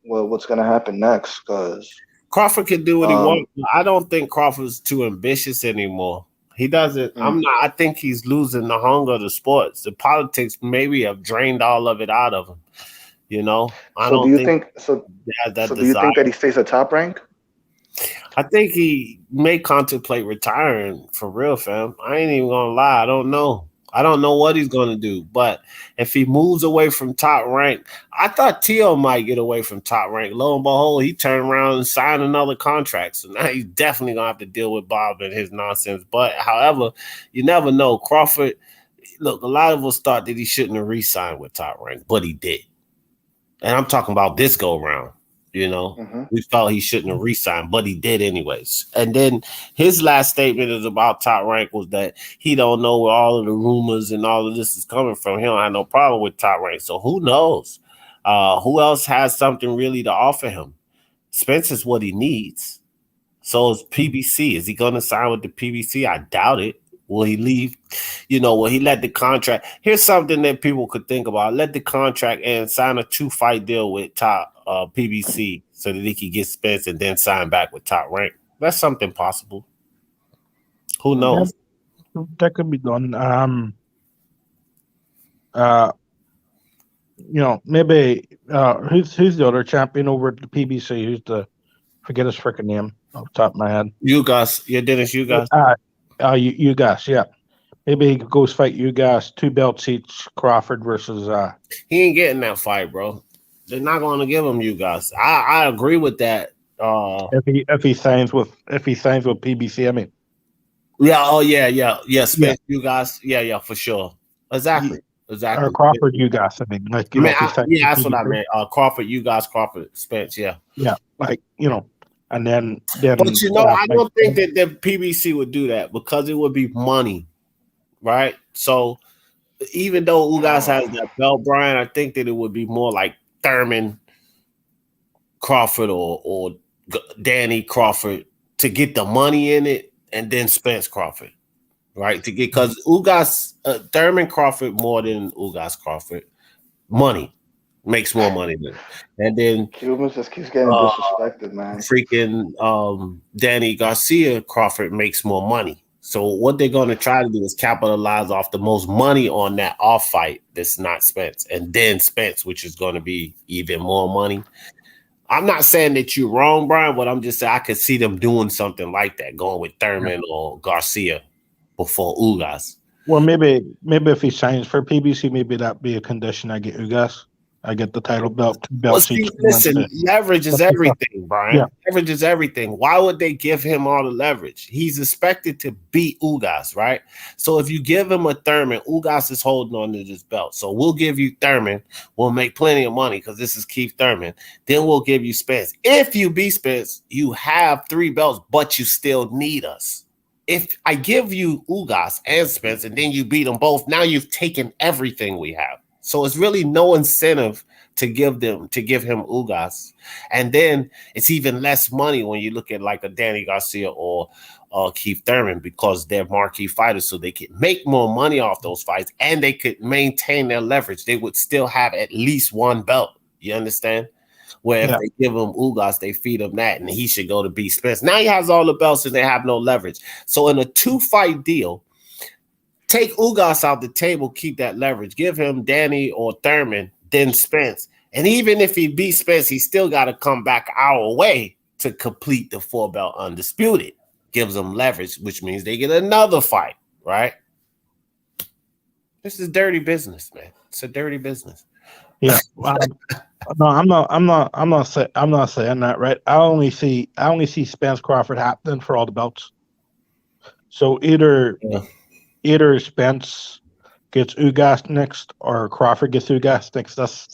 What's gonna happen next, because Crawford can do what he wants. I don't think Crawford's too ambitious anymore. He doesn't. I'm not. I think he's losing the hunger of the sports. The politics maybe have drained all of it out of him. I don't think so. Do you think that he stays at top rank? I think he may contemplate retiring for real, fam. I ain't even gonna lie. I don't know. I don't know what he's gonna do. But if he moves away from top rank, I thought Tio might get away from top rank. Lo and behold, he turned around and signed another contract. So now he's definitely gonna have to deal with Bob and his nonsense. But however, you never know. Crawford, look, a lot of us thought that he shouldn't have re-signed with top rank, but he did. And I'm talking about this go round. We felt he shouldn't have re-signed, but he did anyways. And then his last statement is about top rank was that he don't know where all of the rumors and all of this is coming from. He don't have no problem with top rank. So who knows? Who else has something really to offer him? Spence is what he needs. So is PBC. Is he going to sign with the PBC? I doubt it. Will he leave? Will he let the contract? Here's something that people could think about. Let the contract and sign a 2-fight deal with top PBC so that he could get Spence and then sign back with Top Rank. That's something possible. Who knows? That could be done. Maybe who's the other champion over at the PBC? Who's the forget his freaking name off the top of my head? You guys, Dennis, you guys. You guys, yeah. Maybe he goes fight you guys, 2 belts each. Crawford versus. He ain't getting that fight, bro. They're not going to give him you guys. I agree with that. If he signs with PBC, I mean. Yeah. Oh yeah. Spence, you guys. Yeah, for sure. Exactly. Or Crawford, you guys. I mean, like that's what I meant. Crawford, you guys. Crawford, Spence. Yeah. Yeah, and then. But I don't think that the PBC would do that because it would be money, right? So even though Ugas has that belt, Brian, I think that it would be more like Thurman Crawford or Danny Crawford to get the money in it, and then Spence Crawford, right? To get because Ugas Thurman Crawford more than Ugas Crawford money. Makes more money than, and then Cuban just keeps getting disrespected, man. Freaking Danny Garcia Crawford makes more money. So what they're going to try to do is capitalize off the most money on that off fight that's not Spence, and then Spence, which is going to be even more money. I'm not saying that you're wrong, Brian, but I'm just saying I could see them doing something like that, going with Thurman or Garcia before Ugas. Well, maybe if he signs for PBC, maybe that'd be a condition I get Ugas. I get the title belt. Listen, leverage is everything, Brian. Yeah. Leverage is everything. Why would they give him all the leverage? He's expected to beat Ugas, right? So if you give him a Thurman, Ugas is holding on to this belt. So we'll give you Thurman. We'll make plenty of money because this is Keith Thurman. Then we'll give you Spence. If you beat Spence, you have 3 belts, but you still need us. If I give you Ugas and Spence and then you beat them both, now you've taken everything we have. So it's really no incentive to give him Ugas. And then it's even less money when you look at like a Danny Garcia or Keith Thurman because they're marquee fighters, so they can make more money off those fights and they could maintain their leverage. They would still have at least 1 belt. You understand? Where if they give him Ugas, they feed him that, and he should go to beat Spence. Now he has all the belts and they have no leverage. So in a 2-fight deal, take Ugas out the table, keep that leverage. Give him Danny or Thurman, then Spence. And even if he beats Spence, he still got to come back our way to complete the 4-belt undisputed. Gives them leverage, which means they get another fight, right? This is dirty business, man. It's a dirty business. Yeah. No, I'm not saying that, right? I only see Spence Crawford happening for all the belts. So either Spence gets Ugas next or Crawford gets Ugas next. That's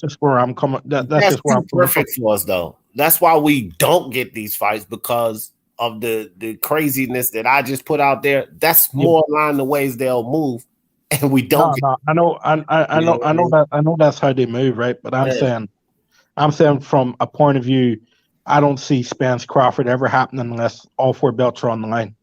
just where I'm coming. That's just where I'm perfect for us, though. That's why we don't get these fights because of the craziness that I just put out there. That's more along the ways they'll move, and we don't. No, I know that's how they move, right? But I'm saying from a point of view, I don't see Spence Crawford ever happening unless all 4 belts are on the line.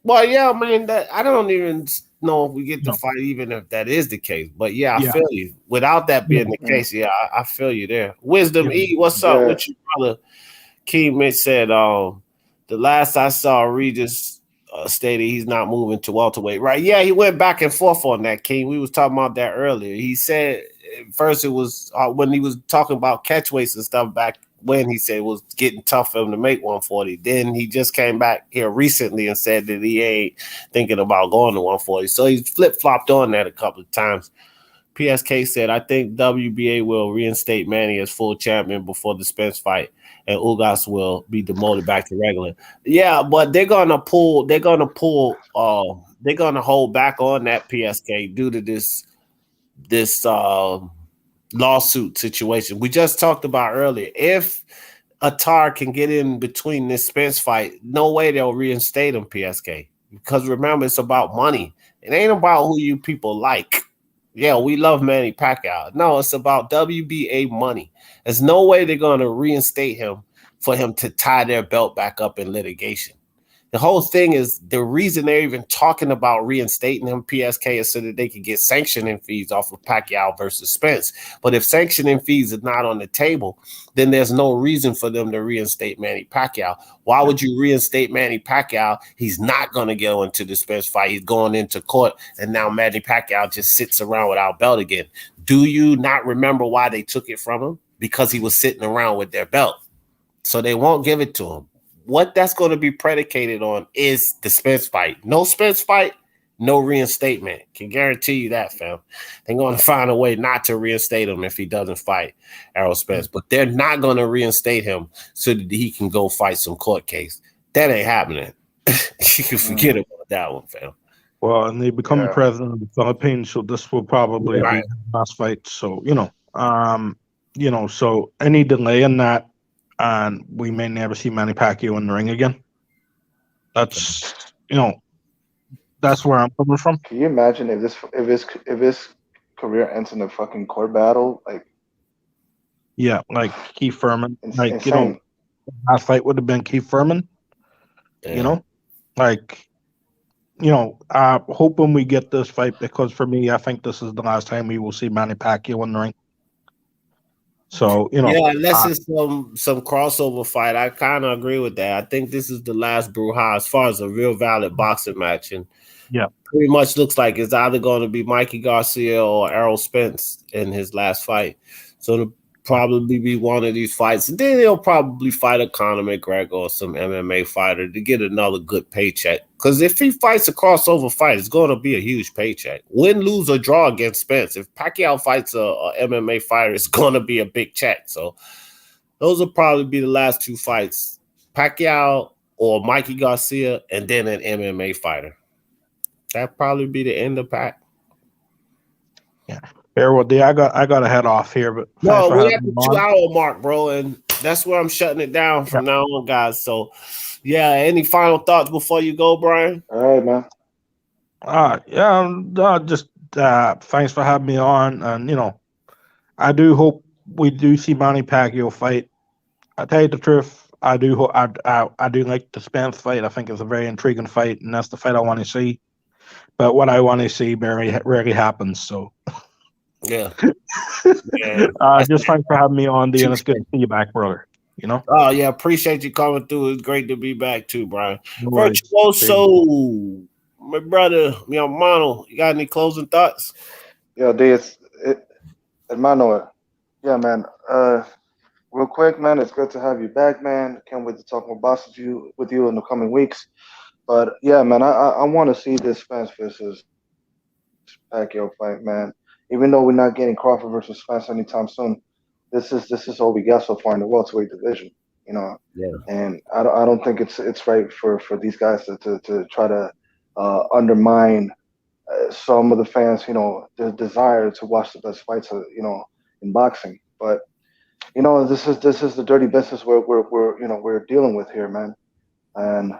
Well, yeah, man, I don't even know if we get the fight, even if that is the case. But I feel you. Without that being the case, I feel you there. Wisdom E, what's up with you, brother? King Mitch said, the last I saw, Regis stated he's not moving to welterweight. Right? Yeah, he went back and forth on that, King. We was talking about that earlier. He said first it was when he was talking about catchweights and stuff back when he said it was getting tough for him to make 140. Then he just came back here recently and said that he ain't thinking about going to 140. So he's flip-flopped on that a couple of times. PSK said, I think WBA will reinstate Manny as full champion before the Spence fight, and Ugas will be demoted back to regular. Yeah, but they're gonna hold back on that, PSK, due to this lawsuit situation we just talked about earlier. If Attar can get in between this Spence fight, no way they'll reinstate him, PSK. Because remember, it's about money. It ain't about who you people like. Yeah, we love Manny Pacquiao. No, it's about WBA money. There's no way they're going to reinstate him for him to tie their belt back up in litigation. The whole thing is the reason they're even talking about reinstating him PSK is so that they could get sanctioning fees off of Pacquiao versus Spence. But if sanctioning fees are not on the table, then there's no reason for them to reinstate Manny Pacquiao. Why would you reinstate Manny Pacquiao? He's not going to go into the Spence fight. He's going into court, and now Manny Pacquiao just sits around without belt again. Do you not remember why they took it from him? Because he was sitting around with their belt. So they won't give it to him. What that's going to be predicated on is the Spence fight. No Spence fight, no reinstatement. Can guarantee you that, fam. They're going to find a way not to reinstate him if he doesn't fight Errol Spence. But they're not going to reinstate him so that he can go fight some court case. That ain't happening. You can forget about that one, fam. Well, and they become president of the Philippines, so this will probably be the last fight. So, so any delay in that, and we may never see Manny Pacquiao in the ring again. That's that's where I'm coming from. Can you imagine if his career ends in a fucking court battle? Like Keith Furman. Insane. Last fight would have been Keith Furman. Yeah. Hoping we get this fight, because for me, I think this is the last time we will see Manny Pacquiao in the ring. So, unless it's some crossover fight, I kind of agree with that. I think this is the last brouhaha as far as a real valid boxing match. And pretty much looks like it's either going to be Mikey Garcia or Errol Spence in his last fight. So it'll probably be one of these fights. And then they'll probably fight a Conor McGregor or some MMA fighter to get another good paycheck. Because if he fights a crossover fight, it's going to be a huge paycheck. Win, lose, or draw against Spence. If Pacquiao fights a MMA fighter, it's going to be a big check. So those will probably be the last two fights. Pacquiao or Mikey Garcia, and then an MMA fighter. That'd probably be the end of Pac. Yeah. Errol, I got to head off here, but no, we're at the 2-hour mark, bro, and that's where I'm shutting it down from now on, guys. So, any final thoughts before you go, Brian? All right, man. Just thanks for having me on, and I do hope we do see Manny Pacquiao fight. I tell you the truth, I do like the Spence fight. I think it's a very intriguing fight, and that's the fight I want to see. But what I want to see very rarely happens. So. Yeah. Just thanks for having me on, D, and it's good to see you back, brother. Oh yeah, appreciate you coming through. It's great to be back too, Brian. Virtuoso, my brother, mi hermano. You got any closing thoughts? Yo, D, hermano. Yeah, man. Real quick, man, it's good to have you back, man. Can't wait to talk more boxing with you in the coming weeks. But yeah, man, I want to see this Spence versus Pacquiao fight, man. Even though we're not getting Crawford versus Spence anytime soon, this is all we got so far in the welterweight division, Yeah. And I don't think it's right for these guys to try to undermine some of the fans, the desire to watch the best fights, in boxing. But this is the dirty business we're dealing with here, man. And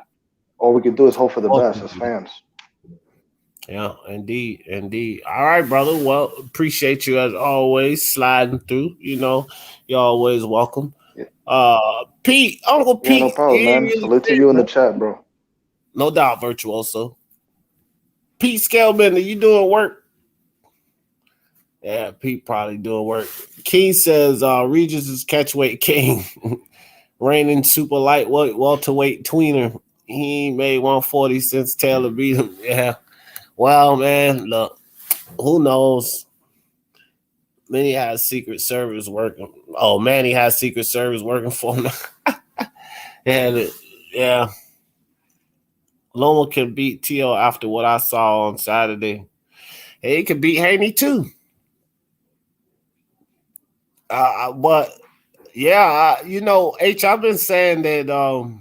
all we can do is hope for the best as fans. Yeah, indeed. All right, brother. Well, appreciate you as always sliding through. You're always welcome. Yeah. Pete, Uncle Pete. Yeah, no problem, man. Salute to you in the chat, bro. No doubt, Virtuoso. Pete Scalebender, you doing work? Yeah, Pete probably doing work. King says Regis is catchweight king. Reigning super lightweight, welterweight tweener. He made 140 since Taylor beat him. Yeah. Well, man, look, who knows? Manny has Secret Service working. Oh, Manny has Secret Service working for him. Yeah. Loma can beat T.O. after what I saw on Saturday. Hey, he could beat Haney too. But, H, I've been saying that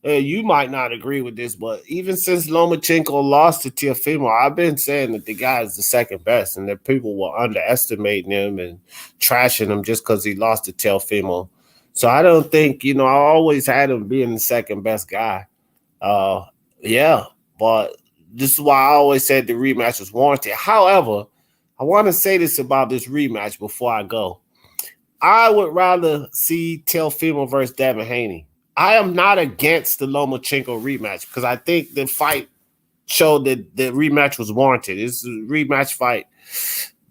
you might not agree with this, but even since Lomachenko lost to Teofimo, I've been saying that the guy is the second best and that people were underestimating him and trashing him just because he lost to Teofimo. So I don't think, I always had him being the second best guy. But this is why I always said the rematch was warranted. However, I want to say this about this rematch before I go. I would rather see Teofimo versus Devin Haney. I am not against the Lomachenko rematch because I think the fight showed that the rematch was warranted. It's a rematch fight.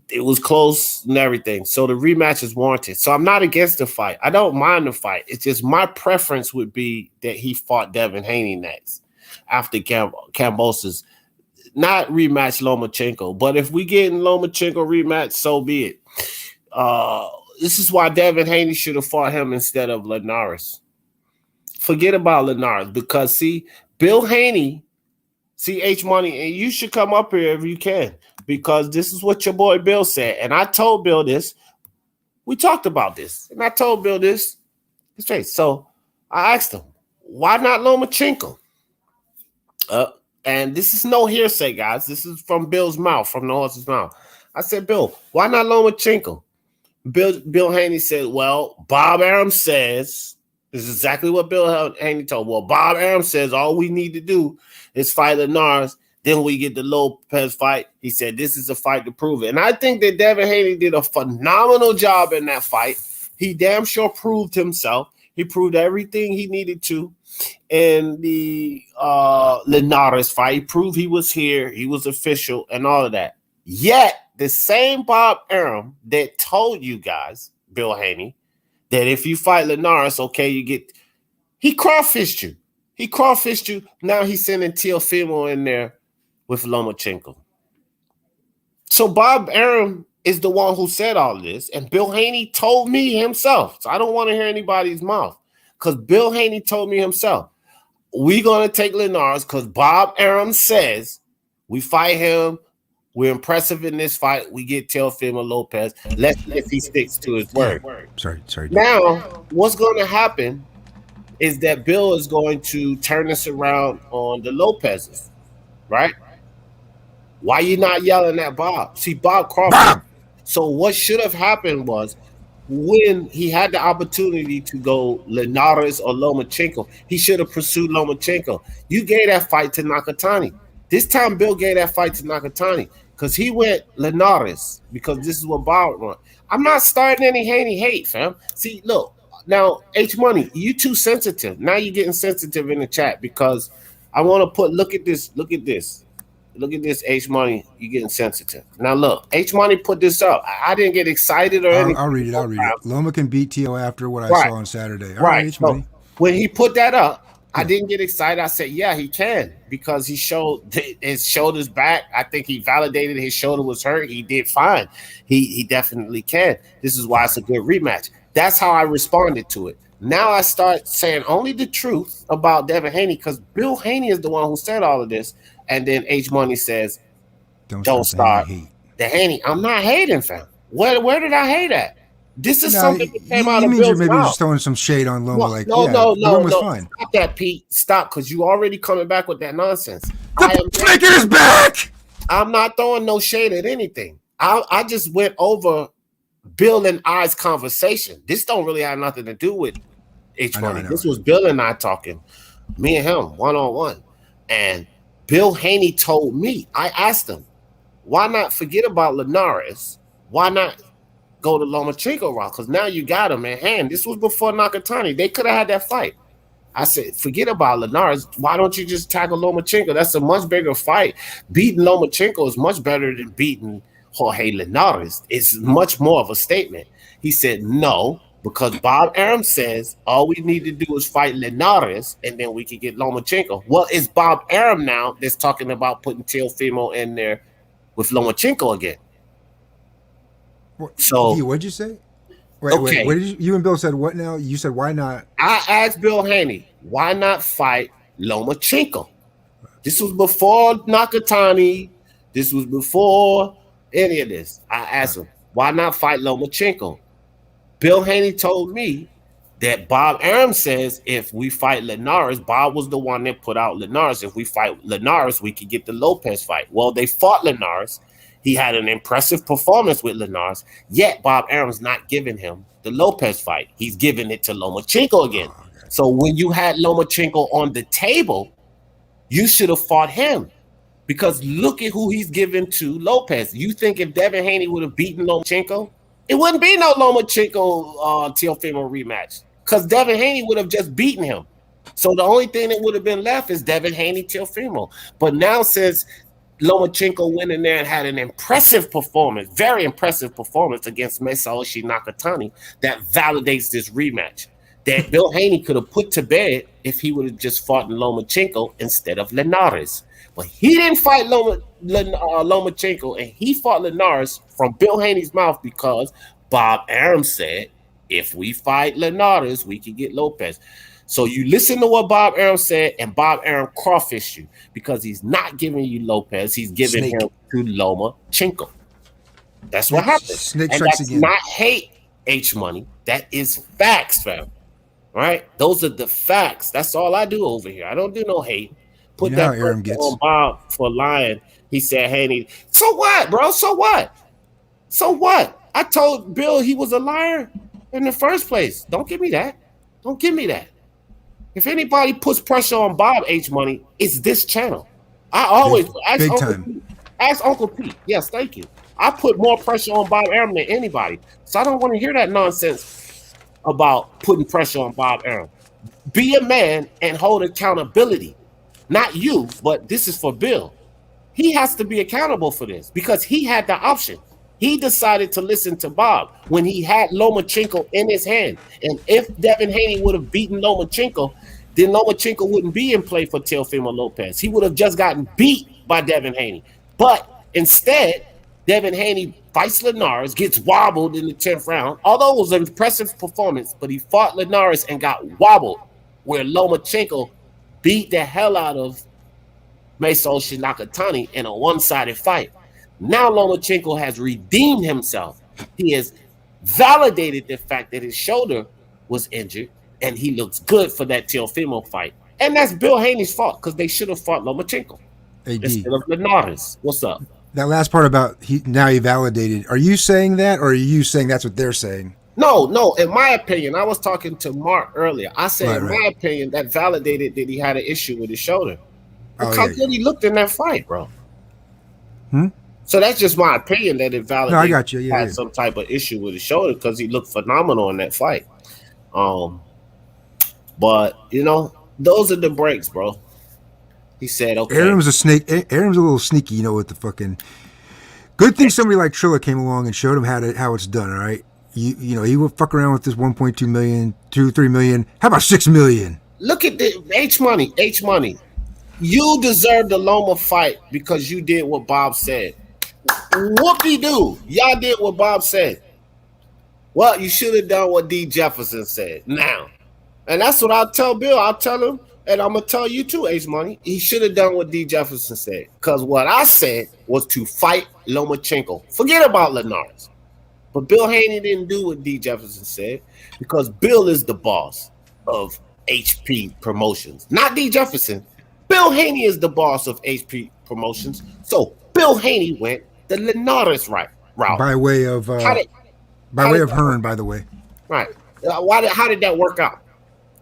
It was close and everything. So the rematch is warranted. So I'm not against the fight. I don't mind the fight. It's just my preference would be that he fought Devin Haney next after Kambosos. Not rematch Lomachenko. But if we get in Lomachenko rematch, so be it. This is why Devin Haney should have fought him instead of Linares. Forget about Linares because, see, Bill Haney, see H Money, and you should come up here if you can because this is what your boy Bill said. And I told Bill this. We talked about this. And I told Bill this. Straight. So I asked him, why not Lomachenko? And this is no hearsay, guys. This is from Bill's mouth, from the horse's mouth. I said, Bill, why not Lomachenko? Bill Haney said, well, Bob Arum says, this is exactly what Bill Haney told. Well, Bob Arum says all we need to do is fight Linares. Then we get the Lopez fight. He said, this is a fight to prove it. And I think that Devin Haney did a phenomenal job in that fight. He damn sure proved himself. He proved everything he needed to in the Linares fight. He proved he was here. He was official and all of that. Yet, the same Bob Arum that told you guys, Bill Haney, that if you fight Linares, okay, you get – he crawfished you. He crawfished you. Now he's sending Teofimo in there with Lomachenko. So Bob Arum is the one who said all this, and Bill Haney told me himself. So I don't want to hear anybody's mouth because Bill Haney told me himself, we're going to take Linares because Bob Arum says we fight him. We're impressive in this fight. We get Teofimo Lopez. Let's see if he sticks to his word. Sorry. Now, what's going to happen is that Bill is going to turn this around on the Lopez's, right? Why you not yelling at Bob? See, Bob Crawford. Bob! So what should have happened was when he had the opportunity to go Linares or Lomachenko, he should have pursued Lomachenko. You gave that fight to Nakatani. This time, Bill gave that fight to Nakatani because he went Linares because this is what Bob wants. I'm not starting any Haney hate, fam. See, look, now, H Money, you too sensitive. Now you're getting sensitive in the chat because I want to look at this, H Money, you're getting sensitive. Now, look, H Money put this up. I didn't get excited or anything. I'll read it. Loma can beat T.O. after what I saw on Saturday. All right, H Money. So when he put that up, I didn't get excited. I said, yeah, he can because he showed his shoulders back. I think he validated his shoulder was hurt. He did fine. He definitely can. This is why it's a good rematch. That's how I responded to it. Now I start saying only the truth about Devin Haney because Bill Haney is the one who said all of this. And then H Money says, don't start the Haney. I'm not hating, fam. Where did I hate at? This is something that came out of Bill's maybe mouth. Just throwing some shade on Loma. No. Fine. Stop that, Pete. Stop, because you already coming back with that nonsense. The flicker is back! I'm not throwing no shade at anything. I just went over Bill and I's conversation. This don't really have nothing to do with H Money. This was Bill and I talking, me and him, one-on-one. And Bill Haney told me, I asked him, why not forget about Linares? Why not go to Lomachenko route? Because now you got him in hand. This was before Nakatani. They could have had that fight. I said, forget about Linares. Why don't you just tackle Lomachenko? That's a much bigger fight. Beating Lomachenko is much better than beating Jorge Linares. It's much more of a statement. He said, no, because Bob Arum says all we need to do is fight Linares and then we can get Lomachenko. Well, it's Bob Arum now that's talking about putting Teofimo in there with Lomachenko again. So what'd you say? Wait, what did you and Bill said what now? You said why not? I asked Bill Haney, why not fight Lomachenko? This was before Nakatani. This was before any of this. I asked him, why not fight Lomachenko? Bill Haney told me that Bob Arum says if we fight Linares, Bob was the one that put out Linares. If we fight Linares, we could get the Lopez fight. Well, they fought Linares. He had an impressive performance with Linares, yet Bob Arum's not giving him the Lopez fight. He's giving it to Lomachenko again. Oh, okay. So when you had Lomachenko on the table, you should have fought him because look at who he's giving to Lopez. You think if Devin Haney would have beaten Lomachenko, it wouldn't be no Lomachenko Teofimo rematch because Devin Haney would have just beaten him. So the only thing that would have been left is Devin Haney, Teofimo. But now since Lomachenko went in there and had an impressive performance, very impressive performance against Masaoshi Nakatani, that validates this rematch that Bill Haney could have put to bed if he would have just fought Lomachenko instead of Linares. But he didn't fight Lomachenko, and he fought Linares from Bill Haney's mouth because Bob Arum said, if we fight Linares, we can get Lopez. So you listen to what Bob Arum said, and Bob Arum crawfished you because he's not giving you Lopez. He's giving him to Lomachenko. That's what happened. Snake and strikes that's again. not hate, H-Money. That is facts, fam. Right? Those are the facts. That's all I do over here. I don't do no hate. Put that on Bob for lying. He said, Haney. So what, bro? So what? So what? I told Bill he was a liar in the first place. Don't give me that. Don't give me that. If anybody puts pressure on Bob H-Money, it's this channel. I always ask Uncle Pete. Yes, thank you. I put more pressure on Bob Arum than anybody. So I don't want to hear that nonsense about putting pressure on Bob Arum. Be a man and hold accountability. Not you, but this is for Bill. He has to be accountable for this because he had the option. He decided to listen to Bob when he had Lomachenko in his hand. And if Devin Haney would have beaten Lomachenko, then Lomachenko wouldn't be in play for Teofimo Lopez. He would have just gotten beat by Devin Haney. But instead, Devin Haney fights Linares, gets wobbled in the 10th round. Although it was an impressive performance, but he fought Linares and got wobbled, where Lomachenko beat the hell out of Masaoshi Nakatani in a one-sided fight. Now Lomachenko has redeemed himself. He has validated the fact that his shoulder was injured, and he looks good for that Teofimo fight. And that's Bill Haney's fault because they should have fought Lomachenko instead of Linares. What's up? That last part about now he validated. Are you saying that, or are you saying that's what they're saying? No. In my opinion, I was talking to Mark earlier. I said, in my opinion, that validated that he had an issue with his shoulder. Look how good he looked in that fight, bro. So that's just my opinion that it validated. No, I got you. He had some type of issue with his shoulder because he looked phenomenal in that fight. But you know, those are the breaks, bro. He said, okay. Arum's a snake. Arum's a little sneaky, you know, with the fucking. Good thing somebody like Trilla came along and showed him how it's done. All right, you know he would fuck around with this 1.2 million, 2-3 million. How about 6 million? Look at the H-Money. You deserve the Loma fight because you did what Bob said. Whoopie-doo. Y'all did what Bob said. Well, you should have done what D. Jefferson said now. And that's what I'll tell Bill. I'll tell him, and I'm going to tell you too, H-Money. He should have done what D. Jefferson said. Because what I said was to fight Lomachenko. Forget about Linares. But Bill Haney didn't do what D. Jefferson said because Bill is the boss of HP Promotions. Not D. Jefferson. Bill Haney is the boss of HP Promotions. So Bill Haney went the Linares route. By way of Hearn, by the way. Right. How did that work out?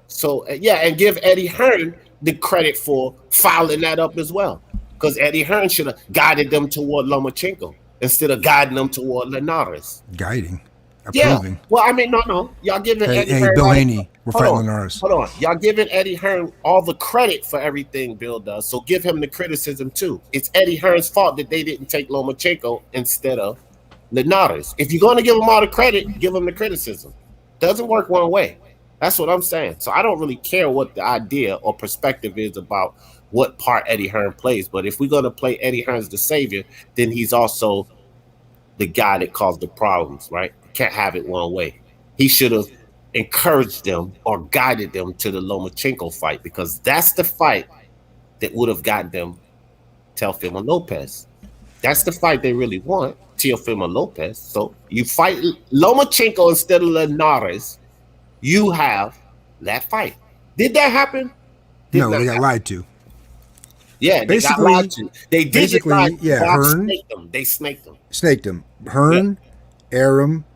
So, and give Eddie Hearn the credit for fouling that up as well. Because Eddie Hearn should have guided them toward Lomachenko instead of guiding them toward Linares. Guiding? Approving. Yeah. Well, I mean, no. Y'all giving Eddie Hearn. Bill Haney, we're fighting Linares. Hold on. Y'all giving Eddie Hearn all the credit for everything Bill does. So give him the criticism too. It's Eddie Hearn's fault that they didn't take Lomachenko instead of Linares. If you're going to give him all the credit, give him the criticism. Doesn't work one way. That's what I'm saying. So I don't really care what the idea or perspective is about what part Eddie Hearn plays. But if we're going to play Eddie Hearn's the savior, then he's also the guy that caused the problems, right? Can't have it one way. He should have encouraged them or guided them to the Lomachenko fight because that's the fight that would have gotten them Teofimo Lopez. That's the fight they really want, Teofimo Lopez. So you fight Lomachenko instead of Linares, you have that fight. Did that happen? No, they got lied to. Yeah, they got lied to. They did basically, get lied. Yeah, Hearn. They snaked them. Snaked them. Hearn, Arum,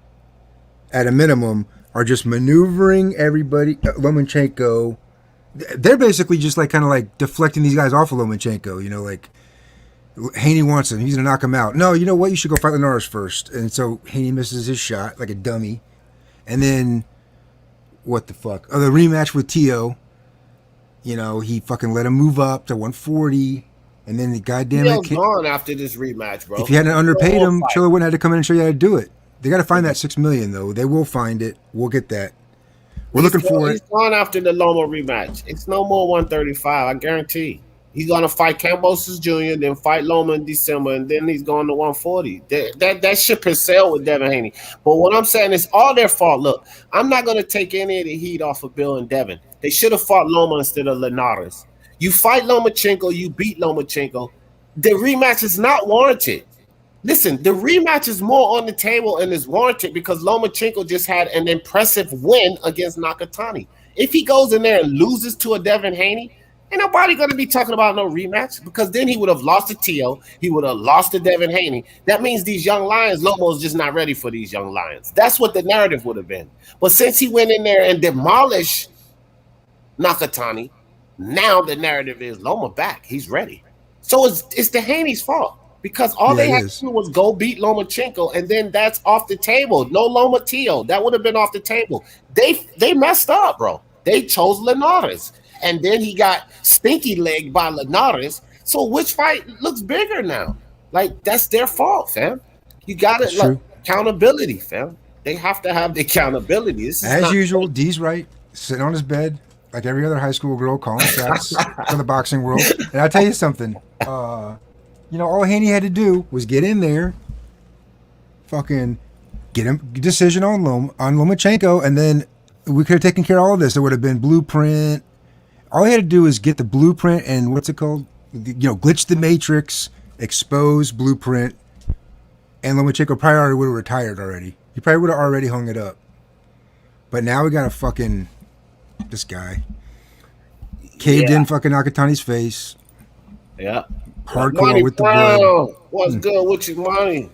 at a minimum, are just maneuvering everybody. Lomachenko, they're basically just like kind of like deflecting these guys off of Lomachenko. You know, like Haney wants him. He's gonna knock him out. No, you know what? You should go fight Linares first. And so Haney misses his shot like a dummy. And then what the fuck? Oh, the rematch with Tio. You know, he fucking let him move up to 140, and then the goddamn Chael's it. gone after this rematch, bro. If you hadn't underpaid No him, fight. Chilla wouldn't have to come in and show you how to do it. They got to find that $6 million though. They will find it. We'll get that. We're looking for He's it. gone after the Loma rematch. It's no more 135. I guarantee. He's gonna fight Cambosis Jr., then fight Loma in December, and then he's going to 140. That ship has sailed with Devin Haney. But what I'm saying is all their fault. Look, I'm not gonna take any of the heat off of Bill and Devin. They should have fought Loma instead of Linares. You fight Lomachenko, you beat Lomachenko. The rematch is not warranted. Listen, the rematch is more on the table and is warranted because Lomachenko just had an impressive win against Nakatani. If he goes in there and loses to a Devin Haney, ain't nobody going to be talking about no rematch because then he would have lost to Tio. He would have lost to Devin Haney. That means these young lions, Lomo's just not ready for these young lions. That's what the narrative would have been. But since he went in there and demolished Nakatani, now the narrative is Loma back. He's ready. So it's the Haney's fault because all they had to do was go beat Lomachenko, and then that's off the table. No Loma Tio. That would have been off the table. They messed up, bro. They chose Linares. And then he got stinky legged by Linares. So which fight looks bigger now? Like, that's their fault, fam. You got it, like, accountability, fam. They have to have the accountability. As usual, D's right, sitting on his bed, like every other high school girl, calling shots for the boxing world. And I'll tell you something. You know, all Haney had to do was get in there, fucking get him decision on Lomachenko, and then we could have taken care of all of this. There would have been blueprint. All he had to do is get the blueprint and what's it called? You know, glitch the matrix, expose blueprint, and Lomachenko probably already would have retired already. He probably would have already hung it up. But now we got a fucking this guy caved in fucking Nakatani's face. Yeah. Hardcore Manny with the blood. What's good with you, Money?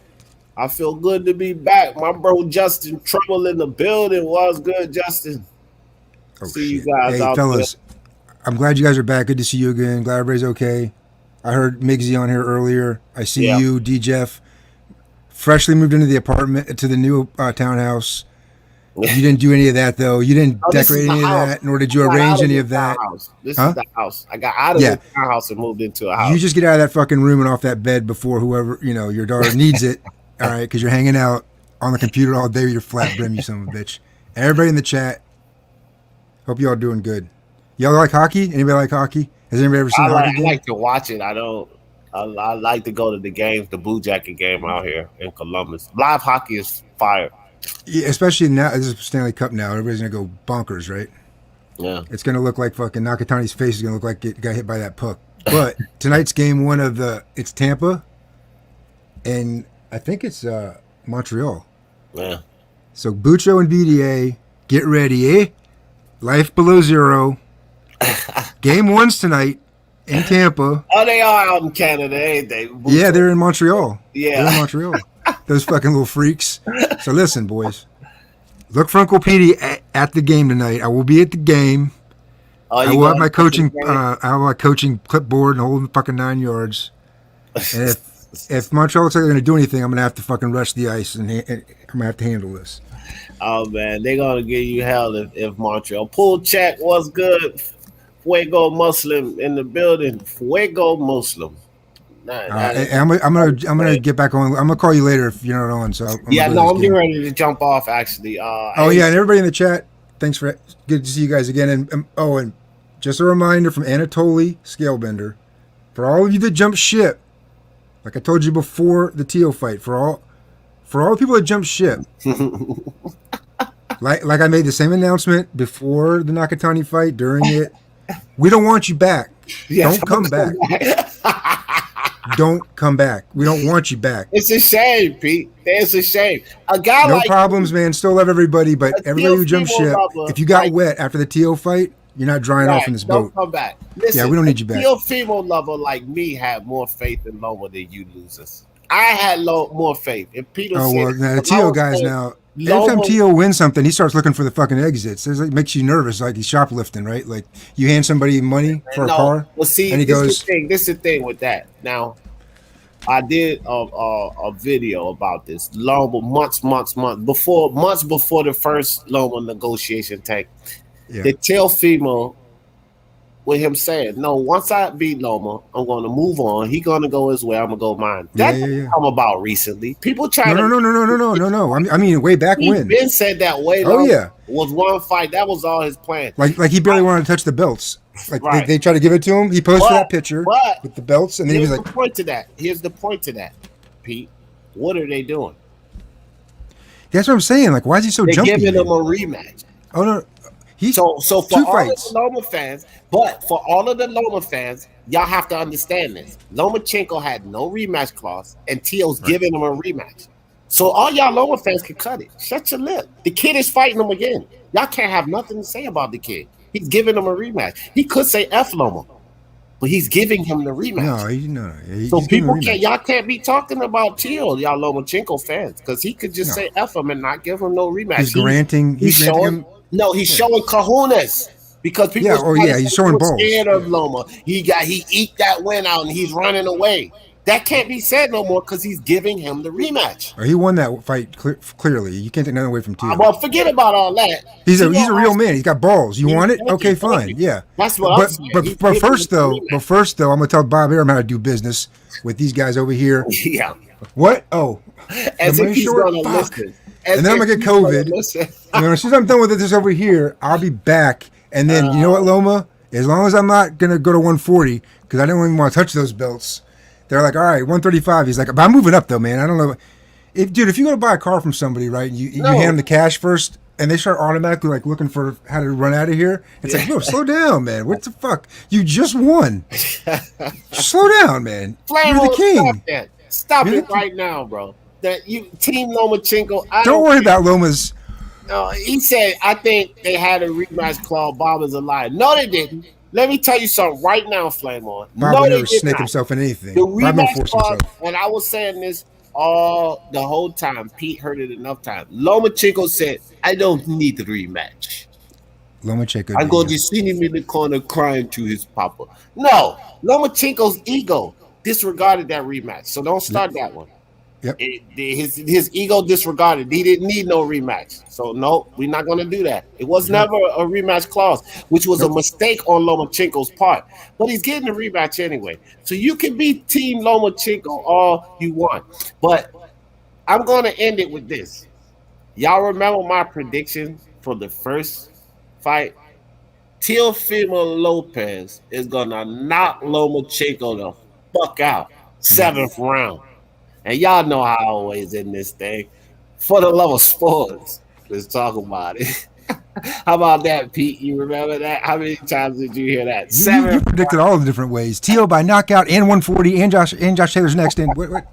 I feel good to be back. My bro Justin Trouble in the building. What's good, Justin? See you guys out fellas. there. I'm glad you guys are back. Good to see you again. Glad everybody's okay. I heard Miggsy on here earlier. I see you, D. Jeff. Freshly moved into the apartment, to the new townhouse. You didn't do any of that, though. You didn't decorate any of that, nor did you arrange any of that. This is the house. I got out of the townhouse and moved into a house. You just get out of that fucking room and off that bed before whoever, you know, your daughter needs it. All right, because you're hanging out on the computer all day with your flat brim, you son of a bitch. Everybody in the chat, hope you all doing good. Y'all like hockey? Anybody like hockey? Has anybody ever seen a hockey game? I like to watch it. I like to go to the games, the Blue Jacket game out here in Columbus. Live hockey is fire. Yeah, especially now. This is Stanley Cup now. Everybody's going to go bonkers, right? Yeah. It's going to look like fucking Nakatani's face is going to look like it got hit by that puck. But tonight's game one of it's Tampa, and I think it's Montreal. Yeah. So Bucho and BDA, get ready, eh? Life below zero. Game one's tonight in Tampa. Oh, they are out in Canada, ain't they? Yeah, they're in Montreal. Yeah. They're in Montreal. Those fucking little freaks. So listen, boys. Look for Uncle Petey at the game tonight. I will be at the game. I will have my coaching. I have my coaching clipboard and hold the fucking 9 yards. And if Montreal looks like they're gonna do anything, I'm gonna have to fucking rush the ice and I'm gonna have to handle this. Oh man, they're gonna give you hell if Montreal. Pool check, what's good? Fuego Muslim in the building. Fuego Muslim. I'm gonna get back on. I'm gonna call you later if you're not on. So I'm getting ready to jump off actually. And everybody in the chat, thanks for good to see you guys again. And just a reminder from Anatoly Scalebender, for all of you that jump ship, like I told you before the Tio fight, for all the people that jump ship, like I made the same announcement before the Nakatani fight, during it. We don't want you back. Don't come back. Don't come back. We don't want you back. It's a shame, Pete. It's a shame. A guy no problems, man. Still love everybody, but everybody who jumps ship, if you got wet after the Tio fight, you're not drying off in this boat. Don't come back. Listen, we don't need you back. Tio female lover like me had more faith in Loma than you losers. I had more faith. And Peter the Tio guys now. Every time Tio wins something, he starts looking for the fucking exits. It makes you nervous, like he's shoplifting, right? Like you hand somebody money for a car, well, see, and he goes. This is the thing with that. Now, I did a video about this months before the first Loma negotiation tank. Yeah. The Tio female with him saying, "No, once I beat Loma, I'm going to move on. He's going to go his way. I'm going to go mine." That didn't come about recently. People try No. I mean, way back he when. been said that way. Oh yeah, was one fight. That was all his plan. Like he barely wanted to touch the belts. Like Right. they tried to give it to him. He posed for that picture with the belts, and then he was like, point to that. Here's the point to that, Pete. What are they doing? "That's what I'm saying. Like, why is he so They're jumpy?" giving him a rematch. Oh no, he's So for two all fights. of the Loma fans, but for all of the Loma fans, y'all have to understand this. Lomachenko had no rematch clause, and Teal's giving him a rematch. So all y'all Loma fans can cut it. Shut your lip. The kid is fighting him again. Y'all can't have nothing to say about the kid. He's giving him a rematch. He could say F Loma, but he's giving him the rematch. No. So people y'all can't be talking about Teal, y'all Lomachenko fans, because he could just say F him and not give him no rematch. He's granting. He's showing granting him. No, he's showing cojones because people. He's showing balls. Scared of Loma. He eked that win out and he's running away. That can't be said no more because he's giving him the rematch. He won that fight clearly. You can't take nothing away from Teal. Well, forget about all that. He's a real man. He's got balls. You want it? Okay, fine. Yeah. That's what I'm saying. But first though, I'm gonna tell Bob Arum how to do business with these guys over here. Yeah. What? Oh, as if he's gonna listen. And then I'm gonna get COVID. As soon as I'm done with this over here, I'll be back. And then you know what, Loma? As long as I'm not gonna go to 140, because I don't even want to touch those belts. They're like, all right, 135. He's like, but I'm moving up though, man. I don't know, if you go to buy a car from somebody, right? You hand them the cash first, and they start automatically like looking for how to run out of here. It's like, no, slow down, man. What the fuck? You just won. Slow down, man. You're the king. Stop it right now, bro. That you Team Lomachenko. Don't worry about Loma's. No, he said, I think they had a rematch clause. Bob is a liar. No, they didn't. Let me tell you something right now, Flame On. Bob would never snake himself in anything. The rematch clause, and I was saying this the whole time. Pete heard it enough times. Lomachenko said, I don't need the rematch. Lomachenko. I'm going to see him in the corner crying to his papa. No, Lomachenko's ego disregarded that rematch. So don't start that one. Yep. His ego disregarded. He didn't need no rematch. So no, we're not going to do that. It was never a rematch clause, which was a mistake on Lomachenko's part. But he's getting a rematch anyway. So you can be Team Lomachenko all you want. But I'm going to end it with this. Y'all remember my prediction for the first fight? Teofimo Lopez is going to knock Lomachenko the fuck out. 7th round. And y'all know how I always in this thing. For the love of sports, let's talk about it. How about that, Pete? You remember that? How many times did you hear that? You predicted all the different ways. Teo by knockout and 140 and Josh Taylor's next in. What?